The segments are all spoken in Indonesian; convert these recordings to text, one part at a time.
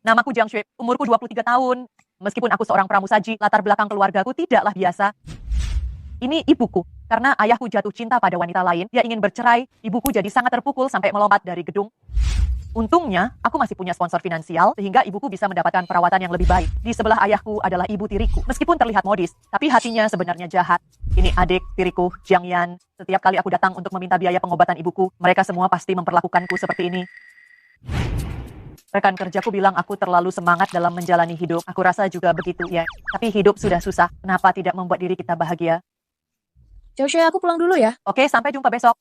Namaku Jiang Shui, umurku 23 tahun. Meskipun aku seorang pramusaji, latar belakang keluargaku tidaklah biasa. Ini ibuku. Karena ayahku jatuh cinta pada wanita lain, dia ingin bercerai, ibuku jadi sangat terpukul sampai melompat dari gedung. Untungnya, aku masih punya sponsor finansial, sehingga ibuku bisa mendapatkan perawatan yang lebih baik. Di sebelah ayahku adalah ibu tiriku. Meskipun terlihat modis, tapi hatinya sebenarnya jahat. Ini adik tiriku, Jiang Yan. Setiap kali aku datang untuk meminta biaya pengobatan ibuku, mereka semua pasti memperlakukanku seperti ini. Rekan kerjaku bilang aku terlalu semangat dalam menjalani hidup. Aku rasa juga begitu, ya. Tapi hidup sudah susah, kenapa tidak membuat diri kita bahagia? Xiao Shui, aku pulang dulu ya. Oke, sampai jumpa besok.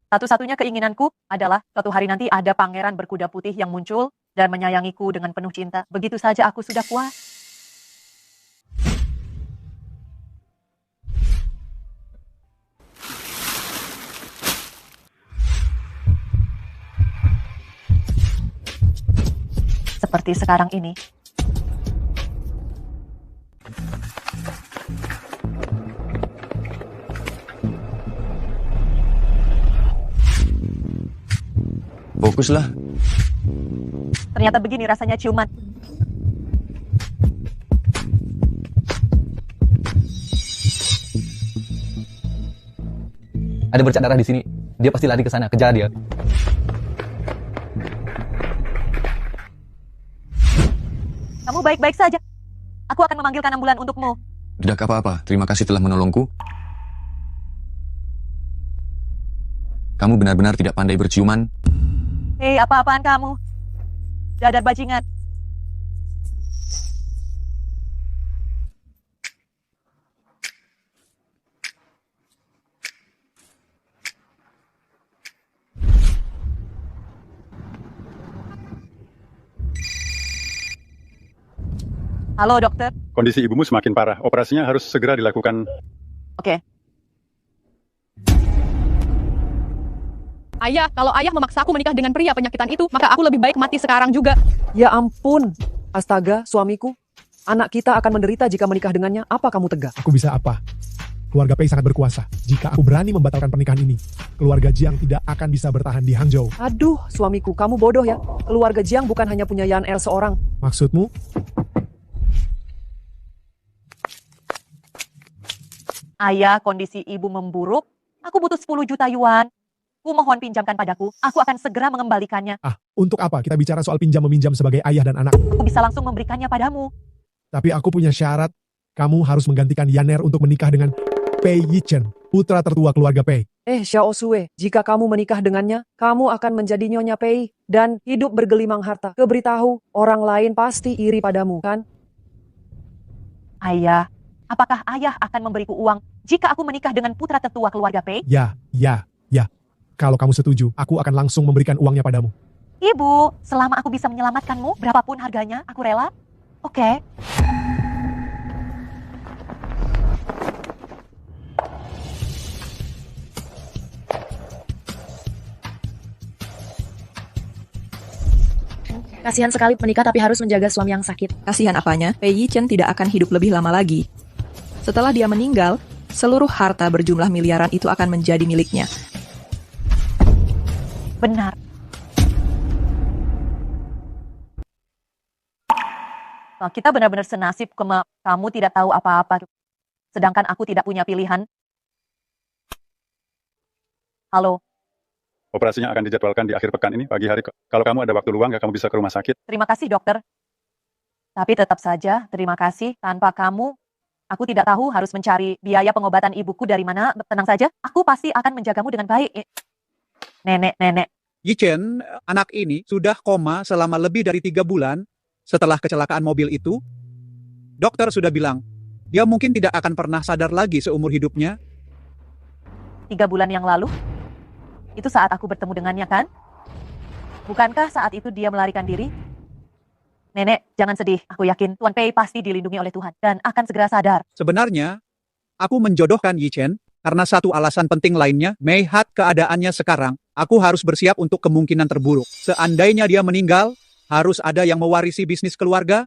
Satu-satunya keinginanku adalah suatu hari nanti ada pangeran berkuda putih yang muncul dan menyayangiku dengan penuh cinta. Begitu saja aku sudah puas. Seperti sekarang ini. Fokuslah. Ternyata begini rasanya ciuman. Ada bercak darah di sini. Dia pasti lari ke sana. Kejar dia. Kamu baik-baik saja. Aku akan memanggilkan ambulan untukmu. Tidak apa-apa. Terima kasih telah menolongku. Kamu benar-benar tidak pandai berciuman. Hei, apa-apaan kamu? Dadar bajingan. Halo, dokter. Kondisi ibumu semakin parah. Operasinya harus segera dilakukan. Oke. Ayah, kalau ayah memaksa aku menikah dengan pria penyakitan itu, maka aku lebih baik mati sekarang juga. Ya ampun, astaga suamiku. Anak kita akan menderita jika menikah dengannya. Apa kamu tega? Aku bisa apa? Keluarga Pei sangat berkuasa. Jika aku berani membatalkan pernikahan ini, keluarga Jiang tidak akan bisa bertahan di Hangzhou. Aduh, suamiku, kamu bodoh ya. Keluarga Jiang bukan hanya punya Yan El seorang. Maksudmu? Ayah, kondisi ibu memburuk. Aku butuh 10 juta yuan. Ku mohon pinjamkan padaku. Aku akan segera mengembalikannya. Untuk apa kita bicara soal pinjam-meminjam sebagai ayah dan anak? Aku bisa langsung memberikannya padamu. Tapi aku punya syarat. Kamu harus menggantikan Yaner untuk menikah dengan Pei Yichen, putra tertua keluarga Pei. Xiao Sui, jika kamu menikah dengannya, kamu akan menjadi Nyonya Pei dan hidup bergelimang harta. Keberitahu, orang lain pasti iri padamu, kan? Ayah, apakah ayah akan memberiku uang jika aku menikah dengan putra tertua keluarga Pei? Ya. Kalau kamu setuju, aku akan langsung memberikan uangnya padamu. Ibu, selama aku bisa menyelamatkanmu, berapapun harganya, aku rela. Oke. Kasihan sekali menikah tapi harus menjaga suami yang sakit. Kasihan apanya, Pei Yichen tidak akan hidup lebih lama lagi. Setelah dia meninggal, seluruh harta berjumlah miliaran itu akan menjadi miliknya. Benar. Wah, kita benar-benar senasib, kamu tidak tahu apa-apa. Sedangkan aku tidak punya pilihan. Halo. Operasinya akan dijadwalkan di akhir pekan ini, pagi hari. Kalau kamu ada waktu luang, ya kamu bisa ke rumah sakit. Terima kasih, dokter. Tapi tetap saja, terima kasih. Tanpa kamu, aku tidak tahu harus mencari biaya pengobatan ibuku dari mana. Tenang saja, aku pasti akan menjagamu dengan baik. Nenek. Yichen, anak ini sudah koma selama lebih dari 3 bulan setelah kecelakaan mobil itu. Dokter sudah bilang, dia mungkin tidak akan pernah sadar lagi seumur hidupnya. 3 bulan yang lalu? Itu saat aku bertemu dengannya, kan? Bukankah saat itu dia melarikan diri? Nenek, jangan sedih. Aku yakin Tuan Pei pasti dilindungi oleh Tuhan dan akan segera sadar. Sebenarnya, aku menjodohkan Yichen karena satu alasan penting lainnya. Melihat keadaannya sekarang, aku harus bersiap untuk kemungkinan terburuk. Seandainya dia meninggal, harus ada yang mewarisi bisnis keluarga.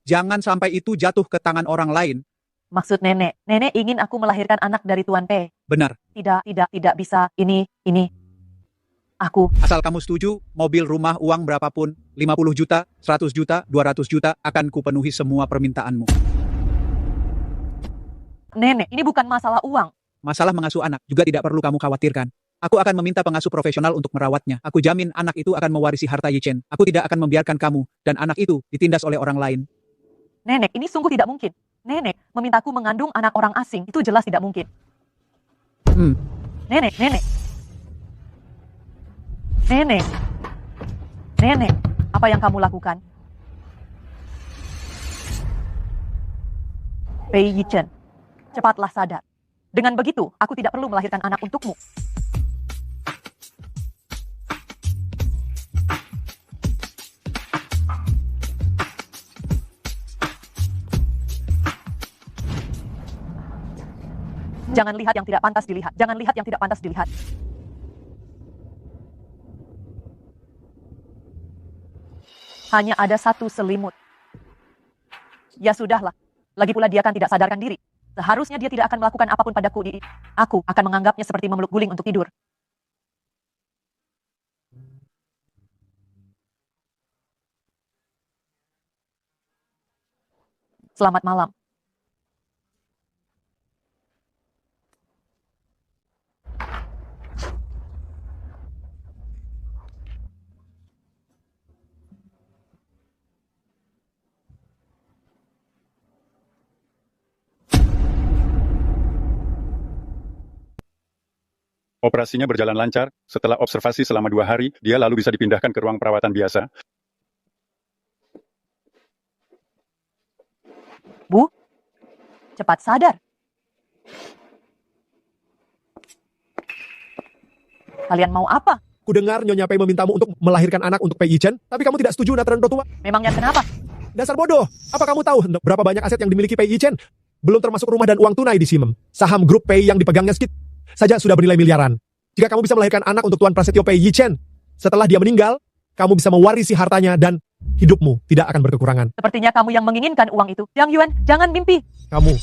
Jangan sampai itu jatuh ke tangan orang lain. Maksud nenek, nenek ingin aku melahirkan anak dari Tuan P. Benar. Tidak bisa. Ini. Aku. Asal kamu setuju, mobil, rumah, uang berapapun, 50 juta, 100 juta, 200 juta, akan kupenuhi semua permintaanmu. Nenek, ini bukan masalah uang. Masalah mengasuh anak juga tidak perlu kamu khawatirkan. Aku akan meminta pengasuh profesional untuk merawatnya. Aku jamin anak itu akan mewarisi harta Yichen. Aku tidak akan membiarkan kamu dan anak itu ditindas oleh orang lain. Nenek, ini sungguh tidak mungkin. Nenek, memintaku mengandung anak orang asing, itu jelas tidak mungkin. Nenek. Nenek, apa yang kamu lakukan? Pei Yichen, cepatlah sadar. Dengan begitu, aku tidak perlu melahirkan anak untukmu. Jangan lihat yang tidak pantas dilihat. Jangan lihat yang tidak pantas dilihat. Hanya ada satu selimut. Ya sudahlah. Lagi pula dia kan tidak sadarkan diri. Seharusnya dia tidak akan melakukan apapun padaku. Aku akan menganggapnya seperti memeluk guling untuk tidur. Selamat malam. Operasinya berjalan lancar. Setelah observasi selama 2 hari, dia lalu bisa dipindahkan ke ruang perawatan biasa. Bu, cepat sadar. Kalian mau apa? Kudengar Nyonya Pei memintamu untuk melahirkan anak untuk Pei Yichen, tapi kamu tidak setuju, Nathan tua. Memangnya kenapa? Dasar bodoh. Apa kamu tahu berapa banyak aset yang dimiliki Pei Yichen? Belum termasuk rumah dan uang tunai di Simem. Saham grup Pei yang dipegangnya Skid saja sudah bernilai miliaran. Jika kamu bisa melahirkan anak untuk Tuan Prasetyo Pei Yichen, setelah dia meninggal, kamu bisa mewarisi hartanya dan hidupmu tidak akan berkekurangan. Sepertinya kamu yang menginginkan uang itu. Yang Yuan, jangan mimpi. Kamu.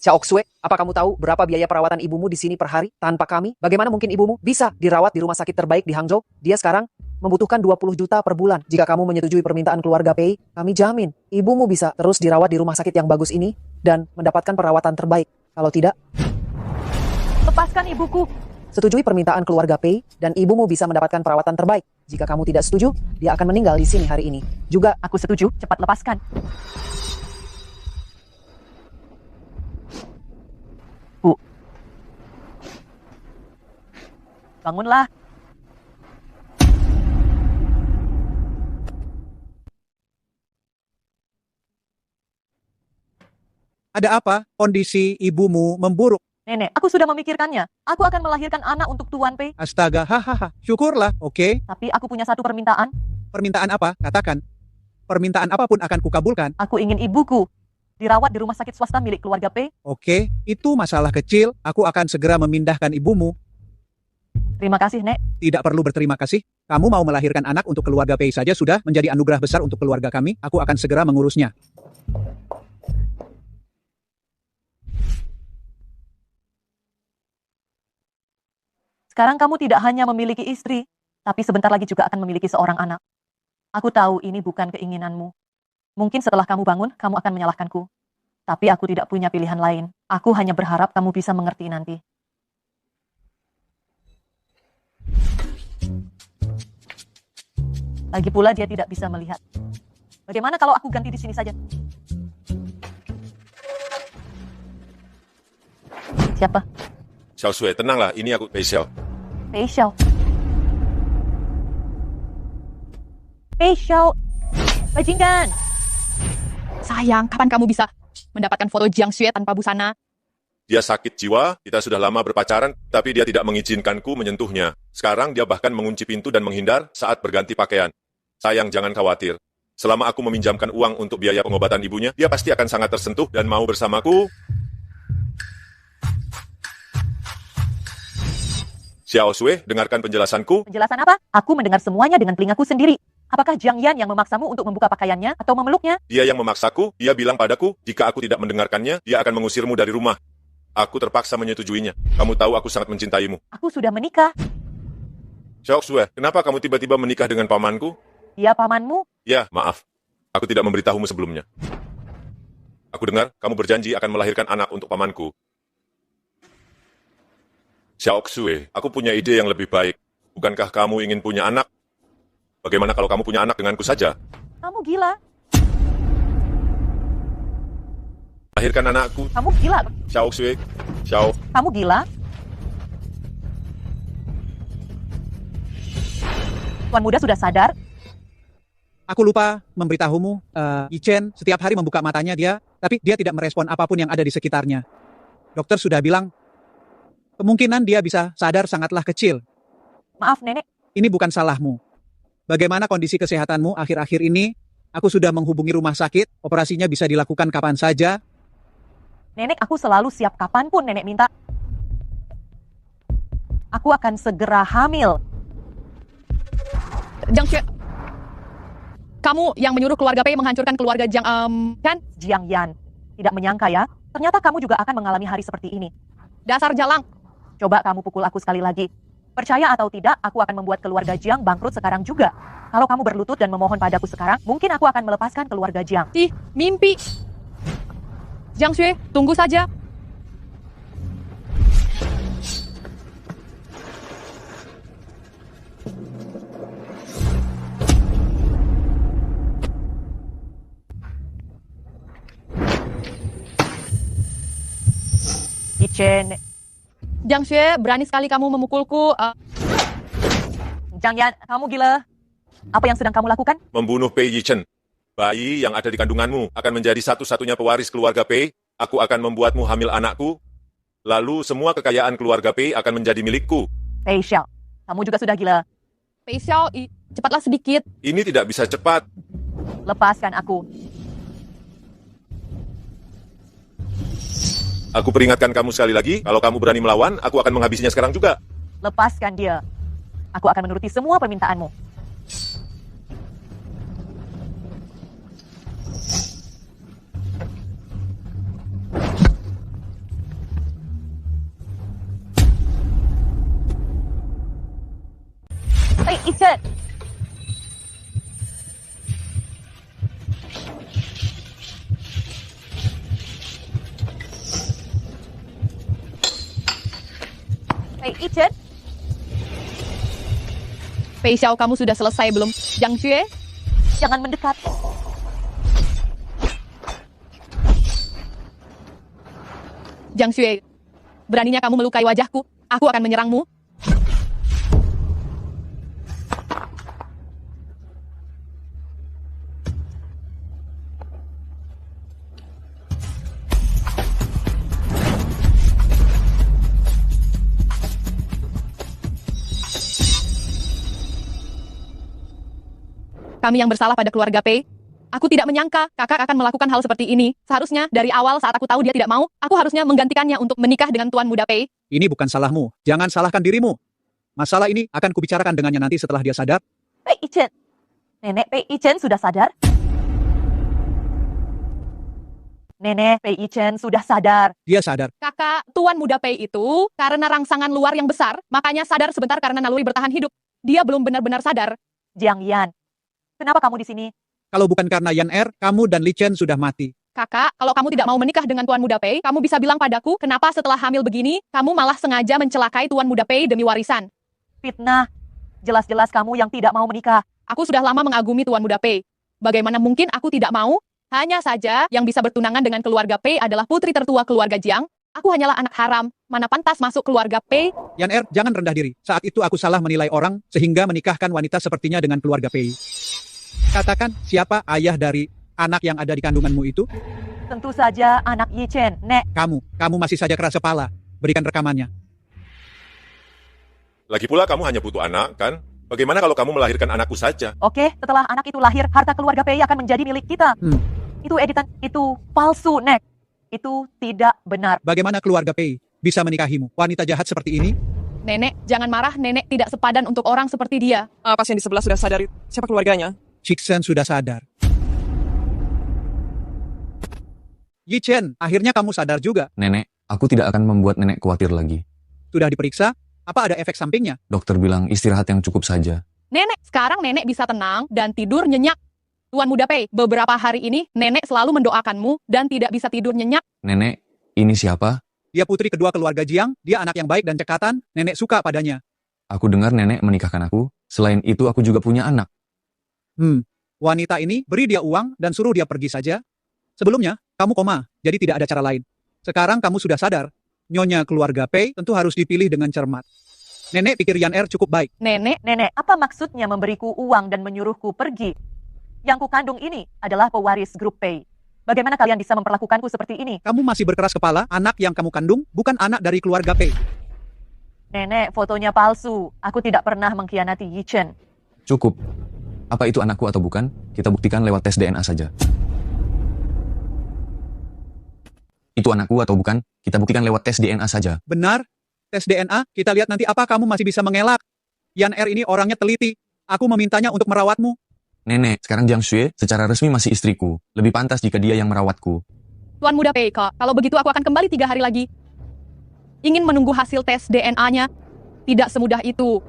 Xiaoxue, apa kamu tahu berapa biaya perawatan ibumu di sini per hari? Tanpa kami, bagaimana mungkin ibumu bisa dirawat di rumah sakit terbaik di Hangzhou? Dia sekarang membutuhkan 20 juta per bulan. Jika kamu menyetujui permintaan keluarga Pei, kami jamin ibumu bisa terus dirawat di rumah sakit yang bagus ini dan mendapatkan perawatan terbaik. Kalau tidak, Lepaskan ibuku. setujui permintaan keluarga Pei dan ibumu bisa mendapatkan perawatan terbaik. Jika kamu tidak setuju, dia akan meninggal di sini hari ini. Juga, Aku setuju, cepat lepaskan. Bu. Bangunlah. Ada apa? Kondisi ibumu memburuk. Nenek, aku sudah memikirkannya. Aku akan melahirkan anak untuk Tuan Pei. Astaga, hahaha. Syukurlah, oke. Tapi aku punya satu permintaan. Permintaan apa? Katakan. Permintaan apapun akan kukabulkan. Aku ingin ibuku dirawat di rumah sakit swasta milik keluarga Pei. Oke, itu masalah kecil. Aku akan segera memindahkan ibumu. Terima kasih, Nek. Tidak perlu berterima kasih. Kamu mau melahirkan anak untuk keluarga Pei saja sudah menjadi anugerah besar untuk keluarga kami. Aku akan segera mengurusnya. Sekarang kamu tidak hanya memiliki istri, tapi sebentar lagi juga akan memiliki seorang anak. Aku tahu ini bukan keinginanmu. Mungkin setelah kamu bangun, kamu akan menyalahkanku. Tapi aku tidak punya pilihan lain. Aku hanya berharap kamu bisa mengerti nanti. Lagi pula dia tidak bisa melihat. Bagaimana kalau aku ganti di sini saja? Siapa? Xiaosui, tenanglah, ini aku Pei Xiao. Pei Xiao. Pei Xiao. Bajingan. Sayang, kapan kamu bisa mendapatkan foto Jiang Xue tanpa busana? Dia sakit jiwa, kita sudah lama berpacaran, tapi dia tidak mengizinkanku menyentuhnya. Sekarang dia bahkan mengunci pintu dan menghindar saat berganti pakaian. Sayang, jangan khawatir. Selama aku meminjamkan uang untuk biaya pengobatan ibunya, dia pasti akan sangat tersentuh dan mau bersamaku. Xiao Sui, dengarkan penjelasanku. Penjelasan apa? Aku mendengar semuanya dengan telingaku sendiri. Apakah Jiang Yan yang memaksamu untuk membuka pakaiannya atau memeluknya? Dia yang memaksaku, dia bilang padaku, jika aku tidak mendengarkannya, dia akan mengusirmu dari rumah. Aku terpaksa menyetujuinya. Kamu tahu aku sangat mencintaimu. Aku sudah menikah. Xiao Xue, kenapa kamu tiba-tiba menikah dengan pamanku? Dia pamanmu? Ya, maaf. Aku tidak memberitahumu sebelumnya. Aku dengar kamu berjanji akan melahirkan anak untuk pamanku. Xiao Xue, aku punya ide yang lebih baik. Bukankah kamu ingin punya anak? Bagaimana kalau kamu punya anak denganku saja? Kamu gila. Lahirkan anakku. Kamu gila. Xiao Xue. Xiao. Kamu gila. Tuan muda sudah sadar. Aku lupa memberitahumu, Yi Chen setiap hari membuka matanya tapi dia tidak merespon apapun yang ada di sekitarnya. Dokter sudah bilang, kemungkinan dia bisa sadar sangatlah kecil. Maaf, Nenek. Ini bukan salahmu. Bagaimana kondisi kesehatanmu akhir-akhir ini? Aku sudah menghubungi rumah sakit, operasinya bisa dilakukan kapan saja. Nenek, aku selalu siap kapanpun Nenek minta. Aku akan segera hamil. Jiang Xue, kamu yang menyuruh keluarga Pei menghancurkan keluarga kan? Jiang Yan. Tidak menyangka ya, ternyata kamu juga akan mengalami hari seperti ini. Dasar jalang. Coba kamu pukul aku sekali lagi. Percaya atau tidak, aku akan membuat keluarga Jiang bangkrut sekarang juga. Kalau kamu berlutut dan memohon padaku sekarang, mungkin aku akan melepaskan keluarga Jiang. Mimpi. Jiang Xue, tunggu saja. Yi Chen. Jiang Xue, berani sekali kamu memukulku. Jiang Yan, kamu gila. Apa yang sedang kamu lakukan? Membunuh Pei Yi Chen. Bayi yang ada di kandunganmu akan menjadi satu-satunya pewaris keluarga Pei. Aku akan membuatmu hamil anakku. Lalu semua kekayaan keluarga Pei akan menjadi milikku. Pei Xiao, kamu juga sudah gila. Pei Xiao, cepatlah sedikit. Ini tidak bisa cepat. Lepaskan aku. Aku peringatkan kamu sekali lagi, kalau kamu berani melawan, aku akan menghabisinya sekarang juga. Lepaskan dia. Aku akan menuruti semua permintaanmu. Hei, Yi Chen. Hei, Yi Chen. Pei Xiao, kamu sudah selesai belum? Jiang Xue? Jangan mendekat. Jiang Xue, beraninya kamu melukai wajahku. Aku akan menyerangmu. Kami yang bersalah pada keluarga Pei. Aku tidak menyangka kakak akan melakukan hal seperti ini. Seharusnya dari awal saat aku tahu dia tidak mau, aku harusnya menggantikannya untuk menikah dengan Tuan Muda Pei. Ini bukan salahmu. Jangan salahkan dirimu. Masalah ini akan kubicarakan dengannya nanti setelah dia sadar. Pei Yi Chen. Nenek Pei Yi Chen sudah sadar? Nenek Pei Yi Chen sudah sadar. Dia sadar. Kakak, Tuan Muda Pei itu karena rangsangan luar yang besar, makanya sadar sebentar karena naluri bertahan hidup. Dia belum benar-benar sadar. Jiang Yan, kenapa kamu di sini? Kalau bukan karena Yan Er, kamu dan Li Chen sudah mati. Kakak, kalau kamu tidak mau menikah dengan Tuan Muda Pei, kamu bisa bilang padaku, kenapa setelah hamil begini, kamu malah sengaja mencelakai Tuan Muda Pei demi warisan. Fitnah. Jelas-jelas kamu yang tidak mau menikah. Aku sudah lama mengagumi Tuan Muda Pei. Bagaimana mungkin aku tidak mau? Hanya saja yang bisa bertunangan dengan keluarga Pei adalah putri tertua keluarga Jiang. Aku hanyalah anak haram. Mana pantas masuk keluarga Pei? Yan Er, jangan rendah diri. Saat itu aku salah menilai orang sehingga menikahkan wanita sepertinya dengan keluarga Pei. Katakan, siapa ayah dari anak yang ada di kandunganmu itu? Tentu saja anak Yi Chen, Nek. Kamu masih saja keras kepala. Berikan rekamannya. Lagi pula kamu hanya butuh anak, kan? Bagaimana kalau kamu melahirkan anakku saja? Oke, setelah anak itu lahir, harta keluarga Pei akan menjadi milik kita. Itu editan, itu palsu, Nek. Itu tidak benar. Bagaimana keluarga Pei bisa menikahimu? Wanita jahat seperti ini? Nenek, jangan marah, nenek tidak sepadan untuk orang seperti dia. Pasien di sebelah sudah sadar. Siapa keluarganya? Chiksen sudah sadar. Yi Chen, akhirnya kamu sadar juga. Nenek, aku tidak akan membuat nenek khawatir lagi. Sudah diperiksa? Apa ada efek sampingnya? Dokter bilang istirahat yang cukup saja. Nenek, sekarang nenek bisa tenang dan tidur nyenyak. Tuan Muda Pei, beberapa hari ini nenek selalu mendoakanmu dan tidak bisa tidur nyenyak. Nenek, ini siapa? Dia putri kedua keluarga Jiang, dia anak yang baik dan cekatan, nenek suka padanya. Aku dengar nenek menikahkan aku. Selain itu aku juga punya anak. Wanita ini beri dia uang dan suruh dia pergi saja. Sebelumnya, kamu koma, jadi tidak ada cara lain. Sekarang kamu sudah sadar. Nyonya keluarga Pei tentu harus dipilih dengan cermat. Nenek pikir Yan Er cukup baik. Nenek, Apa maksudnya memberiku uang dan menyuruhku pergi? Yang kukandung ini adalah pewaris grup Pei. Bagaimana kalian bisa memperlakukanku seperti ini? Kamu masih berkeras kepala, anak yang kamu kandung bukan anak dari keluarga Pei. Nenek, fotonya palsu. Aku tidak pernah mengkhianati Yi Chen. Cukup. Apa itu anakku atau bukan? Kita buktikan lewat tes DNA saja. Itu anakku atau bukan? Kita buktikan lewat tes DNA saja. Benar? Tes DNA, kita lihat nanti apa kamu masih bisa mengelak. Yan Er ini orangnya teliti. Aku memintanya untuk merawatmu. Nenek, sekarang Jiang Xue secara resmi masih istriku. Lebih pantas jika dia yang merawatku. Tuan Muda Pei, Kak, kalau begitu aku akan kembali 3 hari lagi. Ingin menunggu hasil tes DNA-nya? Tidak semudah itu.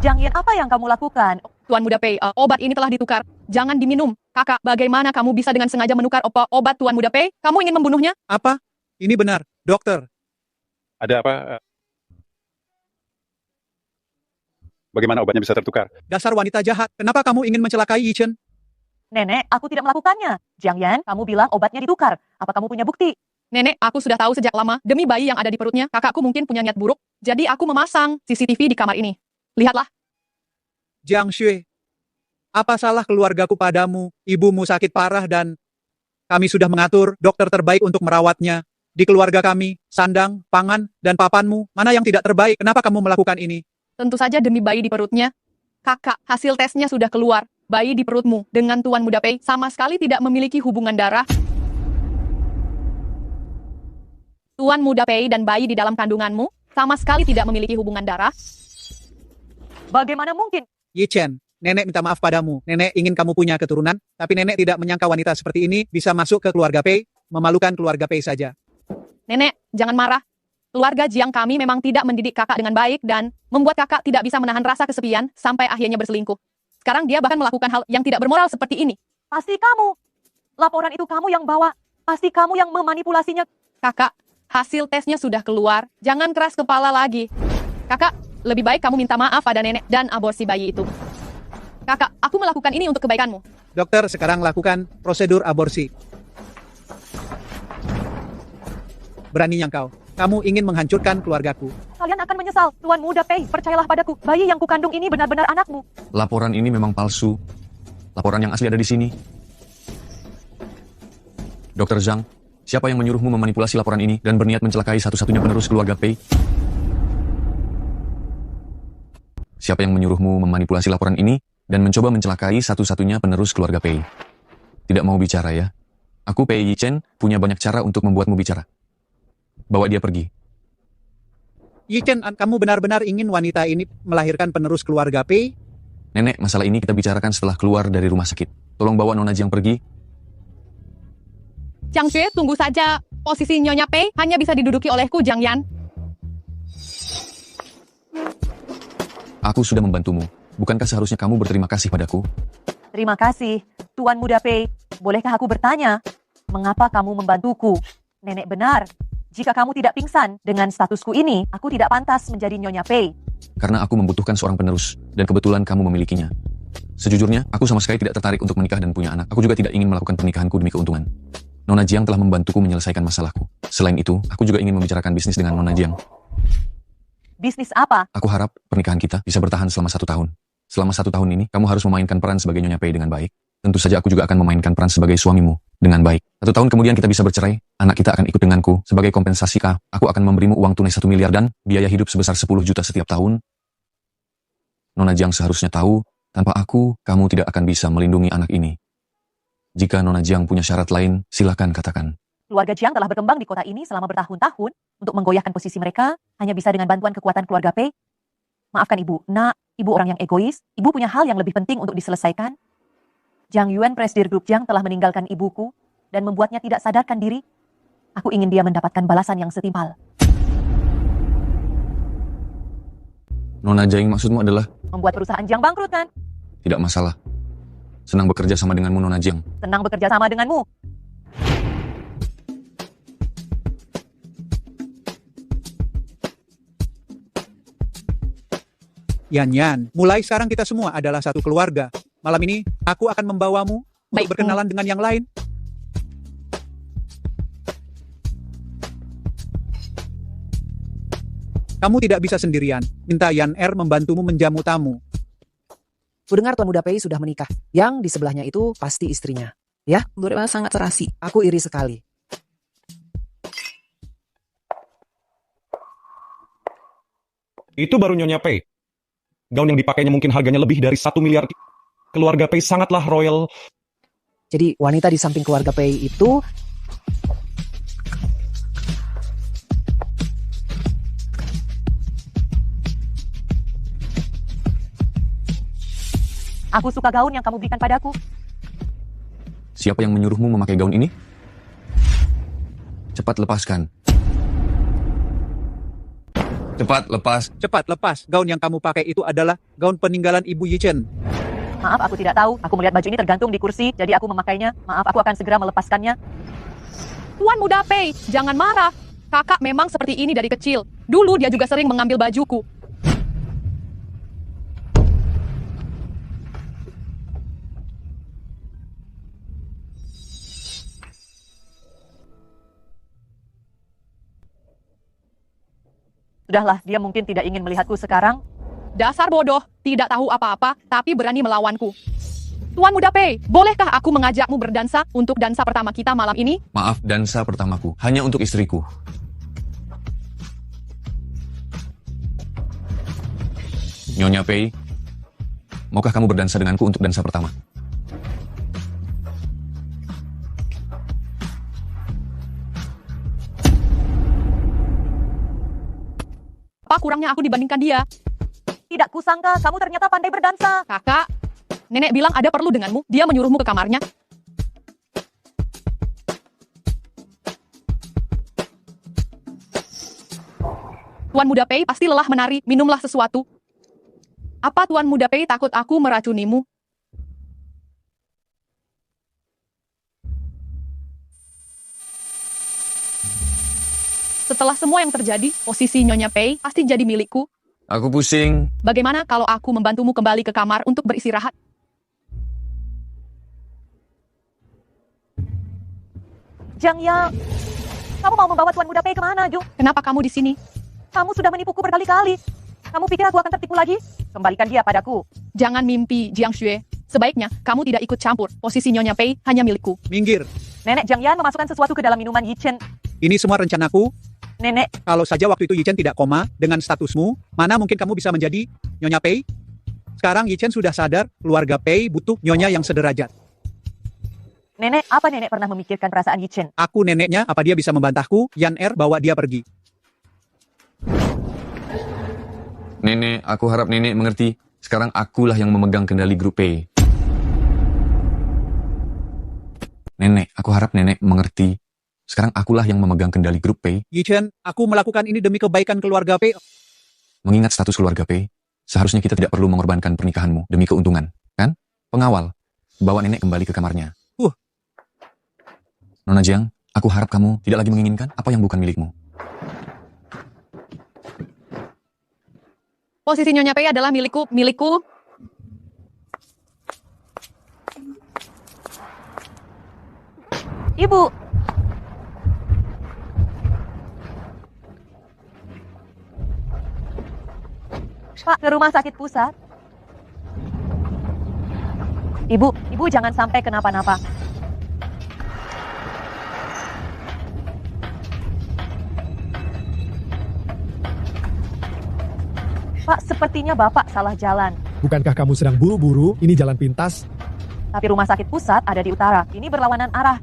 Jiang Yan, apa yang kamu lakukan? Tuan Muda Pei, obat ini telah ditukar. Jangan diminum. Kakak, bagaimana kamu bisa dengan sengaja menukar obat Tuan Muda Pei? Kamu ingin membunuhnya? Apa? Ini benar, dokter. Ada apa? Bagaimana obatnya bisa tertukar? Dasar wanita jahat. Kenapa kamu ingin mencelakai Yi Chen? Nenek, aku tidak melakukannya. Jiang Yan, kamu bilang obatnya ditukar. Apa kamu punya bukti? Nenek, aku sudah tahu sejak lama. Demi bayi yang ada di perutnya, kakakku mungkin punya niat buruk. Jadi aku memasang CCTV di kamar ini. Lihatlah. Jiang Xue, apa salah keluargaku padamu? Ibumu sakit parah dan kami sudah mengatur dokter terbaik untuk merawatnya. Di keluarga kami, sandang, pangan, dan papanmu, mana yang tidak terbaik? Kenapa kamu melakukan ini? Tentu saja demi bayi di perutnya. Kakak, hasil tesnya sudah keluar. Bayi di perutmu dengan Tuan Muda Pei sama sekali tidak memiliki hubungan darah. Tuan Muda Pei dan bayi di dalam kandunganmu sama sekali tidak memiliki hubungan darah. Bagaimana mungkin? Yi Chen, nenek minta maaf padamu. Nenek ingin kamu punya keturunan, tapi nenek tidak menyangka wanita seperti ini bisa masuk ke keluarga Pei, memalukan keluarga Pei saja. Nenek, jangan marah. Keluarga Jiang kami memang tidak mendidik kakak dengan baik dan membuat kakak tidak bisa menahan rasa kesepian sampai akhirnya berselingkuh. Sekarang dia bahkan melakukan hal yang tidak bermoral seperti ini. Pasti kamu. Laporan itu kamu yang bawa. Pasti kamu yang memanipulasinya. Kakak, hasil tesnya sudah keluar. Jangan keras kepala lagi. Kakak, lebih baik kamu minta maaf pada nenek dan aborsi bayi itu. Kakak, aku melakukan ini untuk kebaikanmu. Dokter sekarang lakukan prosedur aborsi. Beraninya kau. Kamu ingin menghancurkan keluargaku. Kalian akan menyesal. Tuan Muda Pei, percayalah padaku. Bayi yang kukandung ini benar-benar anakmu. Laporan ini memang palsu. Laporan yang asli ada di sini. Dr. Zhang, siapa yang menyuruhmu memanipulasi laporan ini dan berniat mencelakai satu-satunya penerus keluarga Pei? Siapa yang menyuruhmu memanipulasi laporan ini dan mencoba mencelakai satu-satunya penerus keluarga Pei? Tidak mau bicara ya? Aku Pei Yi Chen punya banyak cara untuk membuatmu bicara. Bawa dia pergi. Yi Chen, kamu benar-benar ingin wanita ini melahirkan penerus keluarga Pei? Nenek, masalah ini kita bicarakan setelah keluar dari rumah sakit. Tolong bawa Nona Jiang pergi. Jiang Xue, tunggu saja. Posisi Nyonya Pei hanya bisa diduduki olehku, Jiang Yan. Aku sudah membantumu. Bukankah seharusnya kamu berterima kasih padaku? Terima kasih. Tuan Muda Pei, bolehkah aku bertanya? Mengapa kamu membantuku? Nenek benar. Jika kamu tidak pingsan, dengan statusku ini, aku tidak pantas menjadi Nyonya Pei. Karena aku membutuhkan seorang penerus, dan kebetulan kamu memilikinya. Sejujurnya, aku sama sekali tidak tertarik untuk menikah dan punya anak. Aku juga tidak ingin melakukan pernikahanku demi keuntungan. Nona Jiang telah membantuku menyelesaikan masalahku. Selain itu, aku juga ingin membicarakan bisnis dengan Nona Jiang. Bisnis apa? Aku harap pernikahan kita bisa bertahan selama 1 tahun. Selama 1 tahun ini, kamu harus memainkan peran sebagai Nyonya Pei dengan baik. Tentu saja aku juga akan memainkan peran sebagai suamimu dengan baik. 1 tahun kemudian kita bisa bercerai, anak kita akan ikut denganku. Sebagai kompensasi aku akan memberimu uang tunai 1 miliar dan biaya hidup sebesar 10 juta setiap tahun. Nona Jiang seharusnya tahu, tanpa aku, kamu tidak akan bisa melindungi anak ini. Jika Nona Jiang punya syarat lain, silakan katakan. Keluarga Jiang telah berkembang di kota ini selama bertahun-tahun. Untuk menggoyahkan posisi mereka, hanya bisa dengan bantuan kekuatan keluarga Pei. Maafkan ibu, nak, ibu orang yang egois. Ibu punya hal yang lebih penting untuk diselesaikan. Jiang Yuan, presidir grup Jiang, telah meninggalkan ibuku dan membuatnya tidak sadarkan diri. Aku ingin dia mendapatkan balasan yang setimpal. Nona Jiang maksudmu adalah? Membuat perusahaan Jiang bangkrut, kan? Tidak masalah. Senang bekerja sama denganmu, Nona Jiang. Senang bekerja sama denganmu. Yan, mulai sekarang kita semua adalah satu keluarga. Malam ini, aku akan membawamu untuk berkenalan dengan yang lain. Kamu tidak bisa sendirian. Minta Yan membantumu menjamu tamu. Kudengar Tuan Muda Pei sudah menikah. Yang di sebelahnya itu pasti istrinya. Ya? Mereka sangat serasi. Aku iri sekali. Itu baru Nyonya Pei. Gaun yang dipakainya mungkin harganya lebih dari 1 miliar. Keluarga Pei sangatlah royal. Jadi wanita di samping keluarga Pei itu... Aku suka gaun yang kamu berikan padaku. Siapa yang menyuruhmu memakai gaun ini? Cepat lepaskan. Cepat lepas. Cepat lepas. Gaun yang kamu pakai itu adalah gaun peninggalan Ibu Yichen. Maaf, aku tidak tahu. Aku melihat baju ini tergantung di kursi, jadi aku memakainya. Maaf, aku akan segera melepaskannya. Tuan Muda Pei, jangan marah. Kakak memang seperti ini dari kecil. Dulu dia juga sering mengambil bajuku. Sudahlah, dia mungkin tidak ingin melihatku sekarang. Dasar bodoh, tidak tahu apa-apa, tapi berani melawanku. Tuan Muda Pei, bolehkah aku mengajakmu berdansa untuk dansa pertama kita malam ini? Maaf, dansa pertamaku. Hanya untuk istriku. Nyonya Pei, maukah kamu berdansa denganku untuk dansa pertama? Apa kurangnya aku dibandingkan dia? Tidak kusangka, kamu ternyata pandai berdansa. Kakak, nenek bilang ada perlu denganmu, dia menyuruhmu ke kamarnya. Tuan Muda Pei pasti lelah menari, minumlah sesuatu. Apa Tuan Muda Pei takut aku meracunimu? Setelah semua yang terjadi, posisi Nyonya Pei pasti jadi milikku. Aku pusing. Bagaimana kalau aku membantumu kembali ke kamar untuk beristirahat? Jiang Yang, kamu mau membawa Tuan Muda Pei kemana, Ju? Kenapa kamu di sini? Kamu sudah menipuku berkali-kali. Kamu pikir aku akan tertipu lagi? Kembalikan dia padaku. Jangan mimpi, Jiang Xue. Sebaiknya kamu tidak ikut campur. Posisi Nyonya Pei hanya milikku. Minggir. Nenek Jiang Yan memasukkan sesuatu ke dalam minuman Yichen. Ini semua rencanaku. Nenek, Kalau saja waktu itu Yichen tidak koma, dengan statusmu, mana mungkin kamu bisa menjadi Nyonya Pei? Sekarang Yichen sudah sadar, keluarga Pei butuh Nyonya yang sederajat. Nenek, apa nenek pernah memikirkan perasaan Yichen? Aku neneknya, apa dia bisa membantahku? Yan bawa dia pergi. Nenek, aku harap nenek mengerti. Sekarang akulah yang memegang kendali grup Pei. Nenek, aku harap nenek mengerti. Sekarang akulah yang memegang kendali grup Pei. Yichen, aku melakukan ini demi kebaikan keluarga Pei. Mengingat status keluarga Pei, seharusnya kita tidak perlu mengorbankan pernikahanmu demi keuntungan, kan? Pengawal, bawa nenek kembali ke kamarnya. Nona Jiang, aku harap kamu tidak lagi menginginkan apa yang bukan milikmu. Posisi Nyonya Pei adalah milikku. Ibu, Pak, ke rumah sakit pusat. Ibu jangan sampai kenapa-napa. Pak, sepertinya Bapak salah jalan. Bukankah kamu sedang buru-buru? Ini jalan pintas. Tapi rumah sakit pusat ada di utara. Ini berlawanan arah.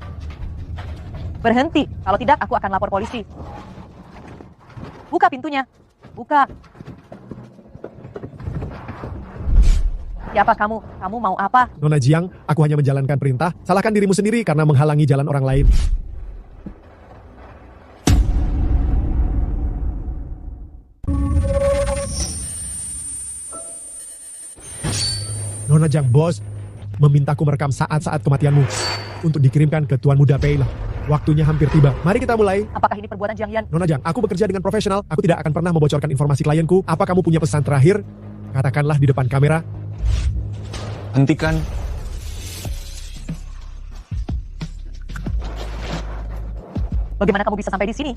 Berhenti, kalau tidak aku akan lapor polisi. Buka pintunya, buka. Siapa kamu? Kamu mau apa? Nona Jiang, aku hanya menjalankan perintah. Salahkan dirimu sendiri karena menghalangi jalan orang lain. Nona Jiang, bos, memintaku merekam saat-saat kematianmu untuk dikirimkan ke Tuan Muda Pei. Waktunya hampir tiba. Mari kita mulai. Apakah ini perbuatan Jiang Yan? Nona Jiang, aku bekerja dengan profesional. Aku tidak akan pernah membocorkan informasi klienku. Apa kamu punya pesan terakhir? Katakanlah di depan kamera. Hentikan. Bagaimana kamu bisa sampai di sini?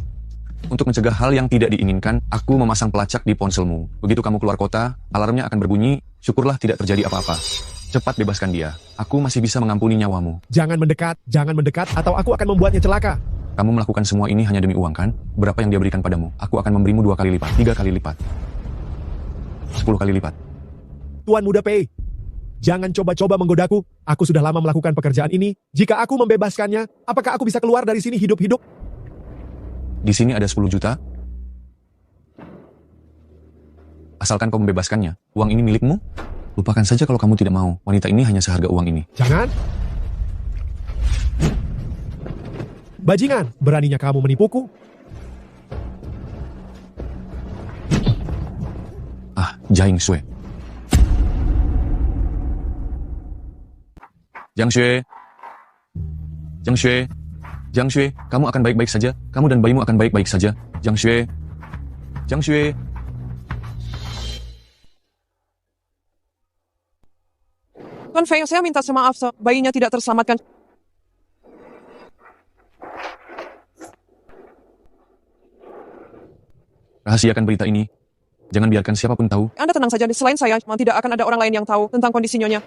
Untuk mencegah hal yang tidak diinginkan, aku memasang pelacak di ponselmu. Begitu kamu keluar kota, alarmnya akan berbunyi. Syukurlah tidak terjadi apa-apa. Cepat bebaskan dia. Aku masih bisa mengampuni nyawamu. Jangan mendekat, atau aku akan membuatnya celaka. Kamu melakukan semua ini hanya demi uang, kan? Berapa yang dia berikan padamu? Aku akan memberimu 2 kali lipat, 3 kali lipat, 10 kali lipat. Tuan Muda Pei, jangan coba-coba menggodaku. Aku sudah lama melakukan pekerjaan ini. Jika aku membebaskannya, apakah aku bisa keluar dari sini hidup-hidup? Di sini ada 10 juta. Asalkan kau membebaskannya, uang ini milikmu. Lupakan saja kalau kamu tidak mau. Wanita ini hanya seharga uang ini. Jangan. Bajingan, beraninya kamu menipuku. Jiang Shui. Jiang Shui. Jiang Shui. Jiang Shui, kamu akan baik-baik saja. Kamu dan bayimu akan baik-baik saja. Jiang Shui. Jiang Shui. Tuan Fei, saya minta maaf, bayinya tidak terselamatkan. Rahasiakan berita ini. Jangan biarkan siapapun tahu. Anda tenang saja, selain saya, tidak akan ada orang lain yang tahu tentang kondisi Nyonya.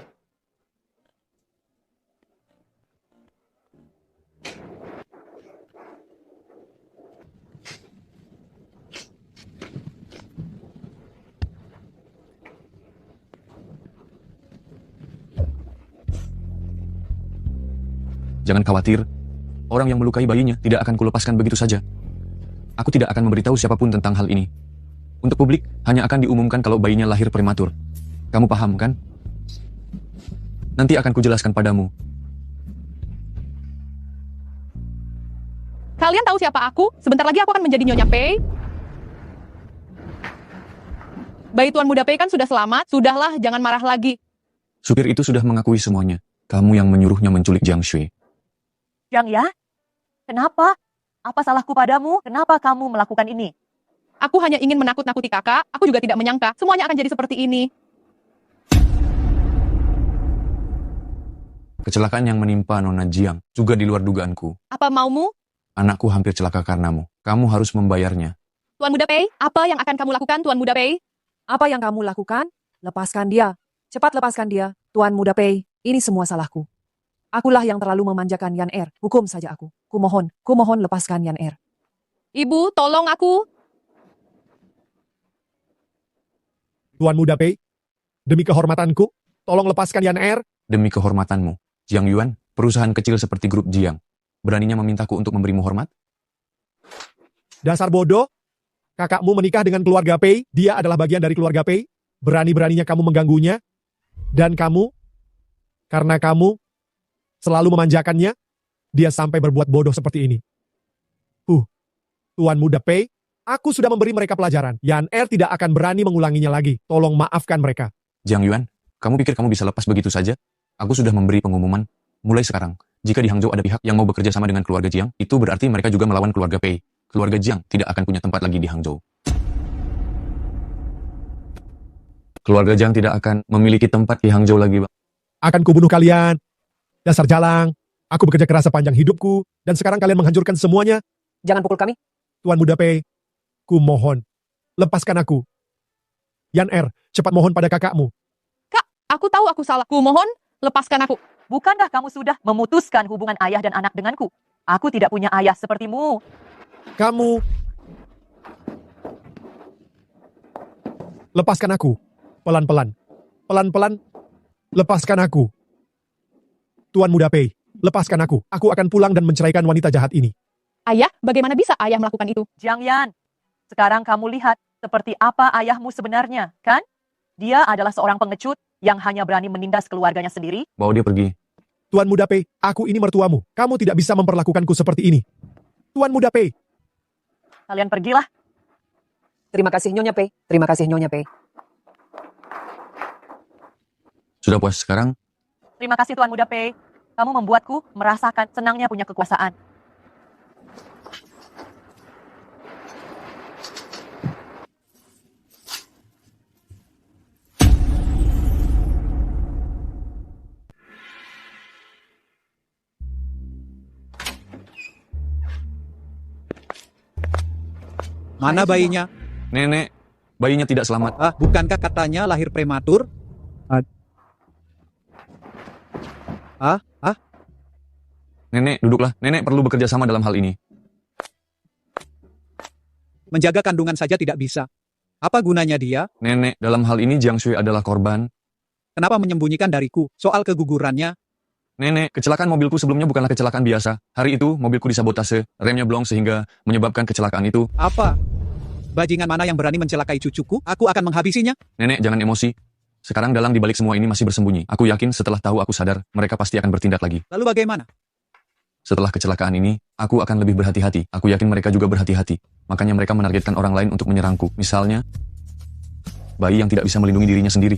Jangan khawatir. Orang yang melukai bayinya tidak akan kulepaskan begitu saja. Aku tidak akan memberitahu siapapun tentang hal ini. Untuk publik, hanya akan diumumkan kalau bayinya lahir prematur. Kamu paham, kan? Nanti akan kujelaskan padamu. Kalian tahu siapa aku? Sebentar lagi aku akan menjadi Nyonya Pei. Bayi Tuan Muda Pei kan sudah selamat. Sudahlah, jangan marah lagi. Supir itu sudah mengakui semuanya. Kamu yang menyuruhnya menculik Jiang Shui. Jiang Ya? Kenapa? Apa salahku padamu? Kenapa kamu melakukan ini? Aku hanya ingin menakut-nakuti kakak. Aku juga tidak menyangka semuanya akan jadi seperti ini. Kecelakaan yang menimpa Nona Jiang juga di luar dugaanku. Apa maumu? Anakku hampir celaka karenamu. Kamu harus membayarnya. Tuan Muda Pei, apa yang akan kamu lakukan, Tuan Muda Pei? Apa yang kamu lakukan? Lepaskan dia. Cepat lepaskan dia. Tuan Muda Pei, ini semua salahku. Akulah yang terlalu memanjakan Yan Er. Hukum saja aku. Kumohon lepaskan Yan Er. Ibu, tolong aku. Tuan Muda Pei, demi kehormatanku, tolong lepaskan Yan Er. Demi kehormatanmu, Jiang Yuan, perusahaan kecil seperti grup Jiang, beraninya memintaku untuk memberimu hormat? Dasar bodoh. Kakakmu menikah dengan keluarga Pei. Dia adalah bagian dari keluarga Pei. Berani-beraninya kamu mengganggunya. Dan kamu, karena kamu selalu memanjakannya, dia sampai berbuat bodoh seperti ini. Tuan Muda Pei, aku sudah memberi mereka pelajaran. Yan Er tidak akan berani mengulanginya lagi. Tolong maafkan mereka. Jiang Yuan, kamu pikir kamu bisa lepas begitu saja? Aku sudah memberi pengumuman. Mulai sekarang, jika di Hangzhou ada pihak yang mau bekerja sama dengan keluarga Jiang, itu berarti mereka juga melawan keluarga Pei. Keluarga Jiang tidak akan punya tempat lagi di Hangzhou. Keluarga Jiang tidak akan memiliki tempat di Hangzhou lagi, Bang. Akan kubunuh kalian. Dasar jalang. Aku bekerja keras sepanjang hidupku. Dan sekarang kalian menghancurkan semuanya. Jangan pukul kami. Tuan Muda Pei, kumohon, lepaskan aku. Yan Er, cepat mohon pada kakakmu. Kak, aku tahu aku salah. Kumohon, lepaskan aku. Bukankah kamu sudah memutuskan hubungan ayah dan anak denganku? Aku tidak punya ayah sepertimu. Kamu, lepaskan aku. Pelan-pelan. Pelan-pelan, lepaskan aku. Tuan Muda Pei, lepaskan aku. Aku akan pulang dan menceraikan wanita jahat ini. Ayah, bagaimana bisa ayah melakukan itu? Jiang Yan, sekarang kamu lihat seperti apa ayahmu sebenarnya, kan? Dia adalah seorang pengecut yang hanya berani menindas keluarganya sendiri. Bawa dia pergi. Tuan Muda Pei, aku ini mertuamu. Kamu tidak bisa memperlakukanku seperti ini. Tuan Muda Pei. Kalian pergilah. Terima kasih Nyonya Pei. Terima kasih Nyonya Pei. Sudah puas sekarang? Terima kasih Tuan Muda Pei. Kamu membuatku merasakan senangnya punya kekuasaan. Mana bayinya? Nenek, bayinya tidak selamat. Bukankah katanya lahir prematur? Nenek, duduklah. Nenek perlu bekerja sama dalam hal ini. Menjaga kandungan saja tidak bisa. Apa gunanya dia? Nenek, dalam hal ini Jiang Shui adalah korban. Kenapa menyembunyikan dariku soal kegugurannya? Nenek, kecelakaan mobilku sebelumnya bukanlah kecelakaan biasa. Hari itu, mobilku disabotase, remnya blong sehingga menyebabkan kecelakaan itu. Apa? Bajingan mana yang berani mencelakai cucuku? Aku akan menghabisinya. Nenek, jangan emosi. Sekarang dalang di balik semua ini masih bersembunyi. Aku yakin setelah tahu aku sadar, mereka pasti akan bertindak lagi. Lalu bagaimana? Setelah kecelakaan ini, aku akan lebih berhati-hati. Aku yakin mereka juga berhati-hati. Makanya mereka menargetkan orang lain untuk menyerangku. Misalnya, bayi yang tidak bisa melindungi dirinya sendiri.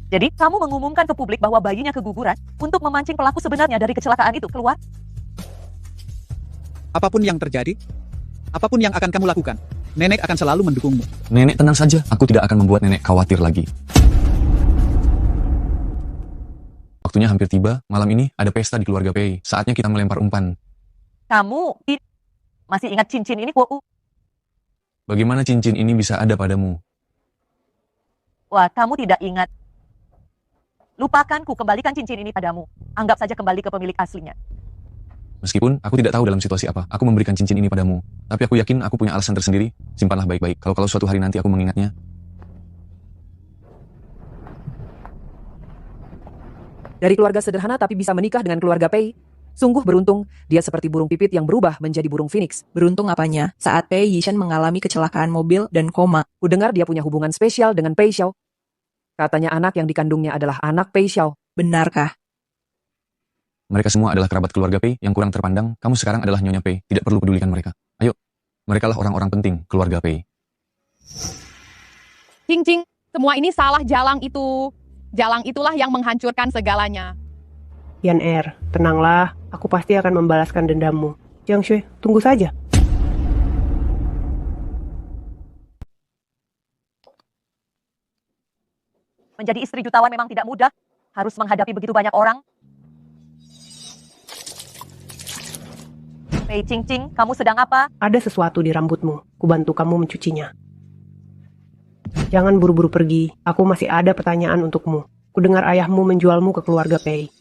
Jadi, kamu mengumumkan ke publik bahwa bayinya keguguran untuk memancing pelaku sebenarnya dari kecelakaan itu keluar? Apapun yang terjadi, apapun yang akan kamu lakukan, nenek akan selalu mendukungmu. Nenek tenang saja, aku tidak akan membuat nenek khawatir lagi. Waktunya hampir tiba, malam ini ada pesta di keluarga Pei. Saatnya kita melempar umpan. Kamu masih ingat cincin ini, Wu? Bagaimana cincin ini bisa ada padamu? Wah, kamu tidak ingat. Lupakan ku kembalikan cincin ini padamu. Anggap saja kembali ke pemilik aslinya. Meskipun aku tidak tahu dalam situasi apa, aku memberikan cincin ini padamu. Tapi aku yakin aku punya alasan tersendiri. Simpanlah baik-baik. Kalau suatu hari nanti aku mengingatnya. Dari keluarga sederhana tapi bisa menikah dengan keluarga Pei. Sungguh beruntung, dia seperti burung pipit yang berubah menjadi burung phoenix. Beruntung apanya saat Pei Yishen mengalami kecelakaan mobil dan koma. Kudengar dia punya hubungan spesial dengan Pei Xiao. Katanya anak yang dikandungnya adalah anak Pei Xiao. Benarkah? Mereka semua adalah kerabat keluarga Pei yang kurang terpandang. Kamu sekarang adalah Nyonya Pei. Tidak perlu pedulikan mereka. Ayo, merekalah orang-orang penting keluarga Pei. Cing, semua ini salah Jalang itu. Jalang itulah yang menghancurkan segalanya. Yan tenanglah. Aku pasti akan membalaskan dendammu. Jiang Shui, tunggu saja. Menjadi istri jutawan memang tidak mudah. Harus menghadapi begitu banyak orang. Pei Cing, kamu sedang apa? Ada sesuatu di rambutmu. Kubantu kamu mencucinya. Jangan buru-buru pergi. Aku masih ada pertanyaan untukmu. Kudengar ayahmu menjualmu ke keluarga Pei.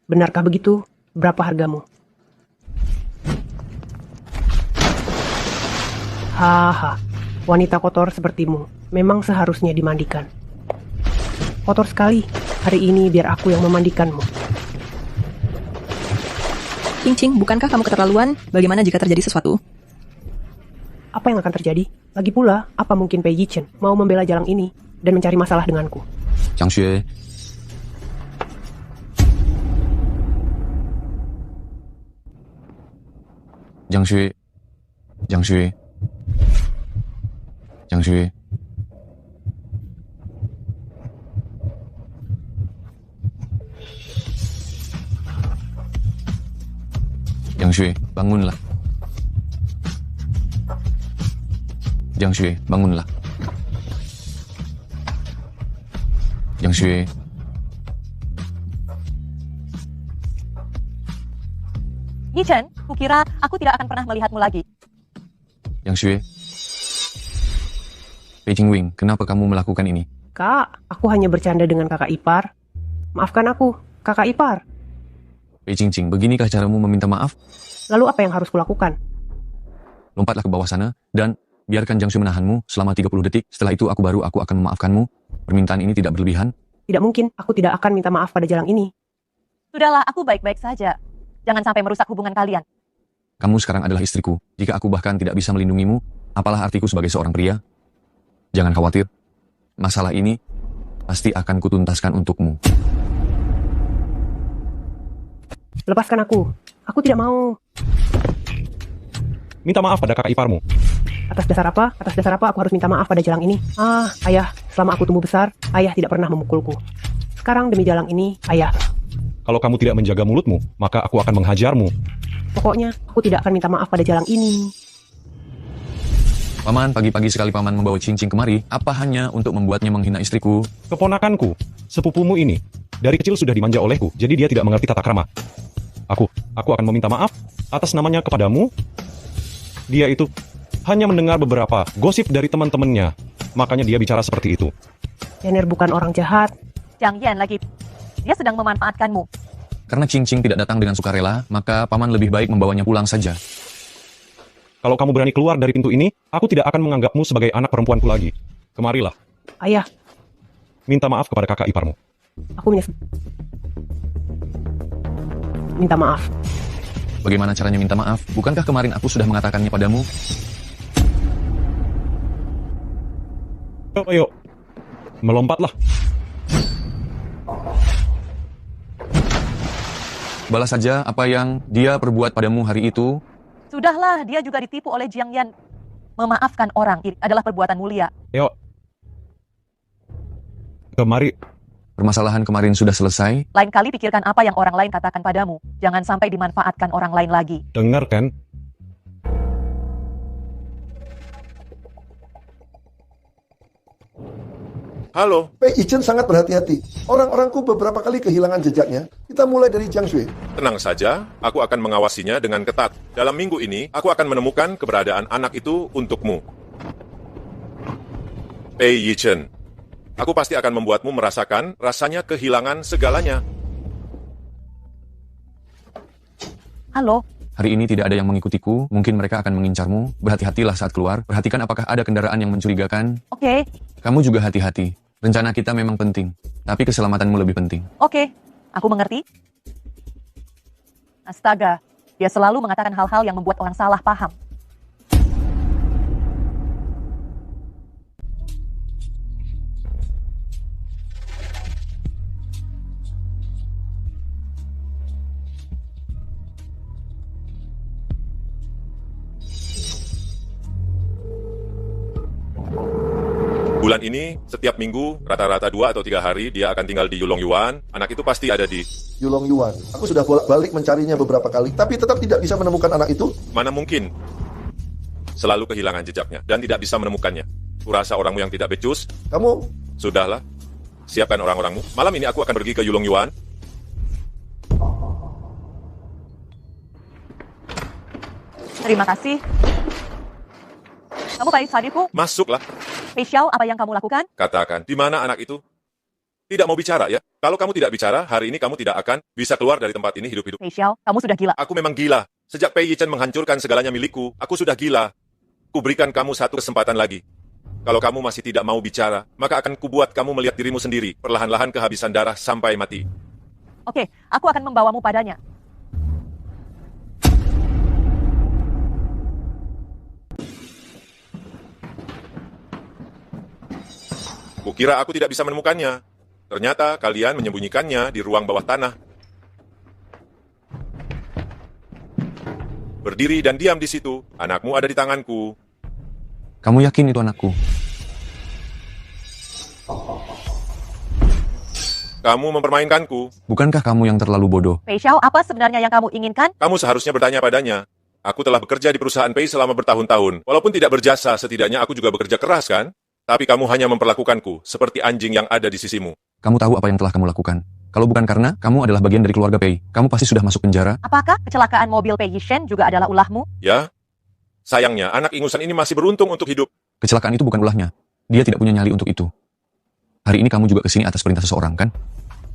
Benarkah begitu? Berapa hargamu? Haha, wanita kotor sepertimu memang seharusnya dimandikan. Kotor sekali. Hari ini biar aku yang memandikanmu. Cing, bukankah kamu keterlaluan? Bagaimana jika terjadi sesuatu? Apa yang akan terjadi? Lagi pula, apa mungkin Pei Yichen mau membela Jalang ini dan mencari masalah denganku? Jiang Shui. Jiang Shui. Jiang Shui. Jiang Shui. Jiang Shui, bangunlah. Jiang Shui, bangunlah. Jiang Shui. Yichen, kukira aku tidak akan pernah melihatmu lagi. Jiang Shui. Pei Qingwing, kenapa kamu melakukan ini? Kak, aku hanya bercanda dengan kakak ipar. Maafkan aku, kakak ipar. Pei Qingqing, beginikah caramu meminta maaf? Lalu apa yang harus kulakukan? Lompatlah ke bawah sana, dan biarkan Jiang Shui menahanmu selama 30 detik. Setelah itu aku akan memaafkanmu. Permintaan ini tidak berlebihan. Tidak mungkin, aku tidak akan minta maaf pada Jalang ini. Sudahlah, aku baik-baik saja. Jangan sampai merusak hubungan kalian. Kamu sekarang adalah istriku. Jika aku bahkan tidak bisa melindungimu, apalah artiku sebagai seorang pria? Jangan khawatir. Masalah ini pasti akan kutuntaskan untukmu. Lepaskan aku. Aku tidak mau. Minta maaf pada kakak iparmu. Atas dasar apa? Atas dasar apa aku harus minta maaf pada Jalang ini? Ayah, selama aku tumbuh besar, ayah tidak pernah memukulku. Sekarang demi Jalang ini, ayah. Kalau kamu tidak menjaga mulutmu, maka aku akan menghajarmu. Pokoknya, aku tidak akan minta maaf pada Jalang ini. Paman, pagi-pagi sekali paman membawa cincin kemari. Apa hanya untuk membuatnya menghina istriku? Keponakanku, sepupumu ini, dari kecil sudah dimanja olehku, jadi dia tidak mengerti tata krama. Aku akan meminta maaf atas namanya kepadamu. Dia itu hanya mendengar beberapa gosip dari teman-temannya, makanya dia bicara seperti itu. Yanir bukan orang jahat. Jiang Yan lagi. Dia sedang memanfaatkanmu. Karena Cincin tidak datang dengan sukarela, maka paman lebih baik membawanya pulang saja. Kalau kamu berani keluar dari pintu ini, aku tidak akan menganggapmu sebagai anak perempuanku lagi. Kemarilah. Ayah. Minta maaf kepada kakak iparmu. Aku minta maaf. Bagaimana caranya minta maaf? Bukankah kemarin aku sudah mengatakannya padamu? Ayo, melompatlah. Balas saja apa yang dia perbuat padamu hari itu. Sudahlah, dia juga ditipu oleh Jiang Yan. Memaafkan orang adalah perbuatan mulia. Ayo. Kemari. Permasalahan kemarin sudah selesai. Lain kali pikirkan apa yang orang lain katakan padamu. Jangan sampai dimanfaatkan orang lain lagi. Dengar kan? Halo. Pei Yichen sangat berhati-hati. Orang-orangku beberapa kali kehilangan jejaknya. Kita mulai dari Jiang Shui. Tenang saja, aku akan mengawasinya dengan ketat. Dalam minggu ini, aku akan menemukan keberadaan anak itu untukmu. Pei Yichen, aku pasti akan membuatmu merasakan rasanya kehilangan segalanya. Halo. Hari ini tidak ada yang mengikutiku, mungkin mereka akan mengincarmu. Berhati-hatilah saat keluar, perhatikan apakah ada kendaraan yang mencurigakan. Oke. Kamu juga hati-hati. Rencana kita memang penting, tapi keselamatanmu lebih penting. Oke, aku mengerti. Astaga, dia selalu mengatakan hal-hal yang membuat orang salah paham. Bulan ini, setiap minggu, rata-rata 2 atau 3 hari, dia akan tinggal di Yulong Yuan. Anak itu pasti ada di Yulong Yuan. Aku sudah bolak-balik mencarinya beberapa kali, tapi tetap tidak bisa menemukan anak itu. Mana mungkin? Selalu kehilangan jejaknya, dan tidak bisa menemukannya. Kurasa orangmu yang tidak becus. Kamu? Sudahlah. Siapkan orang-orangmu. Malam ini aku akan pergi ke Yulong Yuan. Terima kasih. Kamu baik hadirku? Masuklah. Pei Xiao, apa yang kamu lakukan? Katakan, di mana anak itu? Tidak mau bicara ya? Kalau kamu tidak bicara, hari ini kamu tidak akan bisa keluar dari tempat ini hidup-hidup. Pei Xiao, kamu sudah gila. Aku memang gila. Sejak Pei Yichen menghancurkan segalanya milikku, aku sudah gila. Kuberikan kamu satu kesempatan lagi. Kalau kamu masih tidak mau bicara, maka akan kubuat kamu melihat dirimu sendiri, perlahan-lahan kehabisan darah sampai mati. Oke, aku akan membawamu padanya. Kukira aku tidak bisa menemukannya. Ternyata kalian menyembunyikannya di ruang bawah tanah. Berdiri dan diam di situ. Anakmu ada di tanganku. Kamu yakin itu anakku? Kamu mempermainkanku. Bukankah kamu yang terlalu bodoh? Pei Xiao, apa sebenarnya yang kamu inginkan? Kamu seharusnya bertanya padanya. Aku telah bekerja di perusahaan Pei selama bertahun-tahun. Walaupun tidak berjasa, setidaknya aku juga bekerja keras, kan? Tapi kamu hanya memperlakukanku seperti anjing yang ada di sisimu. Kamu tahu apa yang telah kamu lakukan. Kalau bukan karena kamu adalah bagian dari keluarga Pei, kamu pasti sudah masuk penjara. Apakah kecelakaan mobil Pei Yishen juga adalah ulahmu? Ya. Sayangnya, anak ingusan ini masih beruntung untuk hidup. Kecelakaan itu bukan ulahnya. Dia tidak punya nyali untuk itu. Hari ini kamu juga kesini atas perintah seseorang, kan?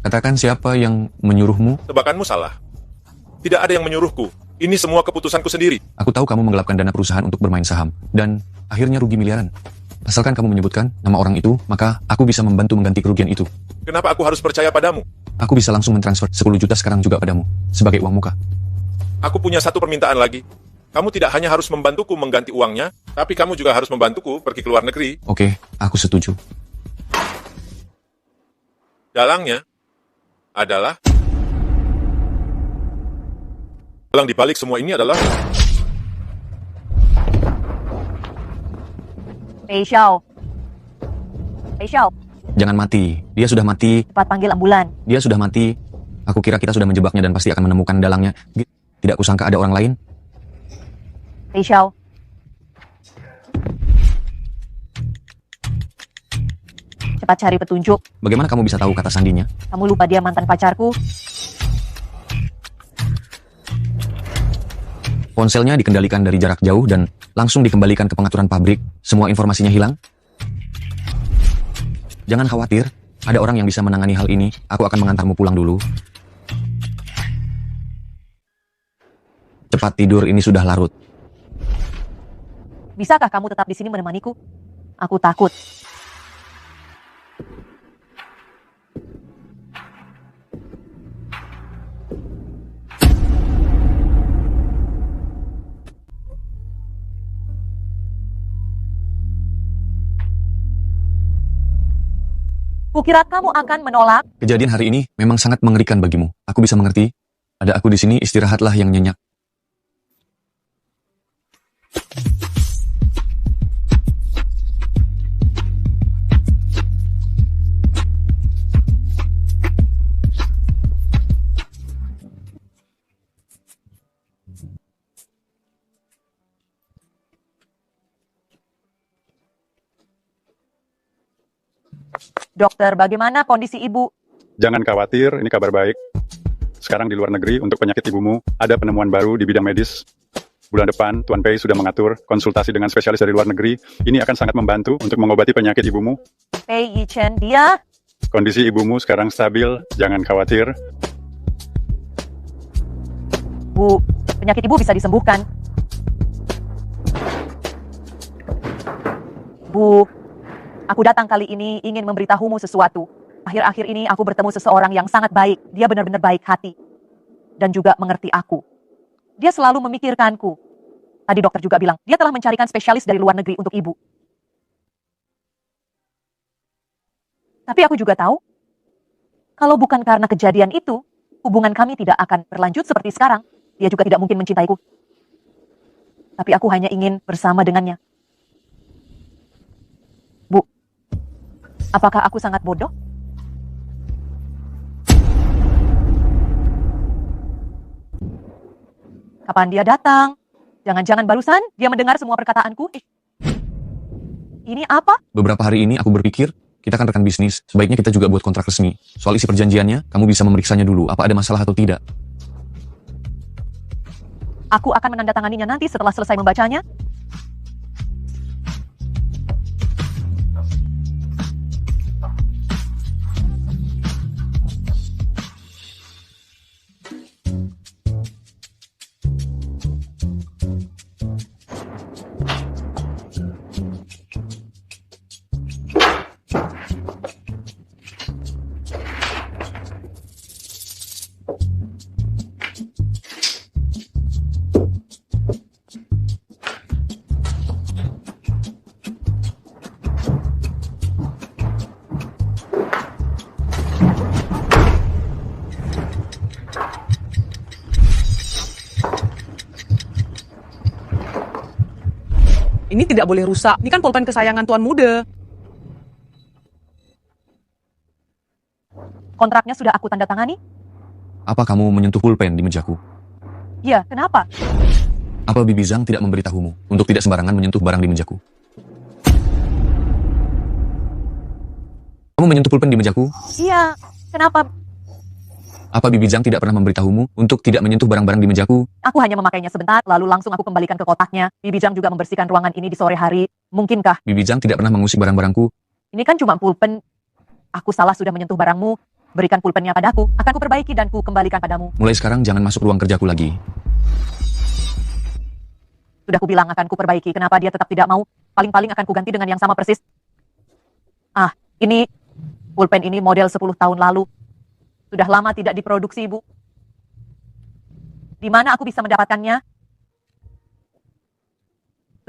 Katakan siapa yang menyuruhmu? Tebakanmu salah. Tidak ada yang menyuruhku. Ini semua keputusanku sendiri. Aku tahu kamu menggelapkan dana perusahaan untuk bermain saham. Dan akhirnya rugi miliaran. Asalkan kamu menyebutkan nama orang itu, maka aku bisa membantu mengganti kerugian itu. Kenapa aku harus percaya padamu? Aku bisa langsung mentransfer 10 juta sekarang juga padamu, sebagai uang muka. Aku punya satu permintaan lagi. Kamu tidak hanya harus membantuku mengganti uangnya, tapi kamu juga harus membantuku pergi ke luar negeri. Oke, aku setuju. Dalangnya adalah... Dalang dibalik semua ini adalah... Pei Xiao. Pei Xiao, Jangan mati. Dia sudah mati. cepat panggil ambulan. Dia sudah mati. Aku kira kita sudah menjebaknya dan pasti akan menemukan dalangnya. Tidak kusangka ada orang lain. Pei Xiao. Cepat cari petunjuk. Bagaimana kamu bisa tahu kata sandinya? Kamu lupa dia mantan pacarku? Ponselnya dikendalikan dari jarak jauh dan langsung dikembalikan ke pengaturan pabrik. Semua informasinya hilang. Jangan khawatir, ada orang yang bisa menangani hal ini. Aku akan mengantarmu pulang dulu. Cepat tidur, ini sudah larut. Bisakah kamu tetap di sini menemaniku? Aku takut. Kukira kamu akan menolak. Kejadian hari ini memang sangat mengerikan bagimu. Aku bisa mengerti. Ada aku di sini, istirahatlah yang nyenyak. Dokter, bagaimana kondisi ibu? Jangan khawatir, ini kabar baik. Sekarang di luar negeri untuk penyakit ibumu, ada penemuan baru di bidang medis. Bulan depan, Tuan Pei sudah mengatur konsultasi dengan spesialis dari luar negeri. Ini akan sangat membantu untuk mengobati penyakit ibumu. Pei Yichen, dia... Kondisi ibumu sekarang stabil, jangan khawatir. Bu, penyakit ibu bisa disembuhkan. Bu, aku datang kali ini ingin memberitahumu sesuatu. Akhir-akhir ini aku bertemu seseorang yang sangat baik. Dia benar-benar baik hati. Dan juga mengerti aku. Dia selalu memikirkanku. Tadi dokter juga bilang, dia telah mencarikan spesialis dari luar negeri untuk ibu. Tapi aku juga tahu, kalau bukan karena kejadian itu, hubungan kami tidak akan berlanjut seperti sekarang. Dia juga tidak mungkin mencintaiku. Tapi aku hanya ingin bersama dengannya. Bu, apakah aku sangat bodoh? Kapan dia datang? Jangan-jangan barusan dia mendengar semua perkataanku. Ini apa? Beberapa hari ini aku berpikir, kita kan rekan bisnis, sebaiknya kita juga buat kontrak resmi. Soal isi perjanjiannya, kamu bisa memeriksanya dulu, apa ada masalah atau tidak. Aku akan menandatanganinya nanti setelah selesai membacanya. Ini tidak boleh rusak. Ini kan pulpen kesayangan Tuan Muda. Kontraknya sudah aku tanda tangani? Apa kamu menyentuh pulpen di mejaku? Ya, kenapa? Apa Bibi Zhang tidak memberitahumu untuk tidak sembarangan menyentuh barang di mejaku? Kamu menyentuh pulpen di mejaku? Iya, kenapa? Apa Bibi Zhang tidak pernah memberitahumu untuk tidak menyentuh barang-barang di mejaku? Aku hanya memakainya sebentar, lalu langsung aku kembalikan ke kotaknya. Bibi Zhang juga membersihkan ruangan ini di sore hari. Mungkinkah? Bibi Zhang tidak pernah mengusik barang-barangku. Ini kan cuma pulpen. Aku salah sudah menyentuh barangmu. Berikan pulpennya padaku. Akan ku perbaiki dan ku kembalikan padamu. Mulai sekarang jangan masuk ruang kerjaku lagi. Sudah ku bilang akan ku perbaiki. Kenapa dia tetap tidak mau? Paling-paling akan ku ganti dengan yang sama persis. Ah, ini pulpen ini model 10 tahun lalu. Sudah lama tidak diproduksi, Bu. Di mana aku bisa mendapatkannya?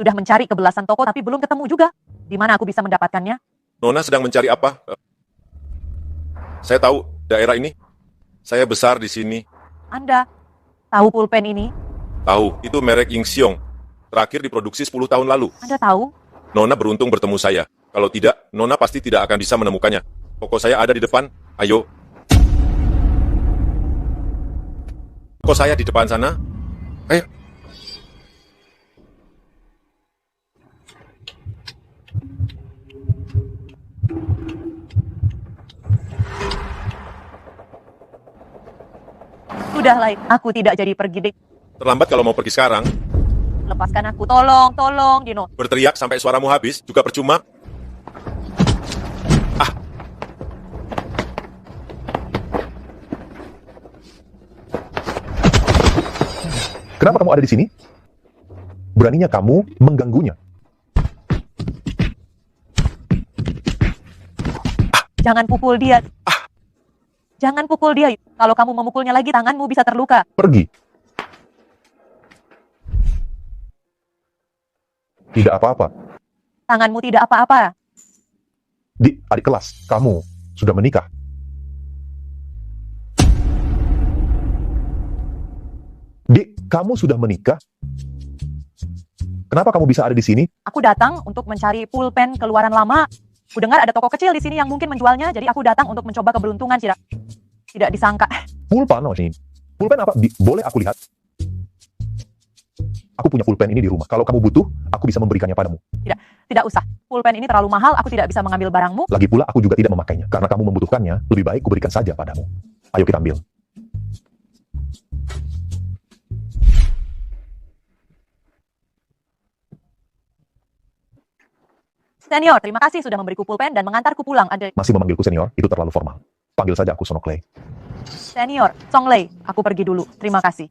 Sudah mencari ke belasan toko tapi belum ketemu juga. Di mana aku bisa mendapatkannya? Nona sedang mencari apa? Saya tahu daerah ini. Saya besar di sini. Anda tahu pulpen ini? Tahu, itu merek Yingxiong. Terakhir diproduksi 10 tahun lalu. Anda tahu? Nona beruntung bertemu saya. Kalau tidak, Nona pasti tidak akan bisa menemukannya. Toko saya ada di depan. Ayo. Toko saya di depan sana. Ayo. Sudahlah, aku tidak jadi pergi deh. Terlambat kalau mau pergi sekarang. Lepaskan aku, tolong, Dino. Berteriak sampai suaramu habis, juga percuma. Kenapa kamu ada di sini? Beraninya kamu mengganggunya. Jangan pukul dia. Jangan pukul dia. Kalau kamu memukulnya lagi, tanganmu bisa terluka. Pergi. Tidak apa-apa. Tanganmu tidak apa-apa. Adik kelas, kamu sudah menikah. Kamu sudah menikah? Kenapa kamu bisa ada di sini? Aku datang untuk mencari pulpen keluaran lama. Ku dengar ada toko kecil di sini yang mungkin menjualnya, jadi aku datang untuk mencoba keberuntungan. Tidak disangka. Pulpen apa sih? Pulpen apa? Boleh aku lihat? Aku punya pulpen ini di rumah. Kalau kamu butuh, aku bisa memberikannya padamu. Tidak usah. Pulpen ini terlalu mahal, aku tidak bisa mengambil barangmu. Lagi pula aku juga tidak memakainya. Karena kamu membutuhkannya, lebih baik kuberikan saja padamu. Ayo kita ambil. Senior, terima kasih sudah memberiku pulpen dan mengantarku pulang. Masih memanggilku senior? Itu terlalu formal. Panggil saja aku Sonok Lei. Senior, Song Lei, aku pergi dulu. Terima kasih.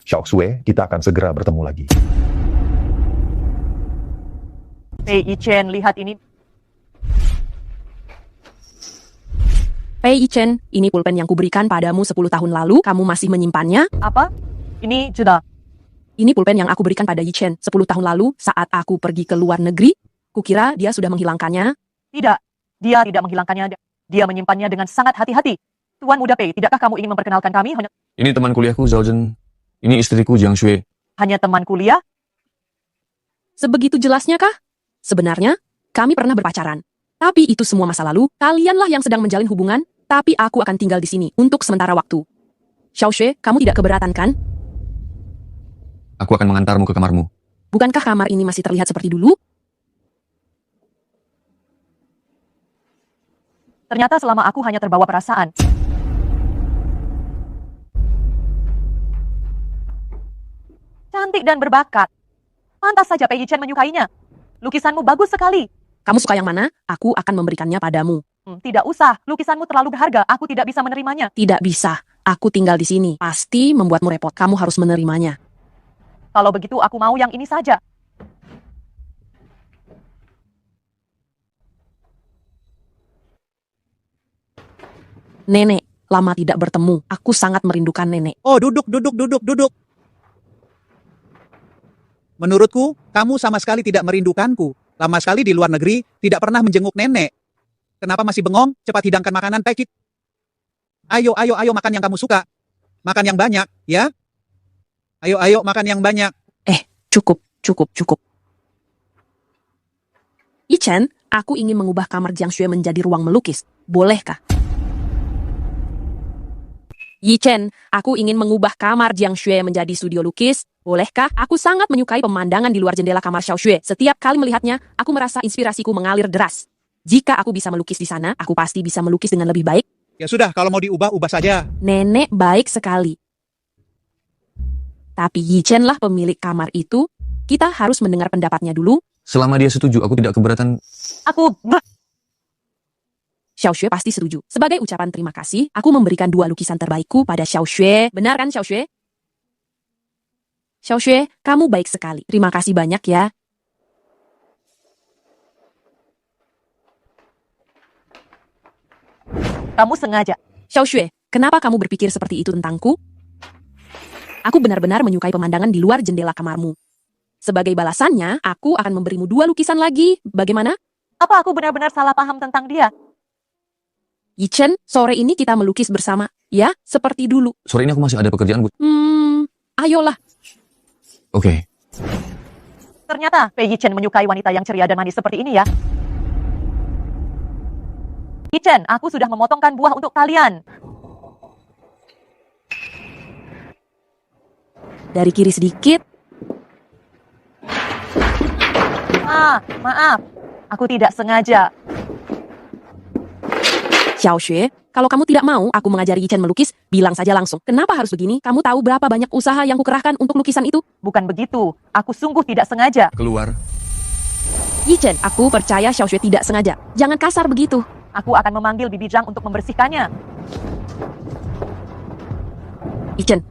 Xiao Xue, kita akan segera bertemu lagi. Pei Yichen, lihat ini. Pei Yichen, ini pulpen yang kuberikan padamu 10 tahun lalu, kamu masih menyimpannya? Apa? Ini sudah. Ini pulpen yang aku berikan pada Yichen 10 tahun lalu saat aku pergi ke luar negeri. Kukira dia sudah menghilangkannya. Tidak, dia tidak menghilangkannya. Dia menyimpannya dengan sangat hati-hati. Tuan Muda Pei, tidakkah kamu ingin memperkenalkan kami? Ini teman kuliahku, Zhao Zhen. Ini istriku, Jiang Xue. Hanya teman kuliah? Sebegitu jelasnya kah? Sebenarnya, kami pernah berpacaran. Tapi itu semua masa lalu, kalianlah yang sedang menjalin hubungan, tapi aku akan tinggal di sini untuk sementara waktu. Xiao Xue, kamu tidak keberatan kan? Aku akan mengantarmu ke kamarmu. Bukankah kamar ini masih terlihat seperti dulu? Ternyata selama aku hanya terbawa perasaan. Cantik dan berbakat. Pantas saja Pei Yichen menyukainya. Lukisanmu bagus sekali. Kamu suka yang mana? Aku akan memberikannya padamu. Tidak usah, lukisanmu terlalu berharga. Aku tidak bisa menerimanya. Tidak bisa. Aku tinggal di sini. Pasti membuatmu repot. Kamu harus menerimanya. Kalau begitu aku mau yang ini saja. Nenek, lama tidak bertemu. Aku sangat merindukan nenek. Oh, duduk. Menurutku, kamu sama sekali tidak merindukanku. Lama sekali di luar negeri, tidak pernah menjenguk nenek. Kenapa masih bengong? Cepat hidangkan makanan, Pekit. Ayo, makan yang kamu suka. Makan yang banyak, ya? Ayo, makan yang banyak. Cukup. Yichen, aku ingin mengubah kamar Jiang Xue menjadi ruang melukis. Bolehkah? Yichen, aku ingin mengubah kamar Jiang Xue menjadi studio lukis. Bolehkah? Aku sangat menyukai pemandangan di luar jendela kamar Xiao Xue. Setiap kali melihatnya, aku merasa inspirasiku mengalir deras. Jika aku bisa melukis di sana, aku pasti bisa melukis dengan lebih baik. Ya sudah, kalau mau diubah, ubah saja. Nenek baik sekali. Tapi Yichen lah pemilik kamar itu. Kita harus mendengar pendapatnya dulu. Selama dia setuju, aku tidak keberatan. Xiao Xue pasti setuju. Sebagai ucapan terima kasih, aku memberikan 2 lukisan terbaikku pada Xiao Xue. Benar kan, Xiao Xue? Xiao Xue, kamu baik sekali. Terima kasih banyak ya. Kamu sengaja. Xiao Xue, kenapa kamu berpikir seperti itu tentangku? aku benar-benar menyukai pemandangan di luar jendela kamarmu. Sebagai balasannya, aku akan memberimu 2 lukisan lagi. Bagaimana? Apa aku benar-benar salah paham tentang dia? Yichen, sore ini kita melukis bersama. Ya, seperti dulu. Sore ini aku masih ada pekerjaan, Bu. Ayolah. Oke. Ternyata Pei Yichen menyukai wanita yang ceria dan manis seperti ini ya. Yichen, aku sudah memotongkan buah untuk kalian. Dari kiri sedikit. Maaf. Aku tidak sengaja. Xiao Xue, kalau kamu tidak mau aku mengajari Yichen melukis, bilang saja langsung. Kenapa harus begini? Kamu tahu berapa banyak usaha yang kukerahkan untuk lukisan itu? Bukan begitu. Aku sungguh tidak sengaja. Keluar. Yichen, aku percaya Xiao Xue tidak sengaja. Jangan kasar begitu. Aku akan memanggil Bibi Zhang untuk membersihkannya. Yichen,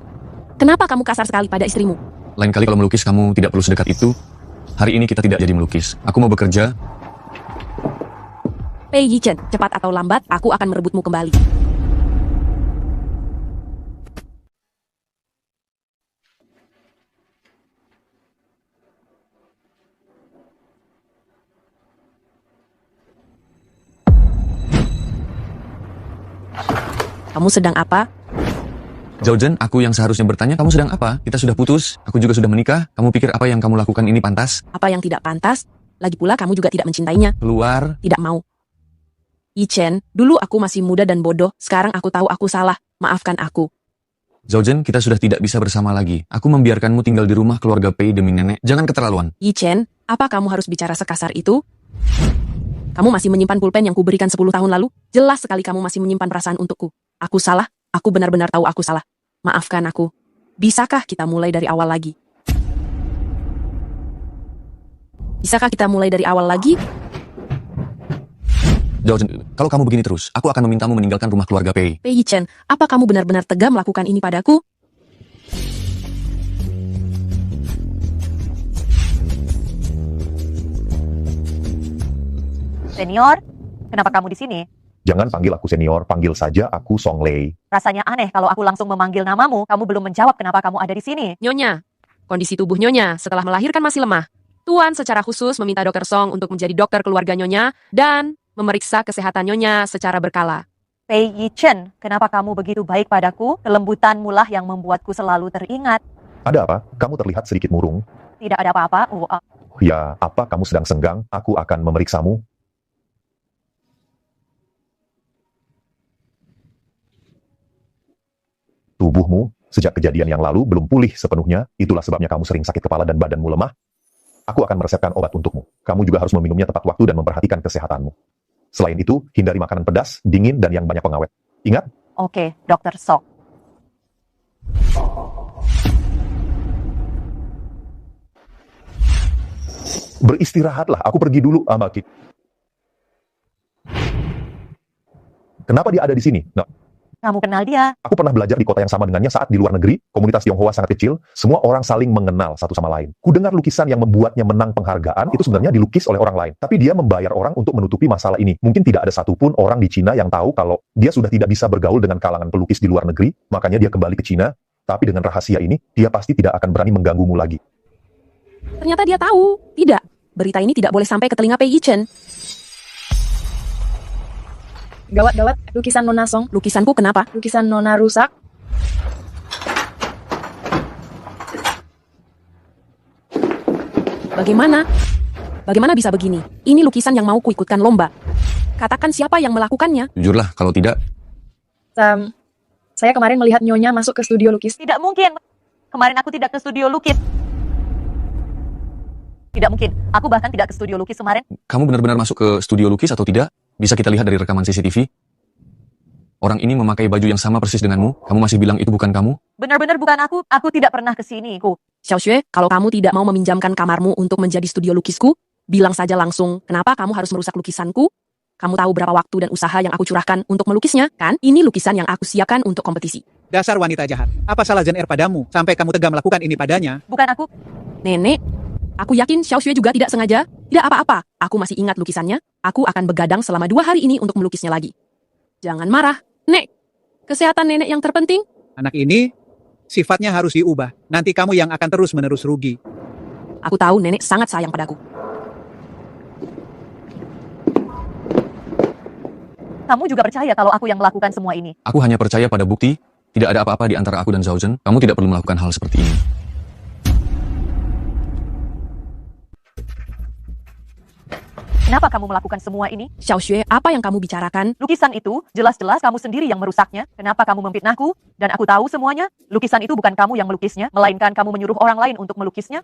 kenapa kamu kasar sekali pada istrimu? Lain kali kalau melukis kamu tidak perlu sedekat itu. Hari ini kita tidak jadi melukis. Aku mau bekerja. Pei Yichen, cepat atau lambat, aku akan merebutmu kembali. Kamu sedang apa? Zhaozhen, aku yang seharusnya bertanya, kamu sedang apa? Kita sudah putus, aku juga sudah menikah. Kamu pikir apa yang kamu lakukan ini pantas? Apa yang tidak pantas? Lagi pula kamu juga tidak mencintainya. Keluar. Tidak mau. Yichen, dulu aku masih muda dan bodoh, sekarang aku tahu aku salah. Maafkan aku. Zhaozhen, kita sudah tidak bisa bersama lagi. Aku membiarkanmu tinggal di rumah keluarga Pei demi nenek. Jangan keterlaluan. Yichen, apa kamu harus bicara sekasar itu? Kamu masih menyimpan pulpen yang kuberikan 10 tahun lalu? Jelas sekali kamu masih menyimpan perasaan untukku. Aku salah, aku benar-benar tahu aku salah. Maafkan aku. Bisakah kita mulai dari awal lagi? Bisakah kita mulai dari awal lagi? Zhaozhen, kalau kamu begini terus, aku akan memintamu meninggalkan rumah keluarga Pei. Pei Yichen, apa kamu benar-benar tega melakukan ini padaku? Senior, kenapa kamu di sini? Jangan panggil aku senior, panggil saja aku Song Lei. Rasanya aneh kalau aku langsung memanggil namamu, kamu belum menjawab kenapa kamu ada di sini. Nyonya, kondisi tubuh Nyonya setelah melahirkan masih lemah. Tuan secara khusus meminta Dokter Song untuk menjadi dokter keluarga Nyonya dan memeriksa kesehatan Nyonya secara berkala. Pei Yichen, kenapa kamu begitu baik padaku? Kelembutanmu lah yang membuatku selalu teringat. Ada apa? Kamu terlihat sedikit murung. Tidak ada apa-apa. Ya, apa kamu sedang senggang? Aku akan memeriksamu. Tubuhmu sejak kejadian yang lalu belum pulih sepenuhnya, itulah sebabnya kamu sering sakit kepala dan badanmu lemah. Aku akan meresepkan obat untukmu. Kamu juga harus meminumnya tepat waktu dan memperhatikan kesehatanmu. Selain itu, hindari makanan pedas, dingin, dan yang banyak pengawet. Ingat? Oke, Dokter Song. Beristirahatlah, aku pergi dulu, Amaki. Kenapa dia ada di sini? Nah, Kamu kenal dia? aku pernah belajar di kota yang sama dengannya saat di luar negeri, komunitas Tionghoa sangat kecil, semua orang saling mengenal satu sama lain. Ku dengar lukisan yang membuatnya menang penghargaan, itu sebenarnya dilukis oleh orang lain. Tapi dia membayar orang untuk menutupi masalah ini. Mungkin tidak ada satupun orang di Cina yang tahu kalau dia sudah tidak bisa bergaul dengan kalangan pelukis di luar negeri, makanya dia kembali ke Cina, tapi dengan rahasia ini, dia pasti tidak akan berani mengganggumu lagi. Ternyata dia tahu. Tidak, berita ini tidak boleh sampai ke telinga Pei Yichen. Gawat, lukisan Nona Song. Lukisanku kenapa? Lukisan Nona rusak. Bagaimana? Bagaimana bisa begini? Ini lukisan yang mau kuikutkan lomba. Katakan siapa yang melakukannya. Jujurlah, kalau tidak... Saya kemarin melihat Nyonya masuk ke studio lukis. Tidak mungkin. Kemarin aku tidak ke studio lukis. Tidak mungkin. Aku bahkan tidak ke studio lukis kemarin. Kamu benar-benar masuk ke studio lukis atau tidak? Bisa kita lihat dari rekaman CCTV. Orang ini memakai baju yang sama persis denganmu. Kamu masih bilang itu bukan kamu? Benar-benar bukan aku. Aku tidak pernah ke sini. Xiao Xue, kalau kamu tidak mau meminjamkan kamarmu untuk menjadi studio lukisku, bilang saja langsung, kenapa kamu harus merusak lukisanku? Kamu tahu berapa waktu dan usaha yang aku curahkan untuk melukisnya, kan? Ini lukisan yang aku siapkan untuk kompetisi. Dasar wanita jahat. Apa salah Zhen Er padamu sampai kamu tega melakukan ini padanya? Bukan aku. Nenek, aku yakin Xiao Xue juga tidak sengaja. Tidak apa-apa, aku masih ingat lukisannya. Aku akan begadang selama 2 hari ini untuk melukisnya lagi. Jangan marah, Nek. Kesehatan nenek yang terpenting. Anak ini sifatnya harus diubah. Nanti kamu yang akan terus-menerus rugi. Aku tahu nenek sangat sayang padaku. Kamu juga percaya kalau aku yang melakukan semua ini? Aku hanya percaya pada bukti, tidak ada apa-apa di antara aku dan Zhao Zhen. Kamu tidak perlu melakukan hal seperti ini. Kenapa kamu melakukan semua ini? Xiao Xue, apa yang kamu bicarakan? Lukisan itu, jelas-jelas kamu sendiri yang merusaknya. Kenapa kamu memfitnahku? Dan aku tahu semuanya. Lukisan itu bukan kamu yang melukisnya, melainkan kamu menyuruh orang lain untuk melukisnya.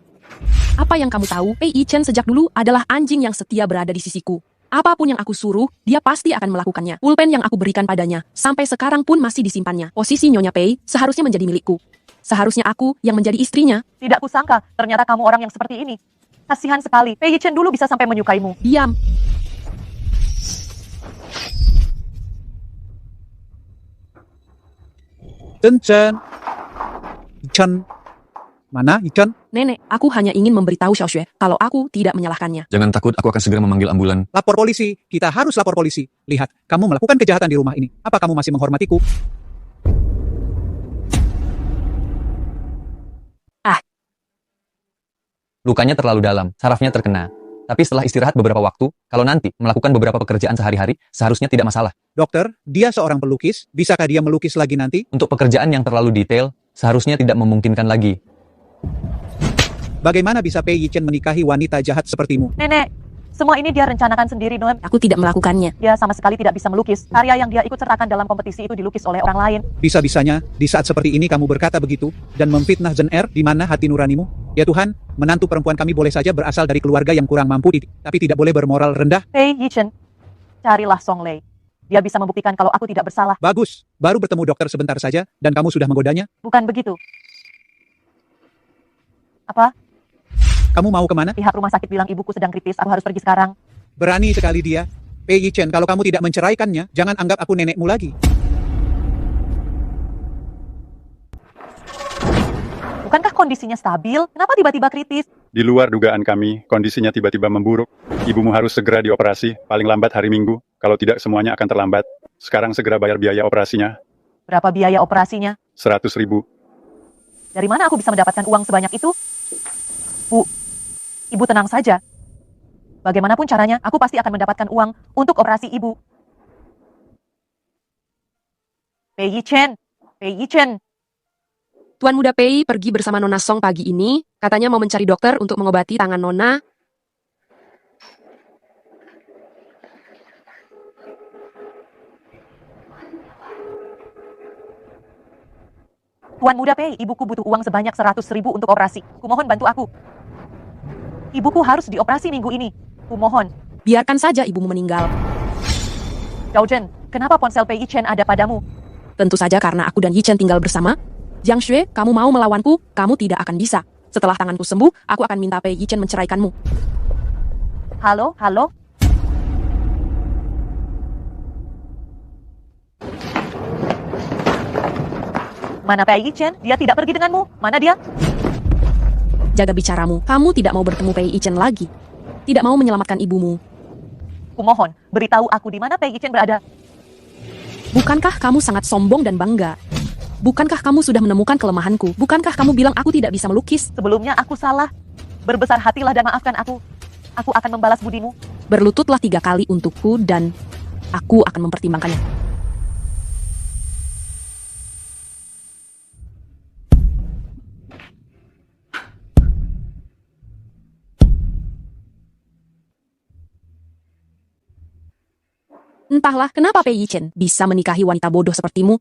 Apa yang kamu tahu? Pei Yichen sejak dulu adalah anjing yang setia berada di sisiku. Apapun yang aku suruh, dia pasti akan melakukannya. Pulpen yang aku berikan padanya, sampai sekarang pun masih disimpannya. Posisi Nyonya Pei seharusnya menjadi milikku. Seharusnya aku yang menjadi istrinya. Tidak kusangka, ternyata kamu orang yang seperti ini. Kasihan sekali, Pei Yichen dulu bisa sampai menyukaimu. Diam. Chen. Chen. Mana Chen? Nenek, aku hanya ingin memberitahu Xiao Xue kalau aku tidak menyalahkannya. Jangan takut, aku akan segera memanggil ambulan. Lapor polisi. Kita harus lapor polisi. Lihat, kamu melakukan kejahatan di rumah ini. Apa kamu masih menghormatiku? Lukanya terlalu dalam, sarafnya terkena. Tapi setelah istirahat beberapa waktu, kalau nanti melakukan beberapa pekerjaan sehari-hari, seharusnya tidak masalah. Dokter, dia seorang pelukis. Bisakah dia melukis lagi nanti? Untuk pekerjaan yang terlalu detail, seharusnya tidak memungkinkan lagi. Bagaimana bisa Pei Yichen menikahi wanita jahat sepertimu? Nenek, semua ini dia rencanakan sendiri, Noem. Aku tidak melakukannya. Dia sama sekali tidak bisa melukis. Karya yang dia ikut sertakan dalam kompetisi itu dilukis oleh orang lain. Bisa-bisanya, di saat seperti ini kamu berkata begitu, dan memfitnah Zhen Er, di mana hati nuranimu? Ya Tuhan, menantu perempuan kami boleh saja berasal dari keluarga yang kurang mampu, tapi tidak boleh bermoral rendah. Pei Yichen, carilah Song Lei. Dia bisa membuktikan kalau aku tidak bersalah. Bagus, baru bertemu dokter sebentar saja, dan kamu sudah menggodanya? Bukan begitu. Apa? Kamu mau kemana? Pihak rumah sakit bilang ibuku sedang kritis, aku harus pergi sekarang. Berani sekali dia. Pei Yichen, kalau kamu tidak menceraikannya, jangan anggap aku nenekmu lagi. Bukankah kondisinya stabil? Kenapa tiba-tiba kritis? Di luar dugaan kami, kondisinya tiba-tiba memburuk. Ibumu harus segera dioperasi, paling lambat hari Minggu. Kalau tidak, semuanya akan terlambat. Sekarang segera bayar biaya operasinya. Berapa biaya operasinya? 100.000. Dari mana aku bisa mendapatkan uang sebanyak itu? Bu, ibu tenang saja. Bagaimanapun caranya, aku pasti akan mendapatkan uang untuk operasi ibu. Pei Yichen, Pei Yichen. Tuan Muda Pei pergi bersama Nona Song pagi ini, katanya mau mencari dokter untuk mengobati tangan Nona. Tuan Muda Pei, ibuku butuh uang sebanyak 100.000 untuk operasi. Kumohon bantu aku. Ibuku harus dioperasi minggu ini. Kumohon. Biarkan saja ibumu meninggal. Zhao Zhen, kenapa ponsel Pei Yichen ada padamu? Tentu saja karena aku dan Yichen tinggal bersama. Jiang Xue, kamu mau melawanku, kamu tidak akan bisa. Setelah tanganku sembuh, aku akan minta Pei Yichen menceraikanmu. Halo, halo? Mana Pei Yichen? Dia tidak pergi denganmu. Mana dia? Jaga bicaramu, kamu tidak mau bertemu Pei Yichen lagi. Tidak mau menyelamatkan ibumu. Kumohon, beritahu aku di mana Pei Yichen berada. Bukankah kamu sangat sombong dan bangga? Bukankah kamu sudah menemukan kelemahanku? Bukankah kamu bilang aku tidak bisa melukis? Sebelumnya aku salah. Berbesar hatilah dan maafkan aku. Aku akan membalas budimu. Berlututlah 3 kali untukku dan aku akan mempertimbangkannya. Entahlah kenapa Pei Yichen bisa menikahi wanita bodoh sepertimu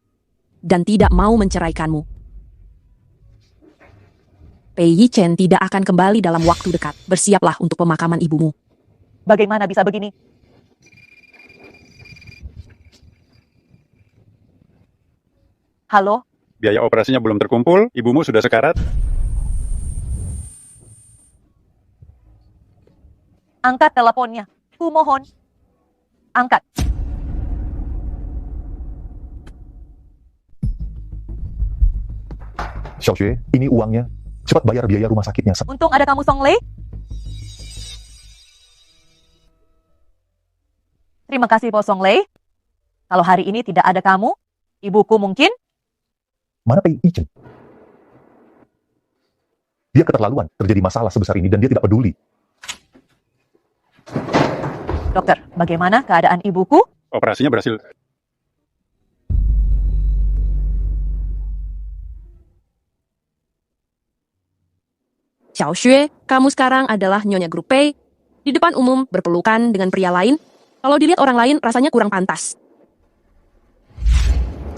dan tidak mau menceraikanmu. Pei Yichen tidak akan kembali dalam waktu dekat. Bersiaplah untuk pemakaman ibumu. Bagaimana bisa begini? Halo? Biaya operasinya belum terkumpul, ibumu sudah sekarat. Angkat teleponnya. Kumohon. Angkat. Xiao Xue, ini uangnya. Cepat bayar biaya rumah sakitnya. Untung ada kamu, Song Lei. Terima kasih, Bos Song Lei. Kalau hari ini tidak ada kamu, ibuku mungkin... Mana Pei Yichen? Dia keterlaluan, terjadi masalah sebesar ini dan dia tidak peduli. Dokter, bagaimana keadaan ibuku? Operasinya berhasil. Xiao Xue, kamu sekarang adalah Nyonya Grup Pei. Di depan umum berpelukan dengan pria lain. Kalau dilihat orang lain rasanya kurang pantas.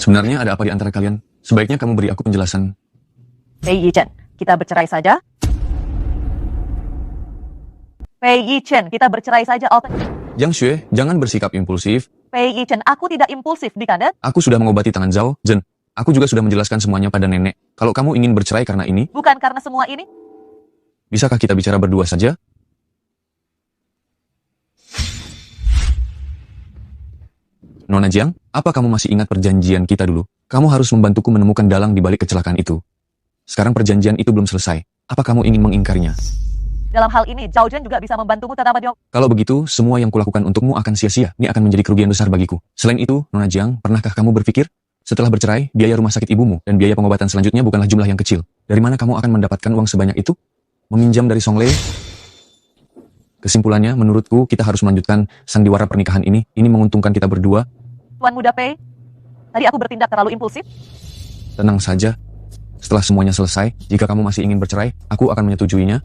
Sebenarnya ada apa di antara kalian? Sebaiknya kamu beri aku penjelasan. Pei Yichen, kita bercerai saja. Pei Yichen, kita bercerai saja. Jiang Xue, jangan bersikap impulsif. Pei Yichen, aku tidak impulsif, Dikanda. Aku sudah mengobati tangan Zhao Zhen. Aku juga sudah menjelaskan semuanya pada nenek. Kalau kamu ingin bercerai karena ini, Bukan karena semua ini. bisakah kita bicara berdua saja? Nona Jiang, apa kamu masih ingat perjanjian kita dulu? Kamu harus membantuku menemukan dalang di balik kecelakaan itu. Sekarang perjanjian itu belum selesai. Apa kamu ingin mengingkarinya? Dalam hal ini, Zhao Zhen juga bisa membantumu tanpa jawab. Kalau begitu, semua yang kulakukan untukmu akan sia-sia. Ini akan menjadi kerugian besar bagiku. Selain itu, Nona Jiang, pernahkah kamu berpikir? Setelah bercerai, biaya rumah sakit ibumu dan biaya pengobatan selanjutnya bukanlah jumlah yang kecil. Dari mana kamu akan mendapatkan uang sebanyak itu? Meminjam dari Song Lei? Kesimpulannya, menurutku, kita harus melanjutkan sandiwara pernikahan ini. Ini menguntungkan kita berdua. Tuan Muda Pei, tadi aku bertindak terlalu impulsif. Tenang saja. Setelah semuanya selesai, jika kamu masih ingin bercerai, aku akan menyetujuinya.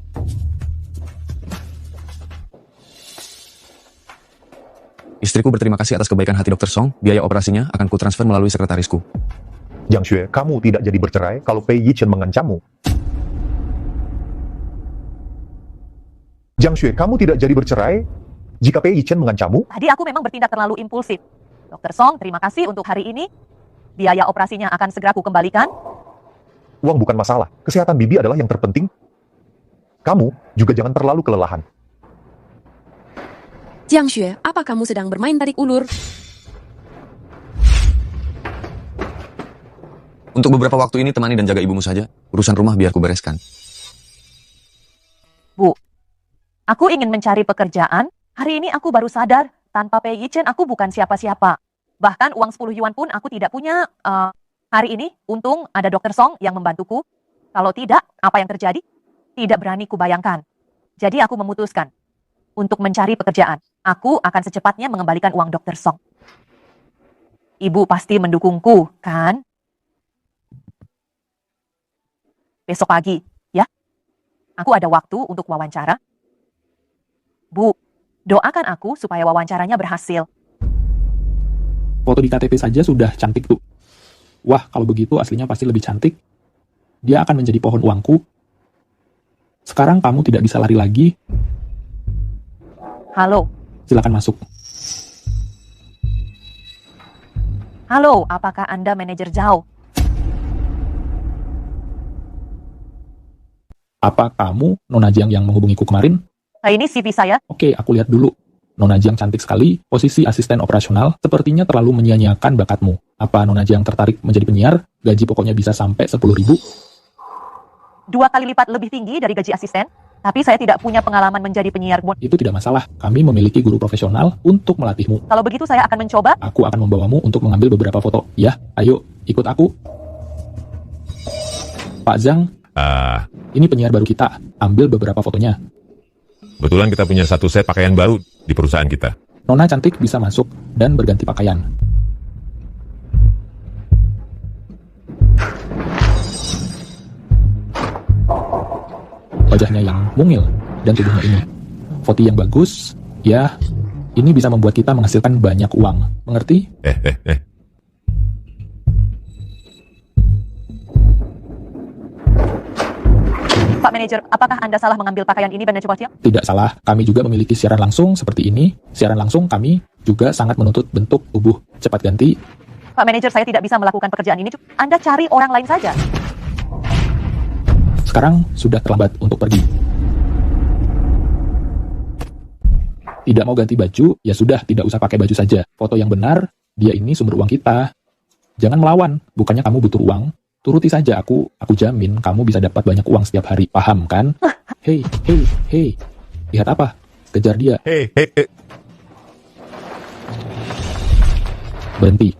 Istriku berterima kasih atas kebaikan hati Dr. Song. Biaya operasinya akan kutransfer melalui sekretarisku. Jiang Xue, kamu tidak jadi bercerai kalau Pei Yichen mengancammu. Jiang Xue, kamu tidak jadi bercerai jika Pei Yichen mengancammu. Tadi aku memang bertindak terlalu impulsif. Dr. Song, terima kasih untuk hari ini. Biaya operasinya akan segera ku kembalikan. Uang bukan masalah. Kesehatan bibi adalah yang terpenting. Kamu juga jangan terlalu kelelahan. Jiang Xue, apa kamu sedang bermain tarik ulur? Untuk beberapa waktu ini temani dan jaga ibumu saja. Urusan rumah biar ku bereskan. Bu, aku ingin mencari pekerjaan. Hari ini aku baru sadar, tanpa Pei Yichen aku bukan siapa-siapa. Bahkan uang 10 yuan pun aku tidak punya. Hari ini, untung ada Dr. Song yang membantuku. Kalau tidak, apa yang terjadi? Tidak berani kubayangkan. Jadi aku memutuskan untuk mencari pekerjaan. Aku akan secepatnya mengembalikan uang Dr. Song. Ibu pasti mendukungku, kan? Besok pagi, ya? Aku ada waktu untuk wawancara. Bu, doakan aku supaya wawancaranya berhasil. Foto di KTP saja sudah cantik, tuh. Wah, kalau begitu aslinya pasti lebih cantik. Dia akan menjadi pohon uangku. Sekarang kamu tidak bisa lari lagi. Halo. Silakan masuk. Halo, apakah Anda manajer Zhao? Apa kamu Nona Jiang yang menghubungiku kemarin? Nah, ini CV saya. Oke, aku lihat dulu. Nona Jiang cantik sekali, posisi asisten operasional, sepertinya terlalu menyia-nyiakan bakatmu. Apa Nona Jiang tertarik menjadi penyiar? Gaji pokoknya bisa sampai 10.000. 2 kali lipat lebih tinggi dari gaji asisten, tapi saya tidak punya pengalaman menjadi penyiar. Itu tidak masalah, kami memiliki guru profesional untuk melatihmu. Kalau begitu saya akan mencoba. Aku akan membawamu untuk mengambil beberapa foto. Ya, ayo, ikut aku. Pak Zhang, ini penyiar baru kita. Ambil beberapa fotonya. Kebetulan kita punya satu set pakaian baru di perusahaan kita. Nona cantik bisa masuk dan berganti pakaian. Wajahnya yang mungil dan tubuhnya ini. Foto yang bagus, ya, ini bisa membuat kita menghasilkan banyak uang. Mengerti? Pak Manajer, apakah Anda salah mengambil pakaian ini dan coba? Tidak salah, kami juga memiliki siaran langsung seperti ini. Siaran langsung kami juga sangat menuntut bentuk tubuh. Cepat ganti. Pak Manajer, saya tidak bisa melakukan pekerjaan ini. Anda cari orang lain saja. Sekarang sudah terlambat untuk pergi. Tidak mau ganti baju, ya sudah, tidak usah pakai baju saja. Foto yang benar, dia ini sumber uang kita. Jangan melawan, bukannya kamu butuh uang. Turuti saja aku jamin kamu bisa dapat banyak uang setiap hari. Paham kan? Hei. Lihat apa? Kejar dia. Berhenti.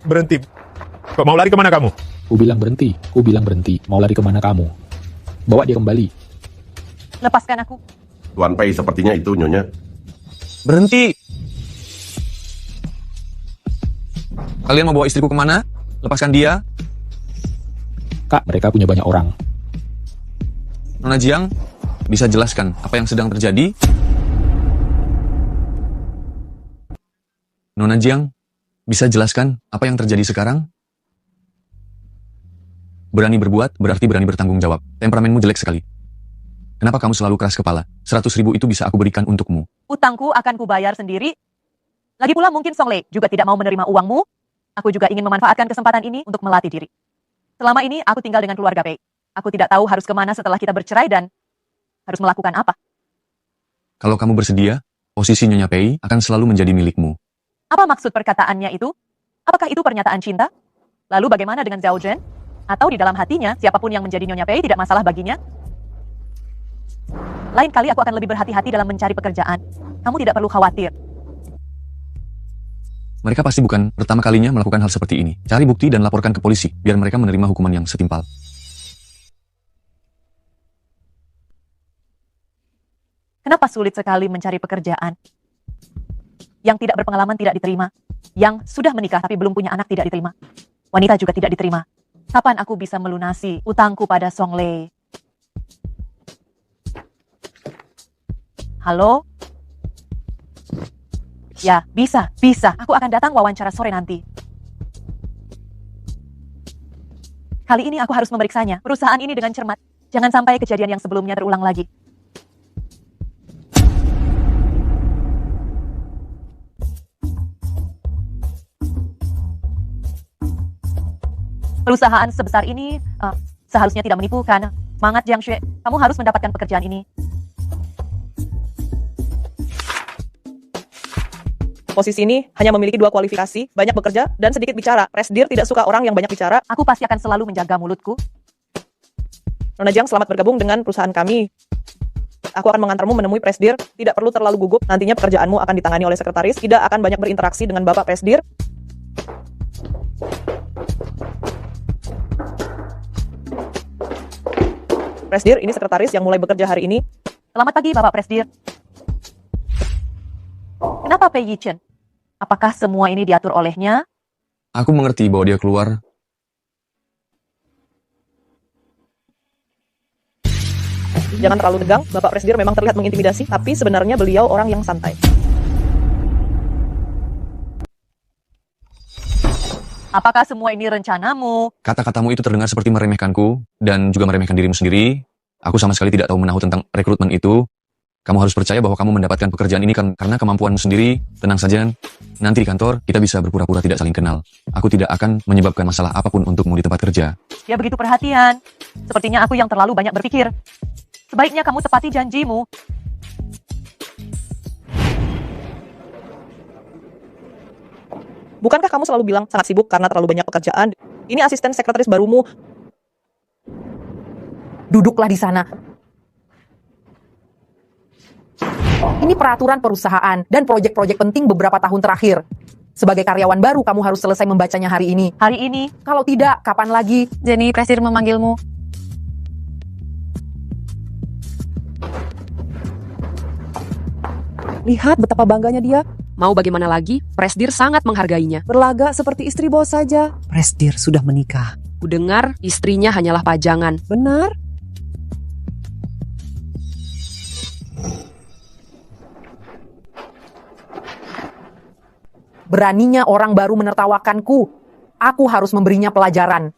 Kok mau lari kemana kamu? Ku bilang berhenti. Mau lari kemana kamu? Bawa dia kembali. Lepaskan aku. Tuan Pei sepertinya itu, Nyonya. Berhenti! Kalian mau bawa istriku kemana? Lepaskan dia. Kak, mereka punya banyak orang. Nona Jiang, bisa jelaskan apa yang sedang terjadi? Nona Jiang, bisa jelaskan apa yang terjadi sekarang? Berani berbuat, berarti berani bertanggung jawab. Temperamenmu jelek sekali. Kenapa kamu selalu keras kepala? 100.000 itu bisa aku berikan untukmu. Utangku akan kubayar sendiri. Lagi pula mungkin Song Lei juga tidak mau menerima uangmu. Aku juga ingin memanfaatkan kesempatan ini untuk melatih diri. Selama ini aku tinggal dengan keluarga Pei. Aku tidak tahu harus kemana setelah kita bercerai dan harus melakukan apa. Kalau kamu bersedia, posisi Nyonya Pei akan selalu menjadi milikmu. Apa maksud perkataannya itu? Apakah itu pernyataan cinta? Lalu bagaimana dengan Zhao Zhen? Atau di dalam hatinya, siapapun yang menjadi Nyonya Pei tidak masalah baginya? Lain kali aku akan lebih berhati-hati dalam mencari pekerjaan. Kamu tidak perlu khawatir. Mereka pasti bukan pertama kalinya melakukan hal seperti ini. Cari bukti dan laporkan ke polisi, biar mereka menerima hukuman yang setimpal. Kenapa sulit sekali mencari pekerjaan? Yang tidak berpengalaman tidak diterima. Yang sudah menikah tapi belum punya anak tidak diterima. Wanita juga tidak diterima. Kapan aku bisa melunasi utangku pada Song Lei? Halo? Ya, bisa. Aku akan datang wawancara sore nanti. Kali ini aku harus memeriksanya, perusahaan ini dengan cermat. Jangan sampai kejadian yang sebelumnya terulang lagi. Perusahaan sebesar ini seharusnya tidak menipu kan? Semangat Jiang Xue, kamu harus mendapatkan pekerjaan ini. Posisi ini hanya memiliki 2 kualifikasi, banyak bekerja dan sedikit bicara. Presdir tidak suka orang yang banyak bicara. Aku pasti akan selalu menjaga mulutku. Nona Jiang, selamat bergabung dengan perusahaan kami. Aku akan mengantarmu menemui Presdir. Tidak perlu terlalu gugup. Nantinya pekerjaanmu akan ditangani oleh sekretaris. Tidak akan banyak berinteraksi dengan Bapak Presdir. Presdir, ini sekretaris yang mulai bekerja hari ini. Selamat pagi, Bapak Presdir. Kenapa Pei Yichen? Apakah semua ini diatur olehnya? Aku mengerti bahwa dia keluar. Jangan terlalu tegang, Bapak Presdir memang terlihat mengintimidasi, tapi sebenarnya beliau orang yang santai. Apakah semua ini rencanamu? Kata-katamu itu terdengar seperti meremehkanku, dan juga meremehkan dirimu sendiri. Aku sama sekali tidak tahu menahu tentang rekrutmen itu. Kamu harus percaya bahwa kamu mendapatkan pekerjaan ini karena kemampuanmu sendiri. Tenang saja, nanti di kantor kita bisa berpura-pura tidak saling kenal. Aku tidak akan menyebabkan masalah apapun untukmu di tempat kerja. Dia begitu perhatian. Sepertinya aku yang terlalu banyak berpikir. Sebaiknya kamu tepati janjimu. Bukankah kamu selalu bilang sangat sibuk karena terlalu banyak pekerjaan? Ini asisten sekretaris barumu. Duduklah di sana. Ini peraturan perusahaan dan proyek-proyek penting beberapa tahun terakhir. Sebagai karyawan baru, kamu harus selesai membacanya hari ini. Hari ini? Kalau tidak, kapan lagi? Jenny, Presdir memanggilmu. Lihat betapa bangganya dia. Mau bagaimana lagi, Presdir sangat menghargainya. Berlagak seperti istri bos saja. Presdir sudah menikah. Kudengar istrinya hanyalah pajangan. Benar? Beraninya orang baru menertawakanku. Aku harus memberinya pelajaran.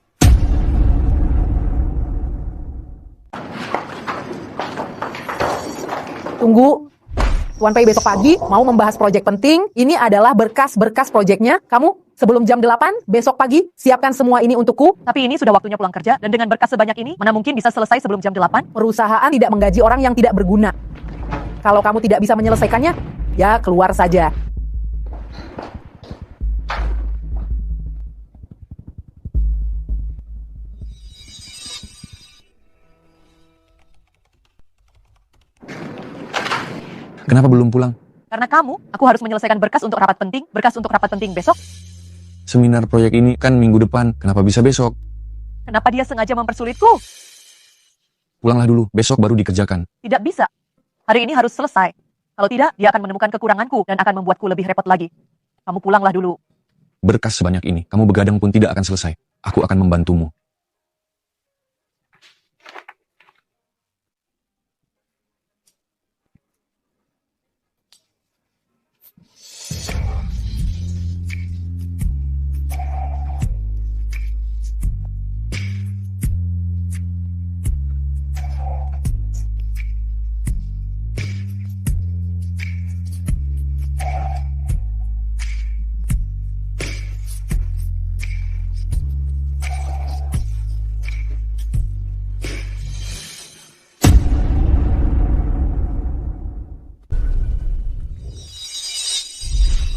Tunggu. Tuan Pei besok pagi mau membahas proyek penting. Ini adalah berkas-berkas proyeknya. Kamu sebelum jam 8 besok pagi siapkan semua ini untukku. Tapi ini sudah waktunya pulang kerja dan dengan berkas sebanyak ini mana mungkin bisa selesai sebelum jam 8? Perusahaan tidak menggaji orang yang tidak berguna. Kalau kamu tidak bisa menyelesaikannya, ya keluar saja. Kenapa belum pulang? Karena kamu, aku harus menyelesaikan berkas untuk rapat penting besok. Seminar proyek ini kan minggu depan, kenapa bisa besok? Kenapa dia sengaja mempersulitku? Pulanglah dulu, besok baru dikerjakan. Tidak bisa. Hari ini harus selesai. Kalau tidak, dia akan menemukan kekuranganku dan akan membuatku lebih repot lagi. Kamu pulanglah dulu. Berkas sebanyak ini, kamu begadang pun tidak akan selesai. Aku akan membantumu.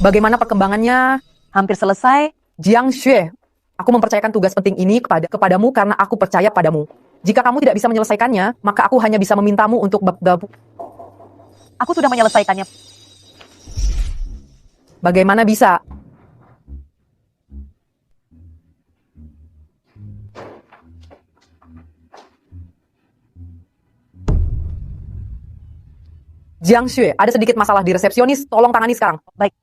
Bagaimana perkembangannya? Hampir selesai. Jiang Xue, aku mempercayakan tugas penting ini kepadamu karena aku percaya padamu. Jika kamu tidak bisa menyelesaikannya, maka aku hanya bisa memintamu untuk bergabung. Aku sudah menyelesaikannya. Bagaimana bisa? Jiang Xue, ada sedikit masalah di resepsionis. Tolong tangani sekarang. Baik.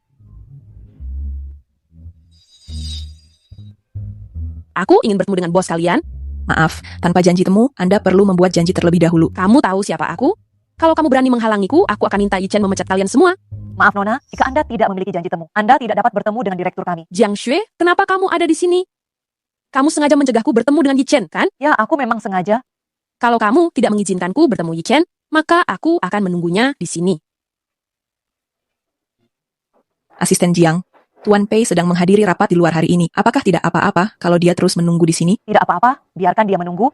Aku ingin bertemu dengan bos kalian. Maaf, tanpa janji temu, Anda perlu membuat janji terlebih dahulu. Kamu tahu siapa aku? Kalau kamu berani menghalangiku, aku akan minta Yichen memecat kalian semua. Maaf Nona, jika Anda tidak memiliki janji temu, Anda tidak dapat bertemu dengan direktur kami. Jiang Xue, kenapa kamu ada di sini? Kamu sengaja mencegahku bertemu dengan Yichen, kan? Ya, aku memang sengaja. Kalau kamu tidak mengizinkanku bertemu Yichen, maka aku akan menunggunya di sini. Asisten Jiang, Tuan Pei sedang menghadiri rapat di luar hari ini. Apakah tidak apa-apa kalau dia terus menunggu di sini? Tidak apa-apa, biarkan dia menunggu.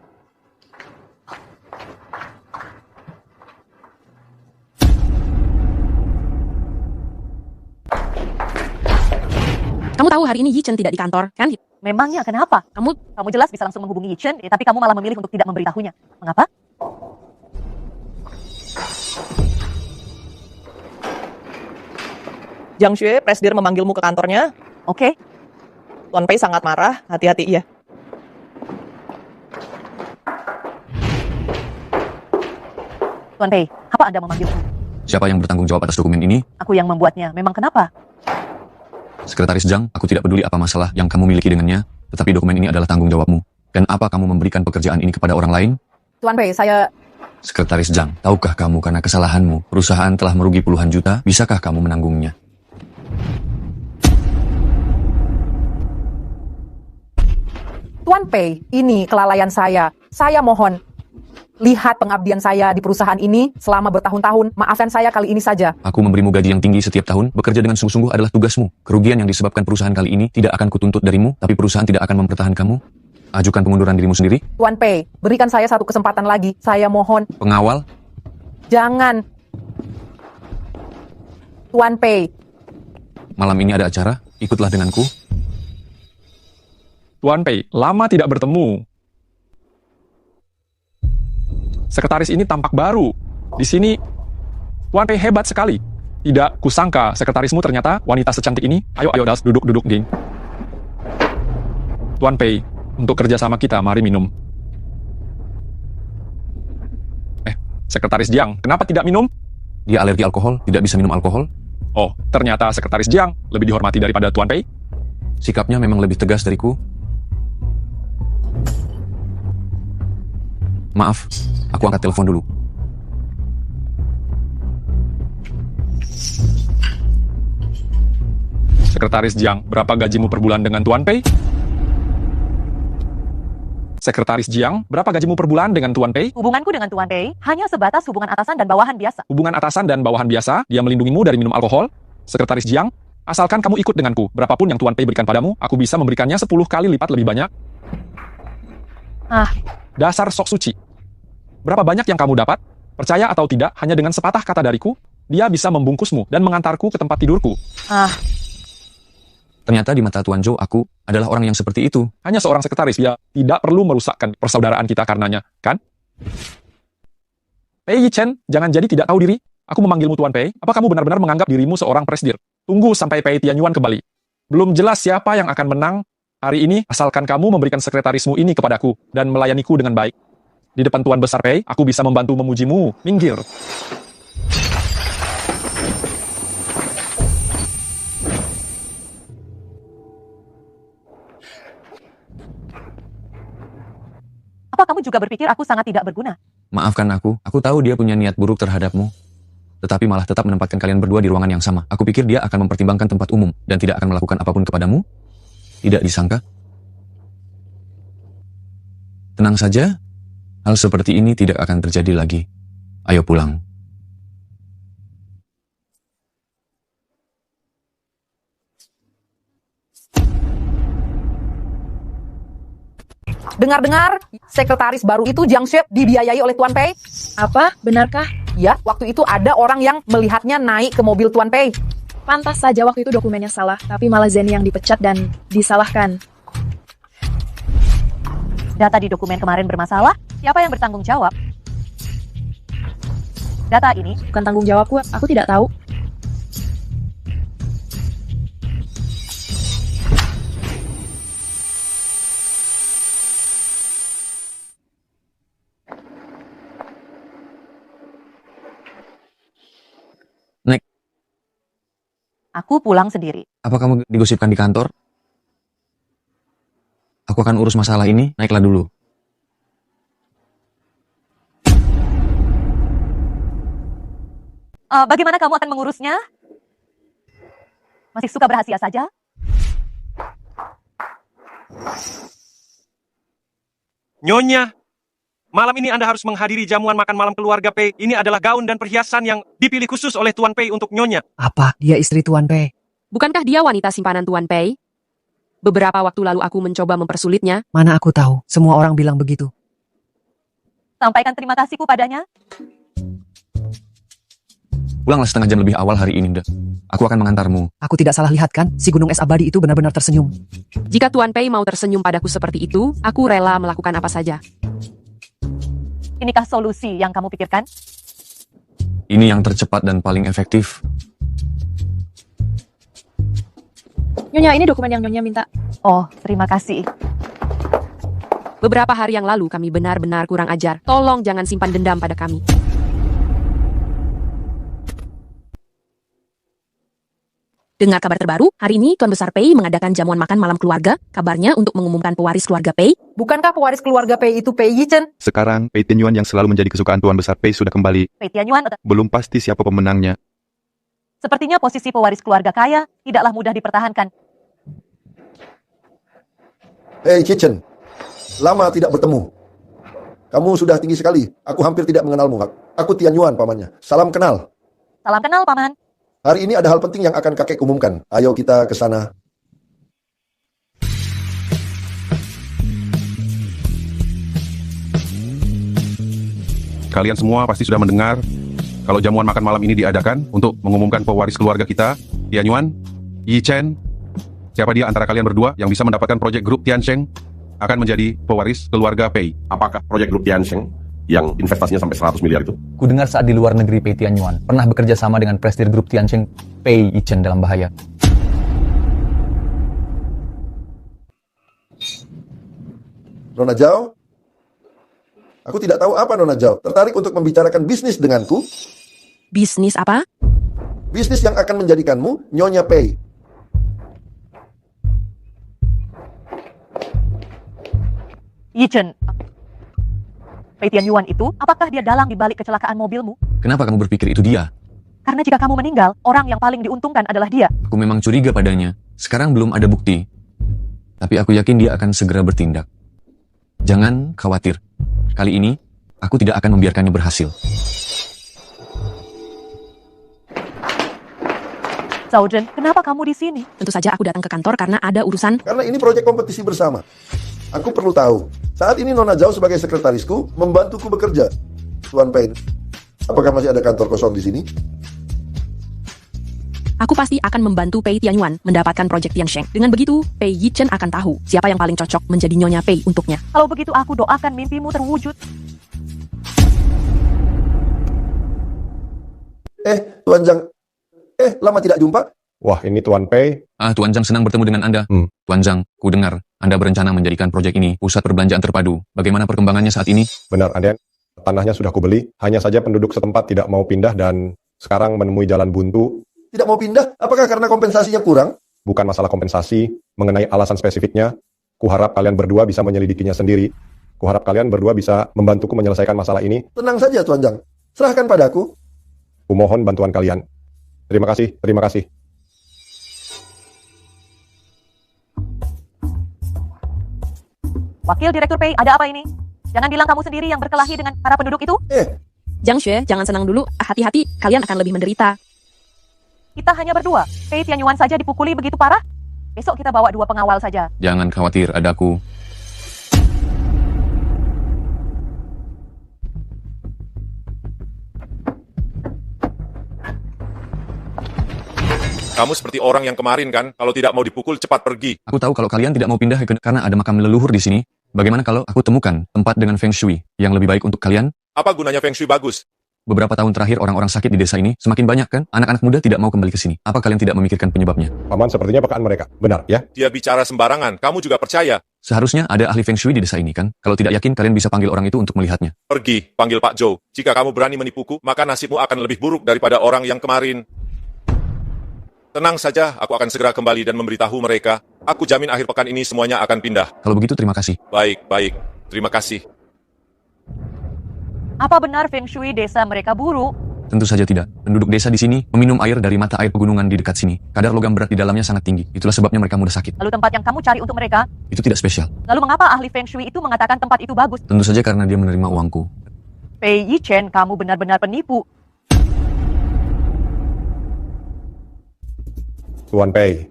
Kamu tahu hari ini Yichen tidak di kantor, kan? Memangnya kenapa? Kamu jelas bisa langsung menghubungi Yichen, tapi kamu malah memilih untuk tidak memberitahunya. Mengapa? Jiang Xue, Presdir memanggilmu ke kantornya. Oke. Tuan Pei sangat marah, hati-hati ya. Tuan Pei, apa Anda memanggilku? Siapa yang bertanggung jawab atas dokumen ini? Aku yang membuatnya. Memang kenapa? Sekretaris Jiang, aku tidak peduli apa masalah yang kamu miliki dengannya, tetapi dokumen ini adalah tanggung jawabmu. Dan apa kamu memberikan pekerjaan ini kepada orang lain? Tuan Pei, saya... Sekretaris Jiang, tahukah kamu karena kesalahanmu, perusahaan telah merugi puluhan juta, bisakah kamu menanggungnya? Tuan Pei, ini kelalaian saya. Saya mohon, lihat pengabdian saya di perusahaan ini selama bertahun-tahun. Maafkan saya kali ini saja. Aku memberimu gaji yang tinggi setiap tahun, bekerja dengan sungguh-sungguh adalah tugasmu. Kerugian yang disebabkan perusahaan kali ini tidak akan kutuntut darimu, tapi perusahaan tidak akan mempertahankan kamu. Ajukan pengunduran dirimu sendiri. Tuan Pei, berikan saya satu kesempatan lagi. Saya mohon. Pengawal? Jangan. Tuan Pei. Malam ini ada acara, ikutlah denganku. Tuan Pei, lama tidak bertemu. Sekretaris ini tampak baru. Di sini, Tuan Pei hebat sekali. Tidak kusangka sekretarismu ternyata wanita secantik ini. Ayo, Das, duduk, geng. Tuan Pei, untuk kerja sama kita, mari minum. Sekretaris Jiang, kenapa tidak minum? Dia alergi alkohol, tidak bisa minum alkohol. Oh, ternyata Sekretaris Jiang lebih dihormati daripada Tuan Pei. Sikapnya memang lebih tegas dariku. Maaf, aku angkat telepon dulu. Sekretaris Jiang, berapa gajimu per bulan dengan Tuan Pei? Sekretaris Jiang, berapa gajimu per bulan dengan Tuan Pei? Hubunganku dengan Tuan Pei hanya sebatas hubungan atasan dan bawahan biasa. Hubungan atasan dan bawahan biasa, dia melindungimu dari minum alkohol. Sekretaris Jiang, asalkan kamu ikut denganku, berapapun yang Tuan Pei berikan padamu, aku bisa memberikannya 10 kali lipat lebih banyak. Dasar sok suci. Berapa banyak yang kamu dapat? Percaya atau tidak, hanya dengan sepatah kata dariku, dia bisa membungkusmu dan mengantarku ke tempat tidurku. Ternyata di mata Tuan Zhou, aku adalah orang yang seperti itu. Hanya seorang sekretaris, dia tidak perlu merusakkan persaudaraan kita karenanya, kan? Pei Yichen, jangan jadi tidak tahu diri. Aku memanggilmu Tuan Pei, apa kamu benar-benar menganggap dirimu seorang presdir? Tunggu sampai Pei Tianyuan kembali. Belum jelas siapa yang akan menang hari ini, asalkan kamu memberikan sekretarismu ini kepadaku dan melayaniku dengan baik. Di depan Tuan Besar Pei, aku bisa membantu memujimu. Minggir. Apa kamu juga berpikir aku sangat tidak berguna? Maafkan aku tahu dia punya niat buruk terhadapmu. Tetapi malah tetap menempatkan kalian berdua di ruangan yang sama. Aku pikir dia akan mempertimbangkan tempat umum dan tidak akan melakukan apapun kepadamu. Tidak disangka. Tenang saja, hal seperti ini tidak akan terjadi lagi. Ayo pulang. Dengar-dengar, sekretaris baru itu Jiang Xue dibiayai oleh Tuan Pei. Apa? Benarkah? Ya, waktu itu ada orang yang melihatnya naik ke mobil Tuan Pei. Pantas saja waktu itu dokumennya salah, tapi malah Zeni yang dipecat dan disalahkan. Data di dokumen kemarin bermasalah, siapa yang bertanggung jawab? Data ini Bukan tanggung jawabku, aku tidak tahu. Nek, aku pulang sendiri. apa kamu digosipkan di kantor? Aku akan urus masalah ini, naiklah dulu. Bagaimana kamu akan mengurusnya? Masih suka berhasil saja? Nyonya, malam ini Anda harus menghadiri jamuan makan malam keluarga Pei. Ini adalah gaun dan perhiasan yang dipilih khusus oleh Tuan Pei untuk Nyonya. Apa? Dia istri Tuan Pei. Bukankah dia wanita simpanan Tuan Pei? Beberapa waktu lalu aku mencoba mempersulitnya. Mana aku tahu, semua orang bilang begitu. Sampaikan terima kasihku padanya. Pulanglah setengah jam lebih awal hari ini, Nda. Aku akan mengantarmu. Aku tidak salah lihat kan? Si gunung es abadi itu benar-benar tersenyum. Jika Tuan Pei mau tersenyum padaku seperti itu, aku rela melakukan apa saja. Inikah solusi yang kamu pikirkan? Ini yang tercepat dan paling efektif. Nyonya, ini dokumen yang Nyonya minta. Oh, terima kasih. Beberapa hari yang lalu kami benar-benar kurang ajar. Tolong jangan simpan dendam pada kami. Dengar kabar terbaru, hari ini Tuan Besar Pei mengadakan jamuan makan malam keluarga, kabarnya untuk mengumumkan pewaris keluarga Pei. Bukankah pewaris keluarga Pei itu Pei Yichen? Sekarang, Pei Tianyuan yang selalu menjadi kesukaan Tuan Besar Pei sudah kembali. Pei Tianyuan, Belum pasti siapa pemenangnya. sepertinya posisi pewaris keluarga kaya tidaklah mudah dipertahankan. Hei Kitchen, lama tidak bertemu. Kamu sudah tinggi sekali. Aku hampir tidak mengenalmu. Aku Tianyuan, pamannya. Salam kenal. Salam kenal, Paman. Hari ini ada hal penting yang akan kakek umumkan. Ayo kita ke sana. Kalian semua pasti sudah mendengar kalau jamuan makan malam ini diadakan untuk mengumumkan pewaris keluarga kita, Tianyuan, Yi Chen. Siapa dia antara kalian berdua yang bisa mendapatkan proyek grup Tiansheng akan menjadi pewaris keluarga Pei. Apakah proyek grup Tiansheng yang investasinya sampai 100 miliar itu? Ku dengar saat di luar negeri Pei Tianyuan pernah bekerja sama dengan presidir grup Tiansheng Pei Yichen dalam bahaya. Nona Zhao? Aku tidak tahu apa Nona Zhao. Tertarik untuk membicarakan bisnis denganku? Bisnis apa? Bisnis yang akan menjadikanmu Nyonya Pei. Yichen, Pei Tianyuan itu, apakah dia dalang di balik kecelakaan mobilmu? Kenapa kamu berpikir itu dia? Karena jika kamu meninggal, orang yang paling diuntungkan adalah dia. Aku memang curiga padanya. Sekarang belum ada bukti. Tapi aku yakin dia akan segera bertindak. Jangan khawatir. Kali ini, aku tidak akan membiarkannya berhasil. Zhao Zhen, kenapa kamu di sini? Tentu saja aku datang ke kantor karena ada urusan. Karena ini proyek kompetisi bersama. Aku perlu tahu. Saat ini Nona Zhao sebagai sekretarisku membantuku bekerja. Tuan Pei, apakah masih ada kantor kosong di sini? Aku pasti akan membantu Pei Tianyuan mendapatkan proyek Tiansheng. Dengan begitu, Pei Yichen akan tahu siapa yang paling cocok menjadi Nyonya Pei untuknya. Kalau begitu aku doakan mimpimu terwujud. Tuan Zhang. Lama tidak jumpa. Wah, ini Tuan Pei. Tuan Zhang senang bertemu dengan Anda. Tuan Zhang, ku dengar Anda berencana menjadikan proyek ini pusat perbelanjaan terpadu. Bagaimana perkembangannya saat ini? Benar, Anden. Tanahnya sudah kubeli. Hanya saja penduduk setempat tidak mau pindah dan sekarang menemui jalan buntu. Tidak mau pindah? Apakah karena kompensasinya kurang? Bukan masalah kompensasi. Mengenai alasan spesifiknya, kuharap kalian berdua bisa menyelidikinya sendiri. Kuharap kalian berdua bisa membantuku menyelesaikan masalah ini. Tenang saja, Tuan Zhang. Serahkan padaku. Kumohon bantuan kalian. Terima kasih, terima kasih. Wakil Direktur Pei, ada apa ini? Jangan bilang kamu sendiri yang berkelahi dengan para penduduk itu. Jiang Xue, jangan senang dulu. Hati-hati, kalian akan lebih menderita. Kita hanya berdua. Pei Tianyuan saja dipukuli begitu parah. Besok kita bawa 2 pengawal saja. Jangan khawatir, ada aku. Kamu seperti orang yang kemarin kan, kalau tidak mau dipukul cepat pergi. Aku tahu kalau kalian tidak mau pindah karena ada makam leluhur di sini. Bagaimana kalau aku temukan tempat dengan feng shui yang lebih baik untuk kalian? Apa gunanya feng shui bagus? Beberapa tahun terakhir orang-orang sakit di desa ini semakin banyak kan? Anak-anak muda tidak mau kembali ke sini. Apa kalian tidak memikirkan penyebabnya? Paman, sepertinya pekaan mereka. Benar, ya? Dia bicara sembarangan, kamu juga percaya. Seharusnya ada ahli feng shui di desa ini kan? Kalau tidak yakin, kalian bisa panggil orang itu untuk melihatnya. Pergi, panggil Pak Zhou. Jika kamu berani menipuku, maka nasibmu akan lebih buruk daripada orang yang kemarin. Tenang saja, aku akan segera kembali dan memberitahu mereka. Aku jamin akhir pekan ini semuanya akan pindah. Kalau begitu, terima kasih. Baik, baik. Terima kasih. Apa benar feng shui desa mereka buruk? Tentu saja tidak. Penduduk desa di sini meminum air dari mata air pegunungan di dekat sini. Kadar logam berat di dalamnya sangat tinggi. Itulah sebabnya mereka mudah sakit. Lalu tempat yang kamu cari untuk mereka? Itu tidak spesial. Lalu mengapa ahli feng shui itu mengatakan tempat itu bagus? Tentu saja karena dia menerima uangku. Pei Yichen, kamu benar-benar penipu. Tuan Pei.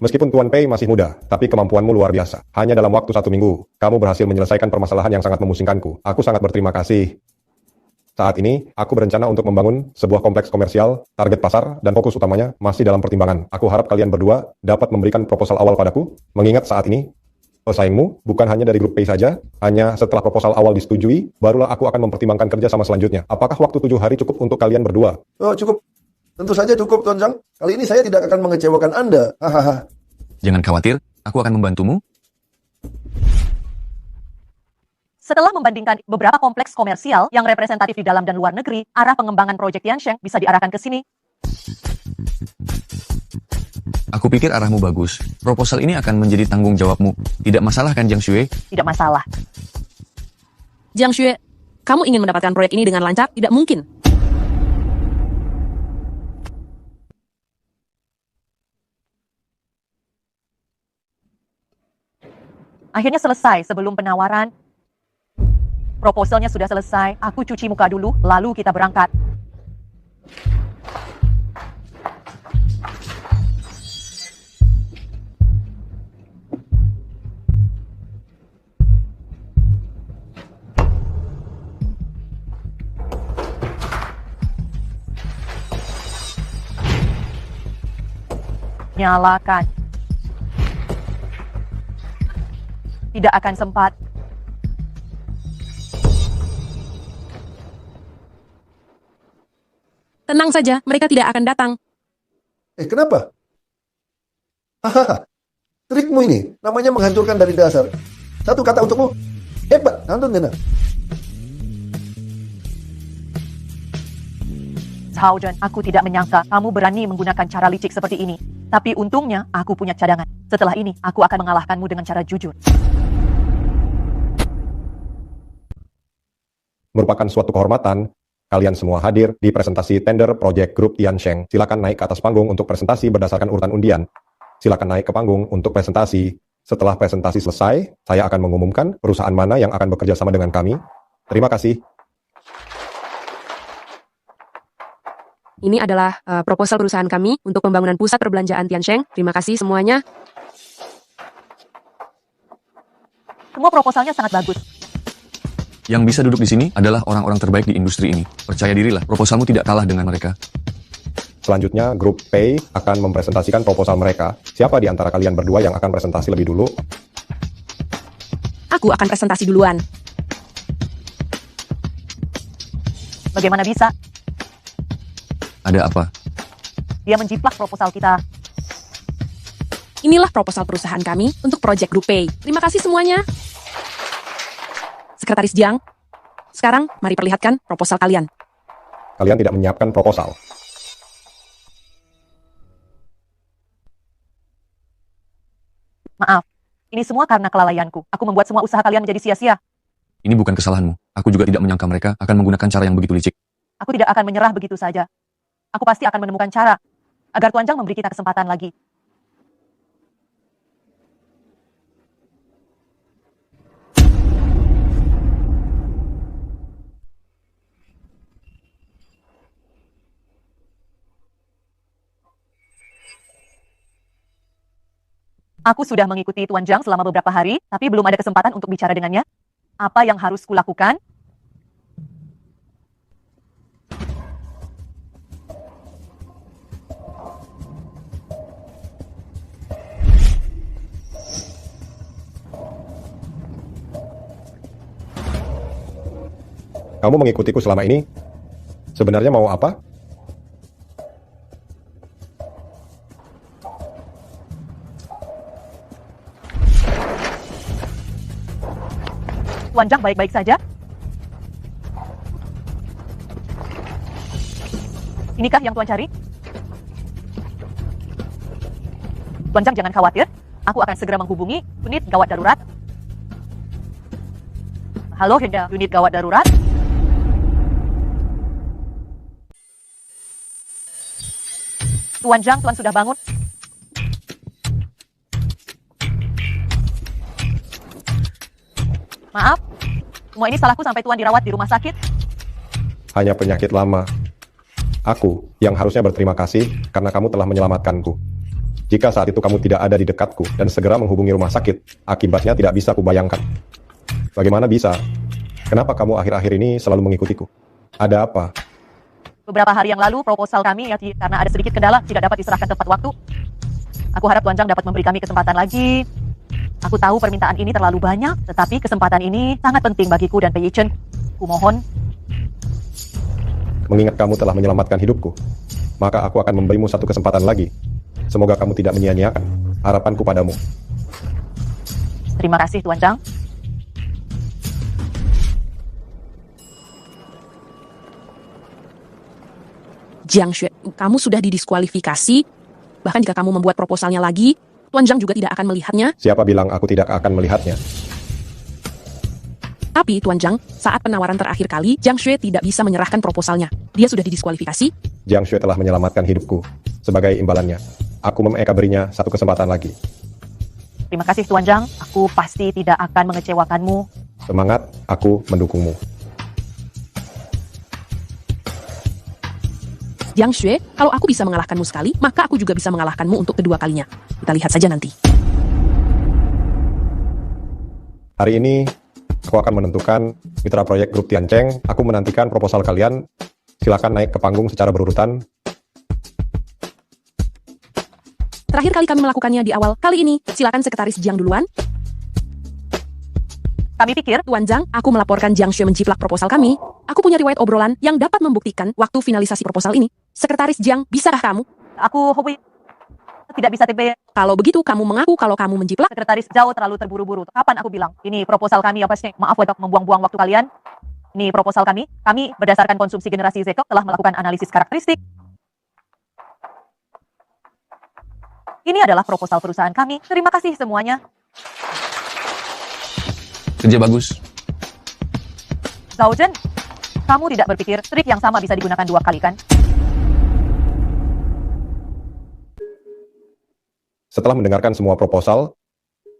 Meskipun Tuan Pei masih muda, tapi kemampuanmu luar biasa. Hanya dalam waktu 1 minggu, kamu berhasil menyelesaikan permasalahan yang sangat memusingkanku. Aku sangat berterima kasih. Saat ini, aku berencana untuk membangun sebuah kompleks komersial, target pasar, dan fokus utamanya masih dalam pertimbangan. Aku harap kalian berdua dapat memberikan proposal awal padaku, mengingat saat ini, pesaingmu bukan hanya dari grup Pei saja, hanya setelah proposal awal disetujui, barulah aku akan mempertimbangkan kerja sama selanjutnya. Apakah waktu 7 hari cukup untuk kalian berdua? Oh, cukup. Tentu saja cukup, Tuan Zhang. Kali ini saya tidak akan mengecewakan Anda. Hahaha. Jangan khawatir, aku akan membantumu. Setelah membandingkan beberapa kompleks komersial yang representatif di dalam dan luar negeri, arah pengembangan proyek Tiansheng bisa diarahkan ke sini. Aku pikir arahmu bagus. Proposal ini akan menjadi tanggung jawabmu. Tidak masalah kan, Jiang Xue? Tidak masalah. Jiang Xue, kamu ingin mendapatkan proyek ini dengan lancar? Tidak mungkin. Akhirnya selesai sebelum penawaran. Proposalnya sudah selesai. Aku cuci muka dulu, lalu kita berangkat. Nyalakan. Tidak akan sempat. Tenang saja, mereka tidak akan datang. Kenapa? Hahaha. Trikmu ini namanya menghancurkan dari dasar. Satu kata untukmu. Hebat, Nantun Nena. Cao Zhen, aku tidak menyangka kamu berani menggunakan cara licik seperti ini. Tapi untungnya aku punya cadangan. Setelah ini, aku akan mengalahkanmu dengan cara jujur. Merupakan suatu kehormatan, kalian semua hadir di presentasi tender Project Group Tiansheng. Silakan naik ke atas panggung untuk presentasi berdasarkan urutan undian. Silakan naik ke panggung untuk presentasi. Setelah presentasi selesai, saya akan mengumumkan perusahaan mana yang akan bekerja sama dengan kami. Terima kasih. Ini adalah proposal perusahaan kami untuk pembangunan pusat perbelanjaan Tiansheng. Terima kasih semuanya. Semua proposalnya sangat bagus. Yang bisa duduk di sini adalah orang-orang terbaik di industri ini. Percaya dirilah, proposalmu tidak kalah dengan mereka. Selanjutnya, grup Pei akan mempresentasikan proposal mereka. Siapa di antara kalian berdua yang akan presentasi lebih dulu? Aku akan presentasi duluan. Bagaimana bisa? Ada apa? Dia menjiplak proposal kita. Inilah proposal perusahaan kami untuk proyek Group Pay. Terima kasih semuanya. Sekretaris Jiang, sekarang mari perlihatkan proposal kalian. Kalian tidak menyiapkan proposal. Maaf, ini semua karena kelalaianku. Aku membuat semua usaha kalian menjadi sia-sia. Ini bukan kesalahanmu. Aku juga tidak menyangka mereka akan menggunakan cara yang begitu licik. Aku tidak akan menyerah begitu saja. Aku pasti akan menemukan cara agar Tuan Zhang memberi kita kesempatan lagi. Aku sudah mengikuti Tuan Zhang selama beberapa hari, tapi belum ada kesempatan untuk bicara dengannya. Apa yang harus kulakukan? Kamu mengikutiku selama ini? Sebenarnya mau apa? Tuan Zhang baik-baik saja? Inikah yang Tuan cari? Tuan Zhang jangan khawatir. Aku akan segera menghubungi unit gawat darurat. Halo, Henda, unit gawat darurat. Tuan Zhang, Tuan sudah bangun? Maaf, semua ini salahku sampai Tuan dirawat di rumah sakit. Hanya penyakit lama. Aku yang harusnya berterima kasih karena kamu telah menyelamatkanku. Jika saat itu kamu tidak ada di dekatku dan segera menghubungi rumah sakit, akibatnya tidak bisa kubayangkan. Bagaimana bisa? Kenapa kamu akhir-akhir ini selalu mengikutiku? Ada apa? Beberapa hari yang lalu proposal kami ya karena ada sedikit kendala tidak dapat diserahkan tepat waktu. Aku harap Tuan Zhang dapat memberi kami kesempatan lagi. Aku tahu permintaan ini terlalu banyak, tetapi kesempatan ini sangat penting bagiku dan Pei Yichen. Kumohon. Mengingat kamu telah menyelamatkan hidupku, maka aku akan memberimu satu kesempatan lagi. Semoga kamu tidak menyia-nyiakan harapanku padamu. Terima kasih Tuan Zhang. Jiang Xue, kamu sudah didiskualifikasi. Bahkan jika kamu membuat proposalnya lagi, Tuan Zhang juga tidak akan melihatnya. Siapa bilang aku tidak akan melihatnya? Tapi Tuan Zhang, saat penawaran terakhir kali, Jiang Xue tidak bisa menyerahkan proposalnya. Dia sudah didiskualifikasi. Jiang Xue telah menyelamatkan hidupku. Sebagai imbalannya, aku berinya satu kesempatan lagi. Terima kasih Tuan Zhang, aku pasti tidak akan mengecewakanmu. Semangat, aku mendukungmu. Jiang Xue, kalau aku bisa mengalahkanmu sekali, maka aku juga bisa mengalahkanmu untuk kedua kalinya. Kita lihat saja nanti. Hari ini, aku akan menentukan mitra proyek grup Tiancheng. Aku menantikan proposal kalian. Silakan naik ke panggung secara berurutan. Terakhir kali kami melakukannya di awal. Kali ini, silakan Sekretaris Jiang duluan. Kami pikir, Tuan Zhang, aku melaporkan Jiang Xue menjiplak proposal kami. Aku punya riwayat obrolan yang dapat membuktikan waktu finalisasi proposal ini. Sekretaris Jiang, bisakah kamu? Aku tidak bisa TB. Kalau begitu, kamu mengaku kalau kamu menjiplak. Sekretaris Zhao terlalu terburu-buru. Kapan aku bilang? Ini proposal kami apa sih? Maaf untuk membuang-buang waktu kalian. Ini proposal kami. Kami berdasarkan konsumsi generasi Zekok telah melakukan analisis karakteristik. Ini adalah proposal perusahaan kami. Terima kasih semuanya. Kerja bagus. Zhao Zhen, kamu tidak berpikir trik yang sama bisa digunakan 2 kali kan? Setelah mendengarkan semua proposal,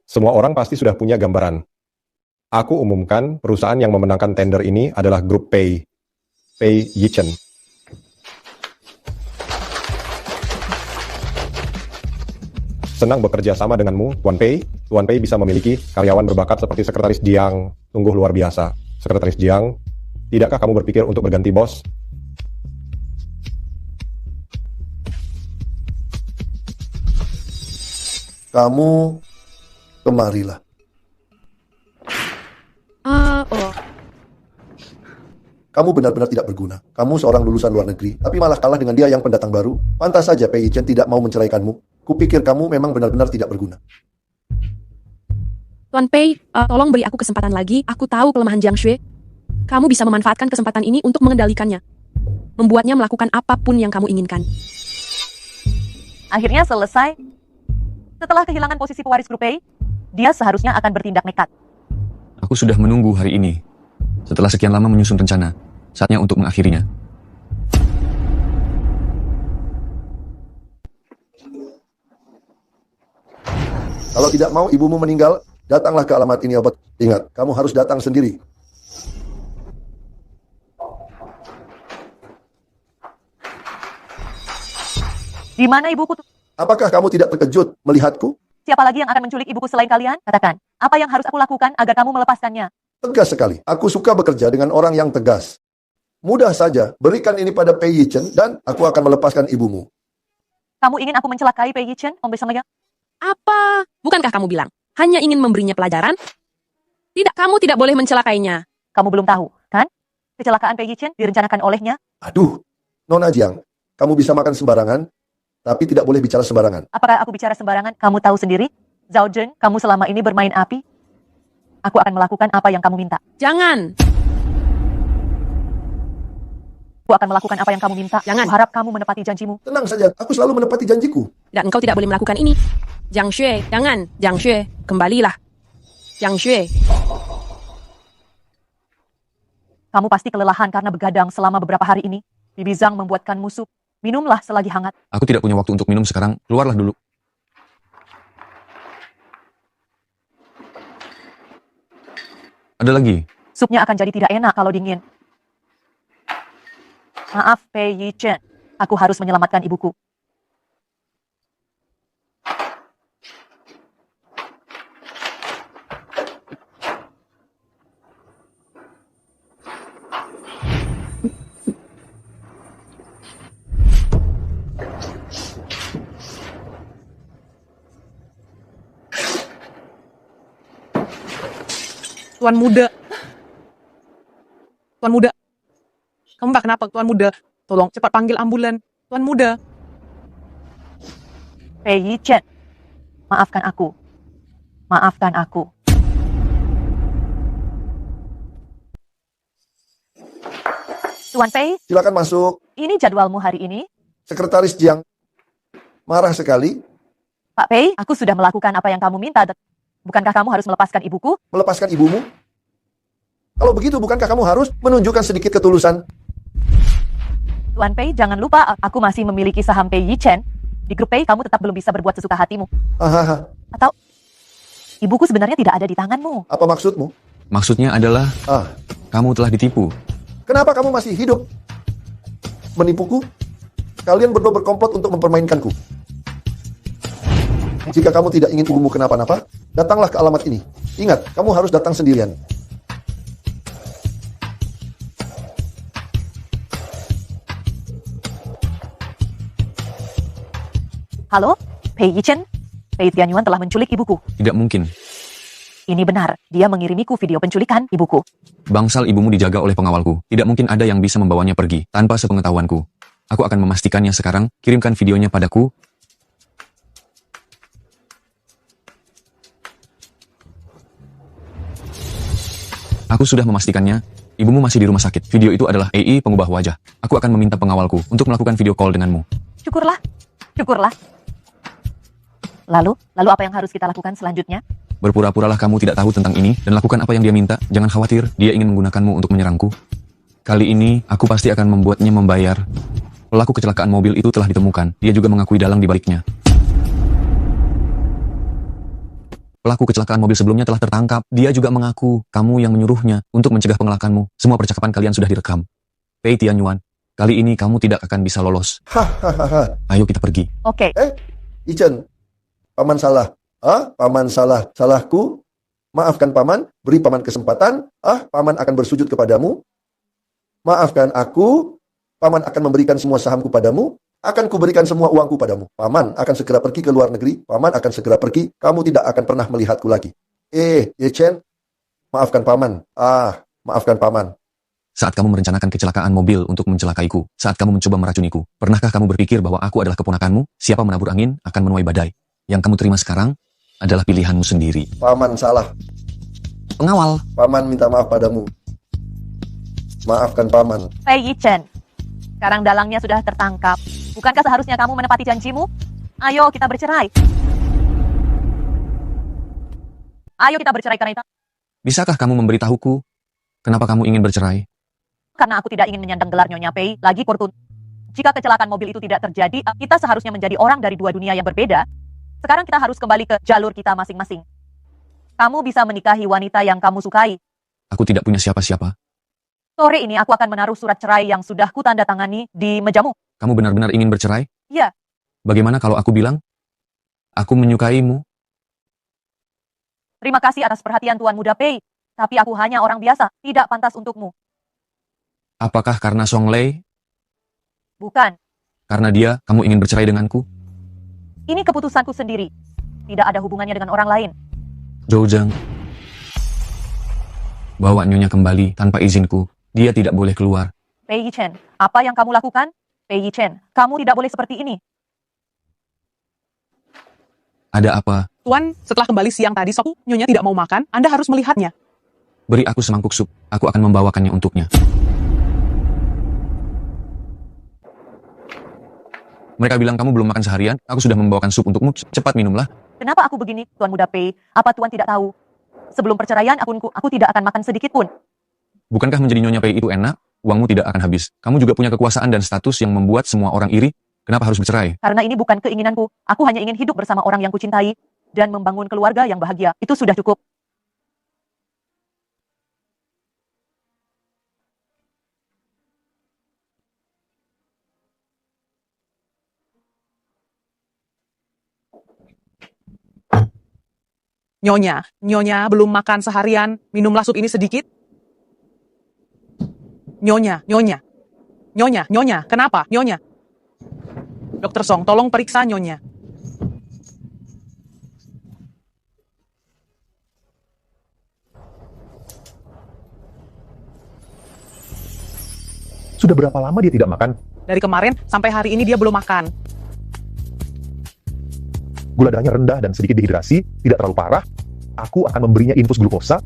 semua orang pasti sudah punya gambaran. Aku umumkan perusahaan yang memenangkan tender ini adalah grup Pei Yichen. Senang bekerja sama denganmu, Tuan Pei. Tuan Pei bisa memiliki karyawan berbakat seperti Sekretaris Jiang. Sungguh luar biasa. Sekretaris Jiang, tidakkah kamu berpikir untuk berganti bos? Kamu kemarilah. Kamu benar-benar tidak berguna. Kamu seorang lulusan luar negeri, tapi malah kalah dengan dia yang pendatang baru. Pantas saja Pei Chen tidak mau menceraikanmu. Kupikir kamu memang benar-benar tidak berguna. Tuan Pei, tolong beri aku kesempatan lagi. Aku tahu kelemahan Jiang Xue. Kamu bisa memanfaatkan kesempatan ini untuk mengendalikannya. Membuatnya melakukan apapun yang kamu inginkan. Akhirnya selesai. Setelah kehilangan posisi pewaris grup A, dia seharusnya akan bertindak nekat. Aku sudah menunggu hari ini. Setelah sekian lama menyusun rencana, saatnya untuk mengakhirinya. Kalau tidak mau ibumu meninggal, datanglah ke alamat ini, obat. Ingat, kamu harus datang sendiri. Di mana ibuku? Apakah kamu tidak terkejut melihatku? Siapa lagi yang akan menculik ibuku selain kalian? Katakan, apa yang harus aku lakukan agar kamu melepaskannya? Tegas sekali. Aku suka bekerja dengan orang yang tegas. Mudah saja, berikan ini pada Pei Yichen dan aku akan melepaskan ibumu. Kamu ingin aku mencelakai Pei Yichen, Om Besongnya? Apa? Bukankah kamu bilang hanya ingin memberinya pelajaran? Tidak, kamu tidak boleh mencelakainya. Kamu belum tahu, kan? Kecelakaan Pei Yichen direncanakan olehnya. Aduh, Nona Jiang, kamu bisa makan sembarangan, tapi tidak boleh bicara sembarangan. Apakah aku bicara sembarangan? Kamu tahu sendiri. Zhao Zhen, kamu selama ini bermain api. Aku akan melakukan apa yang kamu minta. Jangan. Aku akan melakukan apa yang kamu minta. Jangan. Aku harap kamu menepati janjimu. Tenang saja, aku selalu menepati janjiku. Dan engkau tidak boleh melakukan ini. Jiang Xue, jangan. Jiang Xue, kembalilah. Jiang Xue. Kamu pasti kelelahan karena begadang selama beberapa hari ini. Bibi Zhang membuatkanmu sup. Minumlah selagi hangat. Aku tidak punya waktu untuk minum sekarang. Keluarlah dulu. Ada lagi. Supnya akan jadi tidak enak kalau dingin. Maaf, Pei Yichen. Aku harus menyelamatkan ibuku. Tuan muda. Tuan muda. Kamu mbak kenapa, Tuan muda? Tolong cepat panggil ambulan. Tuan muda. Pei Yichen. Maafkan aku. Maafkan aku. Tuan Pei, Silakan masuk. ini jadwalmu hari ini. Sekretaris Jiang marah sekali. Pak Pei, aku sudah melakukan apa yang kamu minta. Bukankah kamu harus melepaskan ibuku? Melepaskan ibumu? Kalau begitu, bukankah kamu harus menunjukkan sedikit ketulusan? Tuan Pei, jangan lupa aku masih memiliki saham Pei Yichen. Di grup Pei, kamu tetap belum bisa berbuat sesuka hatimu. Hahaha. Atau, ibuku sebenarnya tidak ada di tanganmu. Apa maksudmu? Maksudnya adalah, kamu telah ditipu. Kenapa kamu masih hidup? Menipuku? Kalian berdua berkomplot untuk mempermainkanku. Jika kamu tidak ingin ibumu kenapa-napa, datanglah ke alamat ini. Ingat, kamu harus datang sendirian. Halo, Pei Yichen. Pei Tianyuan telah menculik ibuku. Tidak mungkin. Ini benar, dia mengirimiku video penculikan ibuku. Bangsal ibumu dijaga oleh pengawalku. Tidak mungkin ada yang bisa membawanya pergi tanpa sepengetahuanku. Aku akan memastikannya sekarang. Kirimkan videonya padaku. Aku sudah memastikannya. Ibumu masih di rumah sakit. Video itu adalah AI pengubah wajah. Aku akan meminta pengawalku untuk melakukan video call denganmu. Syukurlah, syukurlah. Lalu apa yang harus kita lakukan selanjutnya? Berpura-puralah kamu tidak tahu tentang ini dan lakukan apa yang dia minta. Jangan khawatir, dia ingin menggunakanmu untuk menyerangku. Kali ini, aku pasti akan membuatnya membayar. Pelaku kecelakaan mobil itu telah ditemukan. Dia juga mengakui dalang di baliknya. Pelaku kecelakaan mobil sebelumnya telah tertangkap. Dia juga mengaku kamu yang menyuruhnya untuk mencegah pengelakaanmu. Semua percakapan kalian sudah direkam. Pei Tianyuan, kali ini kamu tidak akan bisa lolos. Hahaha. Ayo kita pergi. Oke. Yichen, paman salah. Paman salah. Salahku. Maafkan paman. Beri paman kesempatan. Paman akan bersujud kepadamu. Maafkan aku. Paman akan memberikan semua sahamku padamu. Akan kuberikan semua uangku padamu. Paman akan segera pergi ke luar negeri. Paman akan segera pergi. Kamu tidak akan pernah melihatku lagi. Yichen, maafkan paman. Maafkan paman. Saat kamu merencanakan kecelakaan mobil untuk mencelakaiku, saat kamu mencoba meracuniku, pernahkah kamu berpikir bahwa aku adalah keponakanmu? Siapa menabur angin akan menuai badai. Yang kamu terima sekarang adalah pilihanmu sendiri. Paman salah. Pengawal. Paman minta maaf padamu. Maafkan paman. Pei Yichen, sekarang dalangnya sudah tertangkap. Bukankah seharusnya kamu menepati janjimu? Ayo kita bercerai. Ayo kita bercerai karena itu. Bisakah kamu memberitahuku kenapa kamu ingin bercerai? Karena aku tidak ingin menyandang gelar Nyonya Pei lagi Fortun. Jika kecelakaan mobil itu tidak terjadi, kita seharusnya menjadi orang dari dua dunia yang berbeda. Sekarang kita harus kembali ke jalur kita masing-masing. Kamu bisa menikahi wanita yang kamu sukai. Aku tidak punya siapa-siapa. Sore ini aku akan menaruh surat cerai yang sudah kutandatangani di mejamu. Kamu benar-benar ingin bercerai? Iya. Bagaimana kalau aku bilang, aku menyukaimu? Terima kasih atas perhatian Tuan Muda Pei. Tapi aku hanya orang biasa, tidak pantas untukmu. Apakah karena Song Lei? Bukan. Karena dia, kamu ingin bercerai denganku? Ini keputusanku sendiri. Tidak ada hubungannya dengan orang lain. Zhou Zheng. Bawa Nyonya kembali tanpa izinku. Dia tidak boleh keluar. Pei Yichen, apa yang kamu lakukan? Pei Yichen, kamu tidak boleh seperti ini. Ada apa? Tuan, setelah kembali siang tadi, Nyonya tidak mau makan. Anda harus melihatnya. Beri aku semangkuk sup. Aku akan membawakannya untuknya. Mereka bilang kamu belum makan seharian. Aku sudah membawakan sup untukmu. Cepat minumlah. Kenapa aku begini, Tuan Muda Pei? Apa Tuan tidak tahu? Sebelum perceraian, aku tidak akan makan sedikit pun. Bukankah menjadi Nyonya Pei itu enak? Uangmu tidak akan habis. Kamu juga punya kekuasaan dan status yang membuat semua orang iri. Kenapa harus bercerai? Karena ini bukan keinginanku. Aku hanya ingin hidup bersama orang yang kucintai dan membangun keluarga yang bahagia. Itu sudah cukup. Nyonya belum makan seharian. Minumlah sup ini sedikit. Nyonya, kenapa? Nyonya. Dokter Song, tolong periksa Nyonya. Sudah berapa lama dia tidak makan? Dari kemarin sampai hari ini dia belum makan. Gula darahnya rendah dan sedikit dehidrasi, tidak terlalu parah. Aku akan memberinya infus glukosa.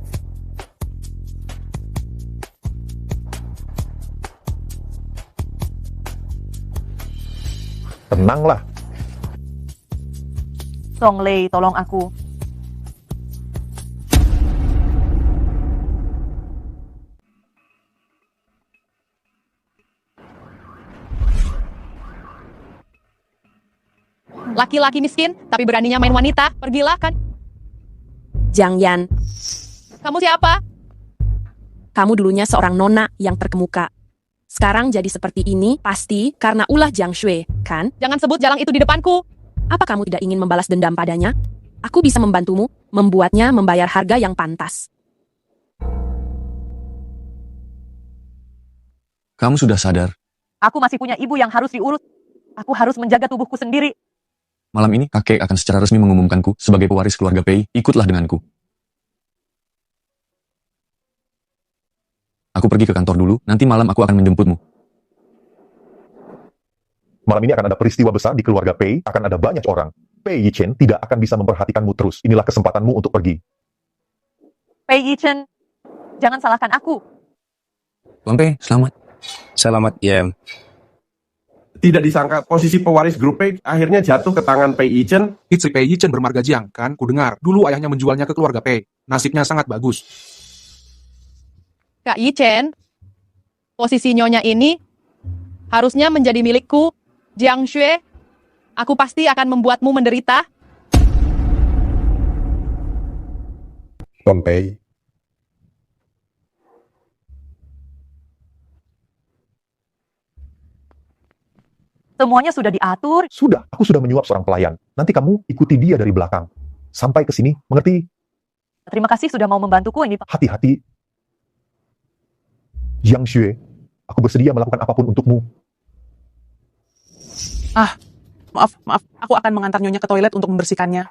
Tenanglah. Song Lei, tolong aku. Laki-laki miskin, tapi beraninya main wanita. Pergilah kan. Jiang Yan, Kamu siapa? kamu dulunya seorang nona yang terkemuka. Sekarang jadi seperti ini, pasti karena ulah Jiang Shui, kan? Jangan sebut jalang itu di depanku. Apa kamu tidak ingin membalas dendam padanya? Aku bisa membantumu, membuatnya membayar harga yang pantas. Kamu sudah sadar. Aku masih punya ibu yang harus diurus. Aku harus menjaga tubuhku sendiri. Malam ini kakek akan secara resmi mengumumkanku sebagai pewaris keluarga Pei. Ikutlah denganku. Aku pergi ke kantor dulu. Nanti malam aku akan menjemputmu. Malam ini akan ada peristiwa besar di keluarga Pei. Akan ada banyak orang. Pei Yichen tidak akan bisa memperhatikanmu terus. Inilah kesempatanmu untuk pergi. Pei Yichen, jangan salahkan aku. Tuan Pei, selamat. Selamat, ya. Tidak disangka posisi pewaris grup Pei akhirnya jatuh ke tangan Pei Yichen. Si Pei Yichen bermarga Jiang, kan? Kudengar, dulu ayahnya menjualnya ke keluarga Pei. Nasibnya sangat bagus. Kak Yichen, posisi Nyonya ini harusnya menjadi milikku. Jiang Shui, aku pasti akan membuatmu menderita. Tuan Pei, Semuanya sudah diatur. Sudah, aku sudah menyuap seorang pelayan. Nanti kamu ikuti dia dari belakang. Sampai ke sini, mengerti? Terima kasih sudah mau membantuku ini, Pak. Hati-hati. Jiang Shui, aku bersedia melakukan apapun untukmu. Maaf. Aku akan mengantar Nyonya ke toilet untuk membersihkannya.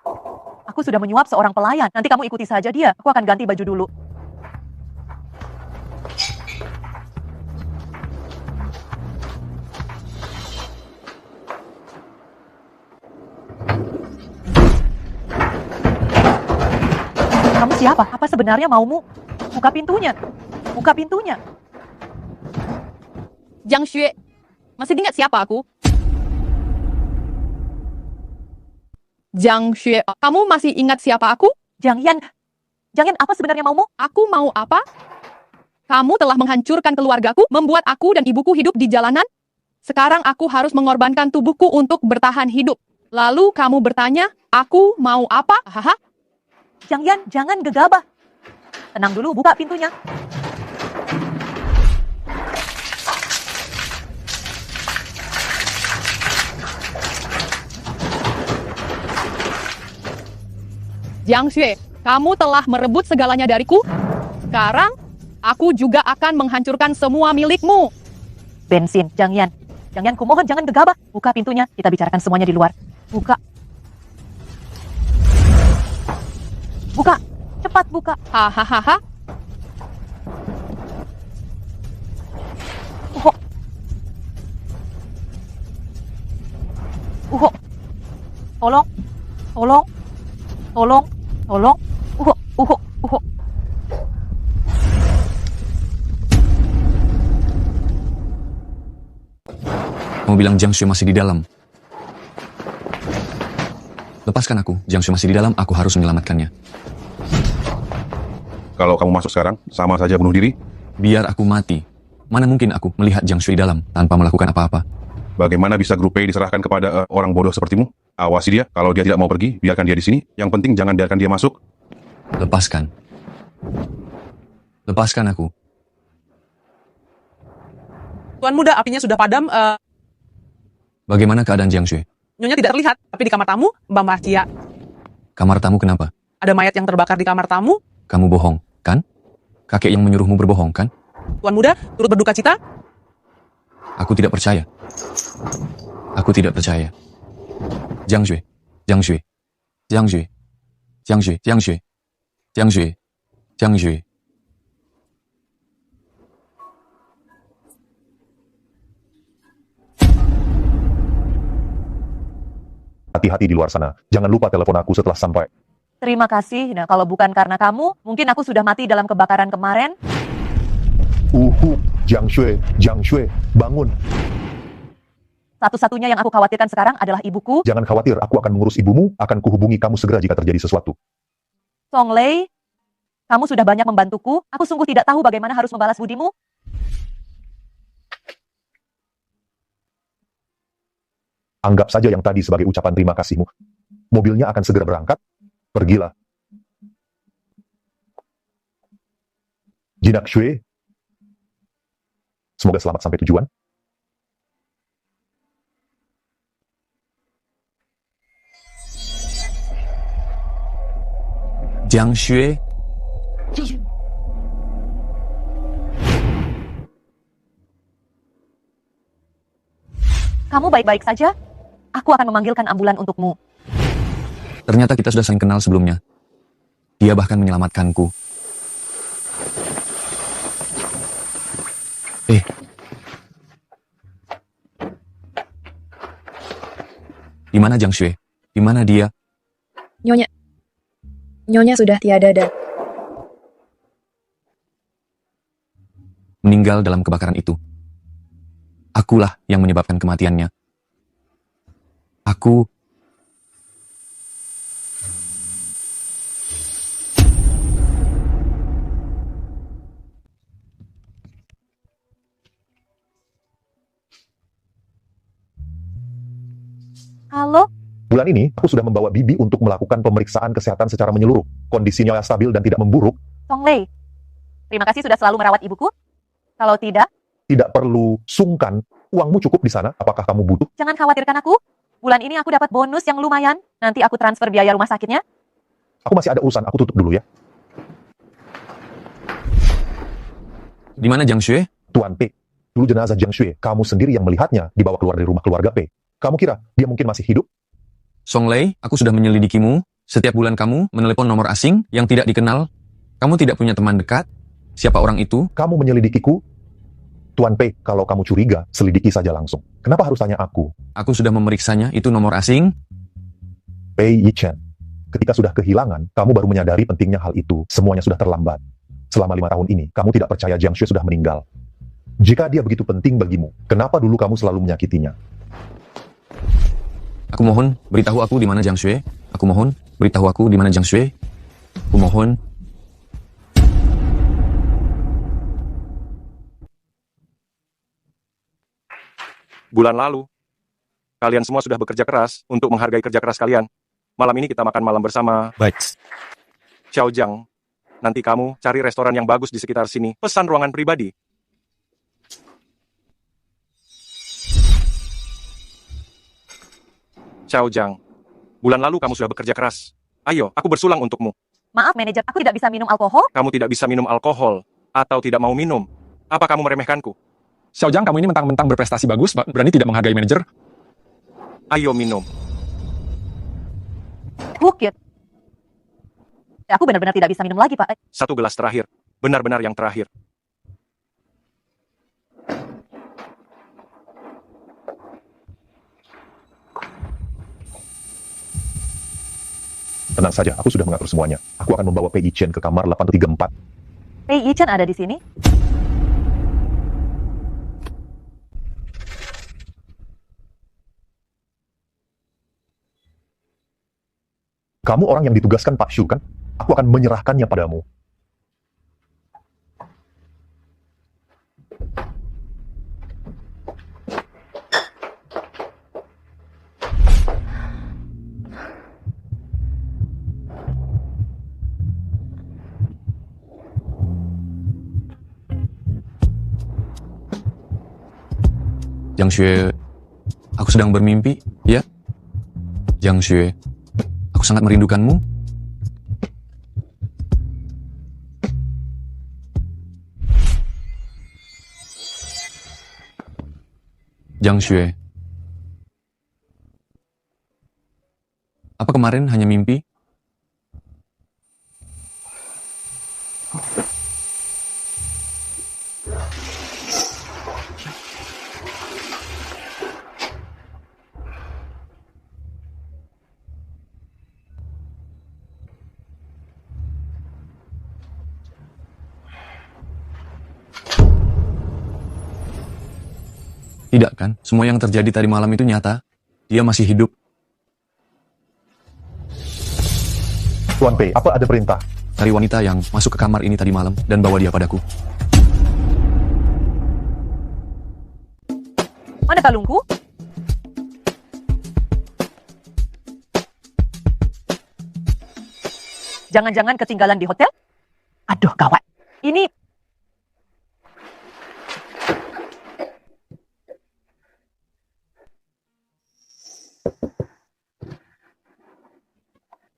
Aku sudah menyuap seorang pelayan. Nanti kamu ikuti saja dia. Aku akan ganti baju dulu. Siapa? Apa sebenarnya maumu? Buka pintunya. Buka pintunya. Jiang Xue, masih ingat siapa aku? Jiang Xue, kamu masih ingat siapa aku? Jiang Yan. Jiang Yan, apa sebenarnya maumu? Aku mau apa? Kamu telah menghancurkan keluargaku, membuat aku dan ibuku hidup di jalanan. Sekarang aku harus mengorbankan tubuhku untuk bertahan hidup. Lalu kamu bertanya, aku mau apa? Haha. Jiang Yan, jangan gegabah. Tenang dulu, buka pintunya. Jiang Xue, kamu telah merebut segalanya dariku. Sekarang, aku juga akan menghancurkan semua milikmu. Bensin, Jiang Yan. Jiang Yan, kumohon jangan gegabah. Buka pintunya, kita bicarakan semuanya di luar. Buka. Buka. Cepat buka. Hahaha. Tolong. Tolong. Tolong. Tolong. Kamu bilang Jiang Xue masih di dalam. Lepaskan aku. Jiang Xue masih di dalam, aku harus menyelamatkannya. Kalau kamu masuk sekarang, sama saja bunuh diri. Biar aku mati. Mana mungkin aku melihat Jiang Xue di dalam tanpa melakukan apa-apa. Bagaimana bisa grup P diserahkan kepada orang bodoh sepertimu? Awasi dia, kalau dia tidak mau pergi, biarkan dia di sini. Yang penting jangan biarkan dia masuk. Lepaskan. Lepaskan aku. Tuan muda, apinya sudah padam. Bagaimana keadaan Jiang Xue? Nyonya tidak terlihat, tapi di kamar tamu, Mbak Marcia. Kamar tamu kenapa? Ada mayat yang terbakar di kamar tamu. Kamu bohong, kan? Kakek yang menyuruhmu berbohong, kan? Tuan muda, turut berduka cita. Aku tidak percaya. Aku tidak percaya. Jiang Xue, Jiang Xue, Jiang Xue, Jiang Xue, Jiang Xue, Jiang Xue, Jiang Xue. Hati-hati di luar sana. Jangan lupa telepon aku setelah sampai. Terima kasih. Nah, kalau bukan karena kamu, mungkin aku sudah mati dalam kebakaran kemarin. Jiang Xue, bangun. Satu-satunya yang aku khawatirkan sekarang adalah ibuku. Jangan khawatir, aku akan mengurus ibumu, akan kuhubungi kamu segera jika terjadi sesuatu. Song Lei, kamu sudah banyak membantuku. Aku sungguh tidak tahu bagaimana harus membalas budimu. Anggap saja yang tadi sebagai ucapan terima kasihmu. Mobilnya akan segera berangkat. Pergilah. Jinak Xue. Semoga selamat sampai tujuan. Jiang Xue. Kamu baik-baik saja? Aku akan memanggilkan ambulan untukmu. Ternyata kita sudah saling kenal sebelumnya. Dia bahkan menyelamatkanku. Di mana Jiang Xue? Di mana dia? Nyonya sudah tiada dan Meninggal dalam kebakaran itu. Akulah yang menyebabkan kematiannya. Aku... Halo? Bulan ini, aku sudah membawa Bibi untuk melakukan pemeriksaan kesehatan secara menyeluruh. Kondisinya stabil dan tidak memburuk. Song Lei, terima kasih sudah selalu merawat ibuku. Kalau tidak, Tidak perlu sungkan. Uangmu cukup di sana. Apakah kamu butuh? jangan khawatirkan aku. Bulan ini aku dapat bonus yang lumayan. Nanti aku transfer biaya rumah sakitnya. Aku masih ada urusan. Aku tutup dulu ya. Di mana Jiang Xue? Tuan P. Dulu jenazah Jiang Xue, kamu sendiri yang melihatnya dibawa keluar dari rumah keluarga P. Kamu kira dia mungkin masih hidup? Song Lei, aku sudah menyelidikimu. Setiap bulan kamu menelepon nomor asing yang tidak dikenal. Kamu tidak punya teman dekat. Siapa orang itu? Kamu menyelidikiku? Tuan P, kalau kamu curiga, selidiki saja langsung. Kenapa harus tanya aku? Aku sudah memeriksanya, itu nomor asing. Pei Yichen. Ketika sudah kehilangan, kamu baru menyadari pentingnya hal itu. Semuanya sudah terlambat. Selama 5 tahun ini, kamu tidak percaya Jiang Xue sudah meninggal. Jika dia begitu penting bagimu, kenapa dulu kamu selalu menyakitinya? Aku mohon, beritahu aku di mana Jiang Xue. Aku mohon, beritahu aku di mana Jiang Xue. Aku mohon. Bulan lalu, kalian semua sudah bekerja keras untuk menghargai kerja keras kalian. Malam ini kita makan malam bersama. Baik. Xiao Jiang, nanti kamu cari restoran yang bagus di sekitar sini. Pesan ruangan pribadi. Xiao Jiang, bulan lalu kamu sudah bekerja keras. Ayo, aku bersulang untukmu. Maaf manajer, aku tidak bisa minum alkohol. Kamu tidak bisa minum alkohol, atau tidak mau minum. Apa kamu meremehkanku? Xiao Jiang, kamu ini mentang-mentang berprestasi bagus, berani tidak menghargai manajer? Ayo minum. Bukit. Aku benar-benar tidak bisa minum lagi, Pak. 1 gelas terakhir. Benar-benar yang terakhir. Tenang saja, aku sudah mengatur semuanya. Aku akan membawa Pei Chen ke kamar 834. Pei Chen ada di sini? Kamu orang yang ditugaskan Pak Shu, kan? Aku akan menyerahkannya padamu. Jiang Xue, aku sedang bermimpi, ya? Jiang Xue, aku sangat merindukanmu. Jiang Xue, apa kemarin hanya mimpi? Tidak kan? Semua yang terjadi tadi malam itu nyata. Dia masih hidup. Tuan Pei, apa ada perintah? Cari wanita yang masuk ke kamar ini tadi malam dan bawa dia padaku. Mana kalungku? Jangan-jangan ketinggalan di hotel? Aduh, gawat. Ini...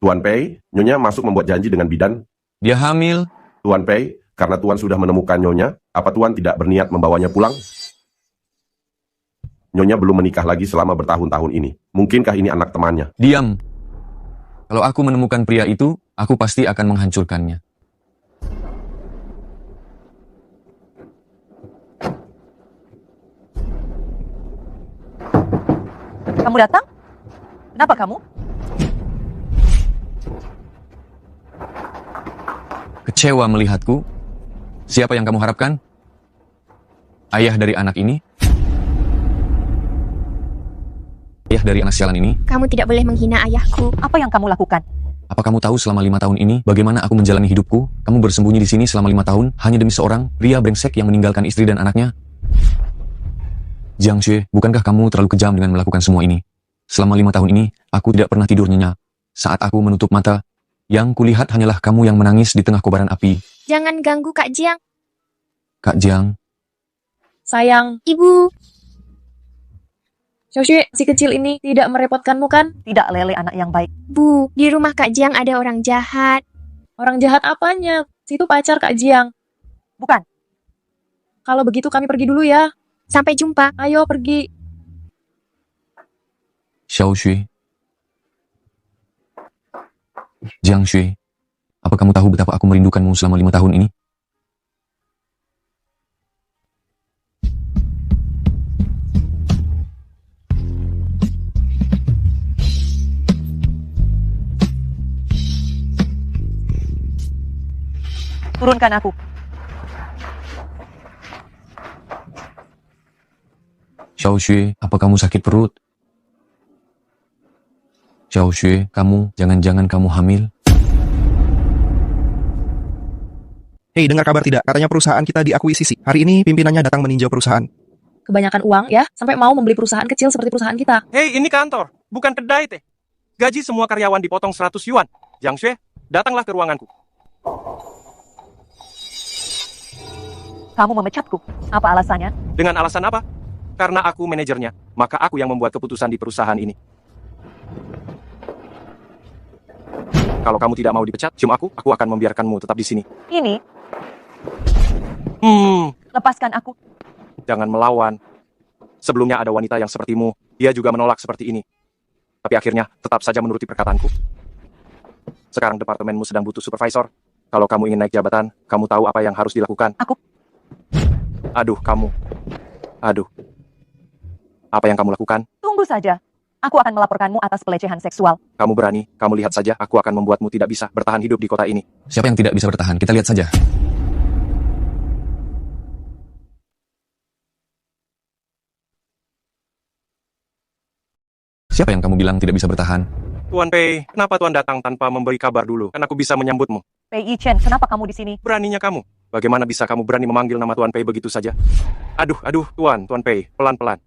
Tuan Pei, Nyonya masuk membuat janji dengan bidan. Dia hamil. Tuan Pei, karena Tuan sudah menemukan Nyonya, apa Tuan tidak berniat membawanya pulang? Nyonya belum menikah lagi selama bertahun-tahun ini. Mungkinkah ini anak temannya? Diam. Kalau aku menemukan pria itu, aku pasti akan menghancurkannya. Kamu datang? Kenapa kamu? Kecewa melihatku? Siapa yang kamu harapkan? Ayah dari anak ini? Ayah dari anak sialan ini? Kamu tidak boleh menghina ayahku. Apa yang kamu lakukan? Apa kamu tahu selama 5 tahun ini bagaimana aku menjalani hidupku? Kamu bersembunyi di sini selama 5 tahun hanya demi seorang pria brengsek yang meninggalkan istri dan anaknya? Jiang Xue, bukankah kamu terlalu kejam dengan melakukan semua ini? Selama 5 tahun ini, aku tidak pernah tidur nyenyak. Saat aku menutup mata, yang kulihat hanyalah kamu yang menangis di tengah kobaran api. Jangan ganggu Kak Jiang. Kak Jiang. Sayang. Ibu. Xiaoxue, si kecil ini tidak merepotkanmu kan? Tidak, Lele anak yang baik. Bu, di rumah Kak Jiang ada orang jahat. Orang jahat apanya? Situ pacar Kak Jiang. Bukan. Kalau begitu kami pergi dulu ya. Sampai jumpa. Ayo pergi. Xiaoxue. Jiang Xue, apa kamu tahu betapa aku merindukanmu selama 5 tahun ini? Turunkan aku. Xiao Xue, apa kamu sakit perut? Xiao Xue, kamu, jangan-jangan kamu hamil? Hei, dengar kabar tidak? Katanya perusahaan kita diakuisisi. Hari ini pimpinannya datang meninjau perusahaan. Kebanyakan uang ya, sampai mau membeli perusahaan kecil seperti perusahaan kita. Hei, ini kantor, bukan kedai teh. Gaji semua karyawan dipotong 100 yuan. Jiang Xue, datanglah ke ruanganku. Kamu memecatku. Apa alasannya? Dengan alasan apa? Karena aku manajernya, maka aku yang membuat keputusan di perusahaan ini. Kalau kamu tidak mau dipecat, cium aku akan membiarkanmu tetap di sini. Ini, lepaskan aku. Jangan melawan. Sebelumnya ada wanita yang sepertimu, dia juga menolak seperti ini. Tapi akhirnya tetap saja menuruti perkataanku. Sekarang departemenmu sedang butuh supervisor. Kalau kamu ingin naik jabatan, kamu tahu apa yang harus dilakukan. Aku. Aduh, kamu. Aduh. Apa yang kamu lakukan? Tunggu saja. Aku akan melaporkanmu atas pelecehan seksual. Kamu berani, kamu lihat saja, aku akan membuatmu tidak bisa bertahan hidup di kota ini. Siapa yang tidak bisa bertahan? Kita lihat saja. Siapa yang kamu bilang tidak bisa bertahan? Tuan Pei, kenapa Tuan datang tanpa memberi kabar dulu? Kan aku bisa menyambutmu. Pei Yichen, kenapa kamu di sini? Beraninya kamu. Bagaimana bisa kamu berani memanggil nama Tuan Pei begitu saja? Aduh, Tuan Pei, pelan-pelan.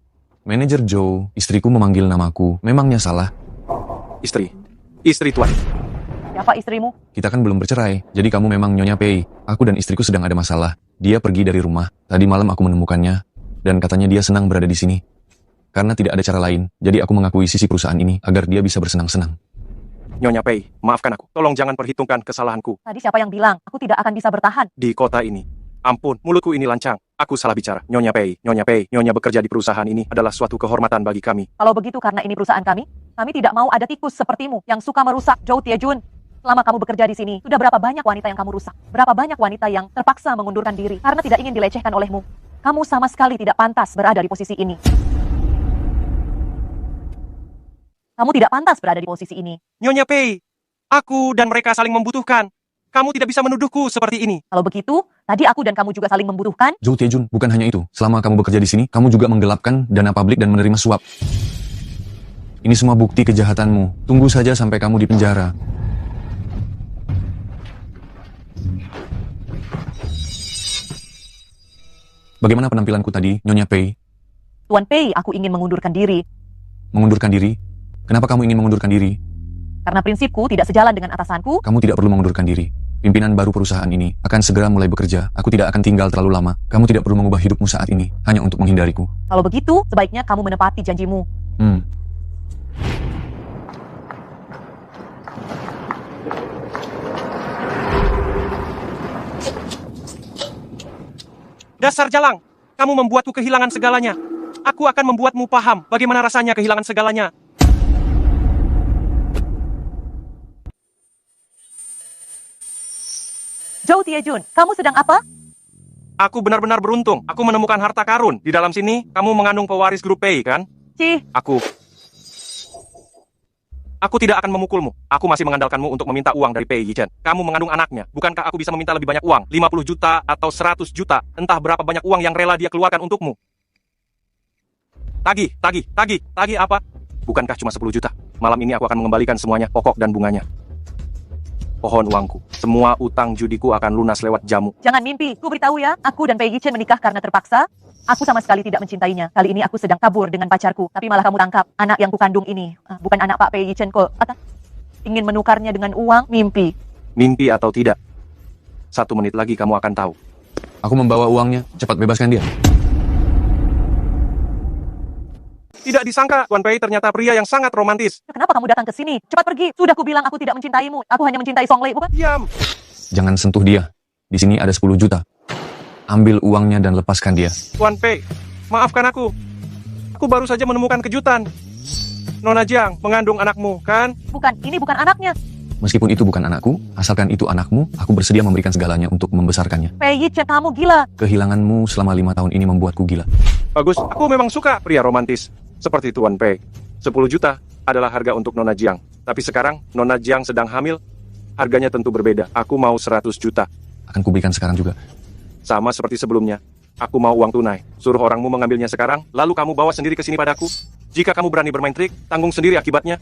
Manajer Zhou, istriku memanggil namaku. Memangnya salah? Istri Tuan. Siapa istrimu? Kita kan belum bercerai, jadi kamu memang Nyonya Pei. Aku dan istriku sedang ada masalah. Dia pergi dari rumah. Tadi malam aku menemukannya, dan katanya dia senang berada di sini. Karena tidak ada cara lain, jadi aku mengakui sisi perusahaan ini agar dia bisa bersenang-senang. Nyonya Pei, maafkan aku. Tolong jangan perhitungkan kesalahanku. Tadi siapa yang bilang aku tidak akan bisa bertahan? Di kota ini. Ampun, mulutku ini lancang. Aku salah bicara. Nyonya Pei, Nyonya bekerja di perusahaan ini adalah suatu kehormatan bagi kami. Kalau begitu karena ini perusahaan kami tidak mau ada tikus sepertimu yang suka merusak. Zhou Tiejun, selama kamu bekerja di sini, sudah berapa banyak wanita yang kamu rusak? Berapa banyak wanita yang terpaksa mengundurkan diri karena tidak ingin dilecehkan olehmu? Kamu sama sekali tidak pantas berada di posisi ini. Kamu tidak pantas berada di posisi ini. Nyonya Pei, aku dan mereka saling membutuhkan. Kamu tidak bisa menuduhku seperti ini. Kalau begitu, tadi aku dan kamu juga saling membutuhkan. Zhou Tiejun, bukan hanya itu. Selama kamu bekerja di sini, kamu juga menggelapkan dana publik dan menerima suap. Ini semua bukti kejahatanmu. Tunggu saja sampai kamu di penjara. Bagaimana penampilanku tadi, Nyonya Pei? Tuan Pei, aku ingin mengundurkan diri. Mengundurkan diri? Kenapa kamu ingin mengundurkan diri? Karena prinsipku tidak sejalan dengan atasanku. Kamu tidak perlu mengundurkan diri. Pimpinan baru perusahaan ini akan segera mulai bekerja. Aku tidak akan tinggal terlalu lama. Kamu tidak perlu mengubah hidupmu saat ini, hanya untuk menghindariku. Kalau begitu, sebaiknya kamu menepati janjimu. Dasar jalang, kamu membuatku kehilangan segalanya. Aku akan membuatmu paham bagaimana rasanya kehilangan segalanya. Zhou Tiejun, kamu sedang apa? Aku benar-benar beruntung. Aku menemukan harta karun. Di dalam sini, kamu mengandung pewaris grup Pei, kan? Aku tidak akan memukulmu. Aku masih mengandalkanmu untuk meminta uang dari Pei Yichen. Kamu mengandung anaknya. Bukankah aku bisa meminta lebih banyak uang? 50 juta atau 100 juta. Entah berapa banyak uang yang rela dia keluarkan untukmu. Tagih apa? Bukankah cuma 10 juta? Malam ini aku akan mengembalikan semuanya, pokok dan bunganya. Pohon uangku. Semua utang judiku akan lunas lewat jamu. Jangan mimpi. Ku beritahu ya, aku dan Pei Yichen menikah karena terpaksa. Aku sama sekali tidak mencintainya. Kali ini aku sedang kabur dengan pacarku. Tapi malah kamu tangkap. Anak yang kukandung ini. Bukan anak Pak Pei Yichen kok. Ingin menukarnya dengan uang? Mimpi. Mimpi atau tidak? 1 menit lagi kamu akan tahu. Aku membawa uangnya. Cepat bebaskan dia. Tidak disangka, Tuan Pei ternyata pria yang sangat romantis. Kenapa kamu datang ke sini? Cepat pergi. Sudah kubilang aku tidak mencintaimu. Aku hanya mencintai Song Lei, bukan? Diam. Jangan sentuh dia. Di sini ada 10 juta. Ambil uangnya dan lepaskan dia. Tuan Pei, maafkan aku. Aku baru saja menemukan kejutan. Nona Jiang mengandung anakmu, kan? Bukan, ini bukan anaknya. Meskipun itu bukan anakku, asalkan itu anakmu, aku bersedia memberikan segalanya untuk membesarkannya. Pei Yichen, kamu gila. Kehilanganmu selama 5 tahun ini membuatku gila. Bagus, aku memang suka pria romantis. Seperti Tuan Pei. 10 juta adalah harga untuk Nona Jiang. Tapi sekarang, Nona Jiang sedang hamil. Harganya tentu berbeda. Aku mau 100 juta. akan kuberikan sekarang juga. Sama seperti sebelumnya. Aku mau uang tunai. Suruh orangmu mengambilnya sekarang, lalu kamu bawa sendiri ke sini padaku. Jika kamu berani bermain trik, tanggung sendiri akibatnya.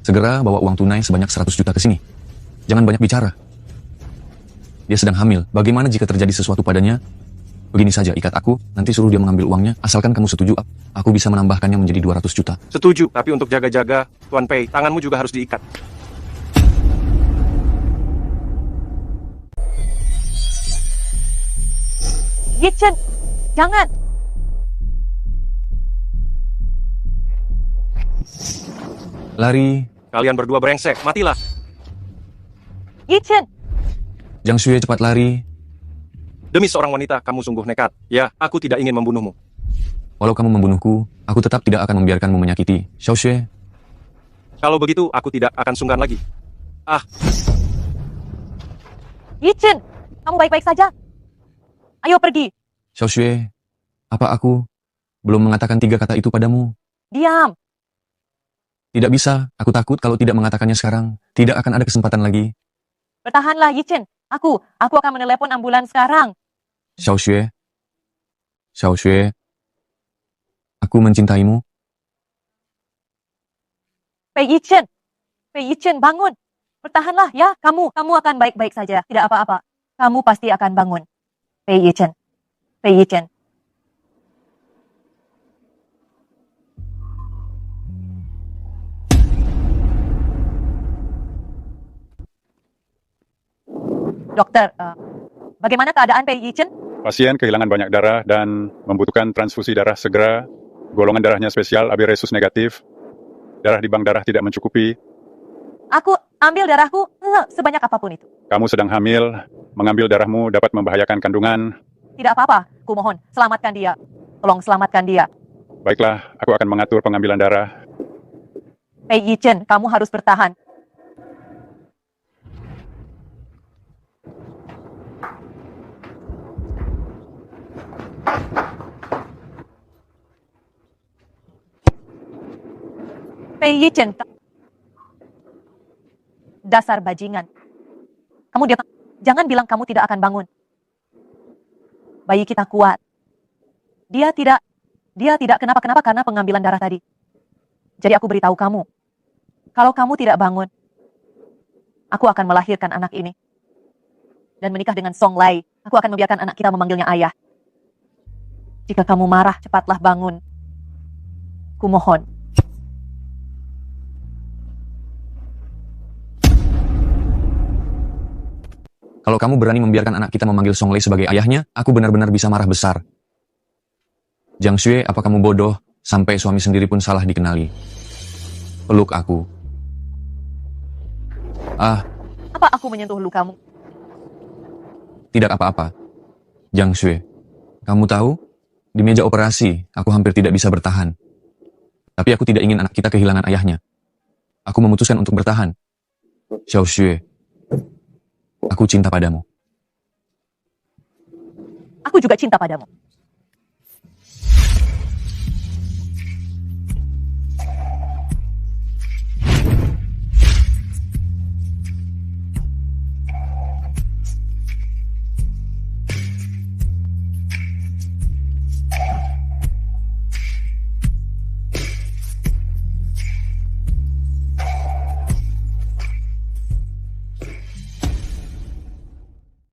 Segera bawa uang tunai sebanyak 100 juta ke sini. Jangan banyak bicara. Dia sedang hamil. Bagaimana jika terjadi sesuatu padanya? Begini saja, ikat aku, nanti suruh dia mengambil uangnya, asalkan kamu setuju, aku bisa menambahkannya menjadi 200 juta. Setuju, tapi untuk jaga-jaga, Tuan Pei, tanganmu juga harus diikat. Yi Chen, jangan. Lari. Kalian berdua brengsek, matilah. Yi Chen. Jiang Xue, cepat lari. Demi seorang wanita, kamu sungguh nekat. Ya, aku tidak ingin membunuhmu. Walau kamu membunuhku, aku tetap tidak akan membiarkanmu menyakiti. Xiao Xue. Kalau begitu, aku tidak akan sungkan lagi. Ah. Yi Chen, kamu baik-baik saja? Ayo pergi. Xiao Xue, apa aku belum mengatakan 3 kata itu padamu? Diam. Tidak bisa, aku takut kalau tidak mengatakannya sekarang, tidak akan ada kesempatan lagi. Bertahanlah, Yi Chen. Aku akan menelepon ambulans sekarang. Xiao Xue. Xiao Xue. Aku mencintaimu. Pei Yi Chen. Pei Yi Chen, bangun. Bertahanlah ya, kamu akan baik-baik saja. Tidak apa-apa. Kamu pasti akan bangun. Pei Yi Chen. Pei Yi Chen. Dokter, bagaimana keadaan Pei Yi Chen? Pasien kehilangan banyak darah dan membutuhkan transfusi darah segera. Golongan darahnya spesial, AB resus negatif. Darah di bank darah tidak mencukupi. Aku ambil darahku sebanyak apapun itu. Kamu sedang hamil, mengambil darahmu dapat membahayakan kandungan. Tidak apa-apa, ku mohon, selamatkan dia. Tolong selamatkan dia. Baiklah, aku akan mengatur pengambilan darah. Pei Yi Chen, kamu harus bertahan. Pei Yi Chen, dasar bajingan. Kamu jangan bilang kamu tidak akan bangun. Bayi kita kuat. Dia tidak kenapa-kenapa karena pengambilan darah tadi. Jadi aku beritahu kamu, kalau kamu tidak bangun, aku akan melahirkan anak ini. Dan menikah dengan Song Lai, aku akan membiarkan anak kita memanggilnya ayah. Jika kamu marah, cepatlah bangun. Kumohon. Kalau kamu berani membiarkan anak kita memanggil Song Lei sebagai ayahnya, aku benar-benar bisa marah besar. Jiang Xue, apa kamu bodoh? Sampai suami sendiri pun salah dikenali. Peluk aku. Apa aku menyentuh lukamu? Tidak apa-apa. Jiang Xue, kamu tahu? Di meja operasi, aku hampir tidak bisa bertahan. Tapi aku tidak ingin anak kita kehilangan ayahnya. Aku memutuskan untuk bertahan. Xiao Xue, aku cinta padamu. Aku juga cinta padamu.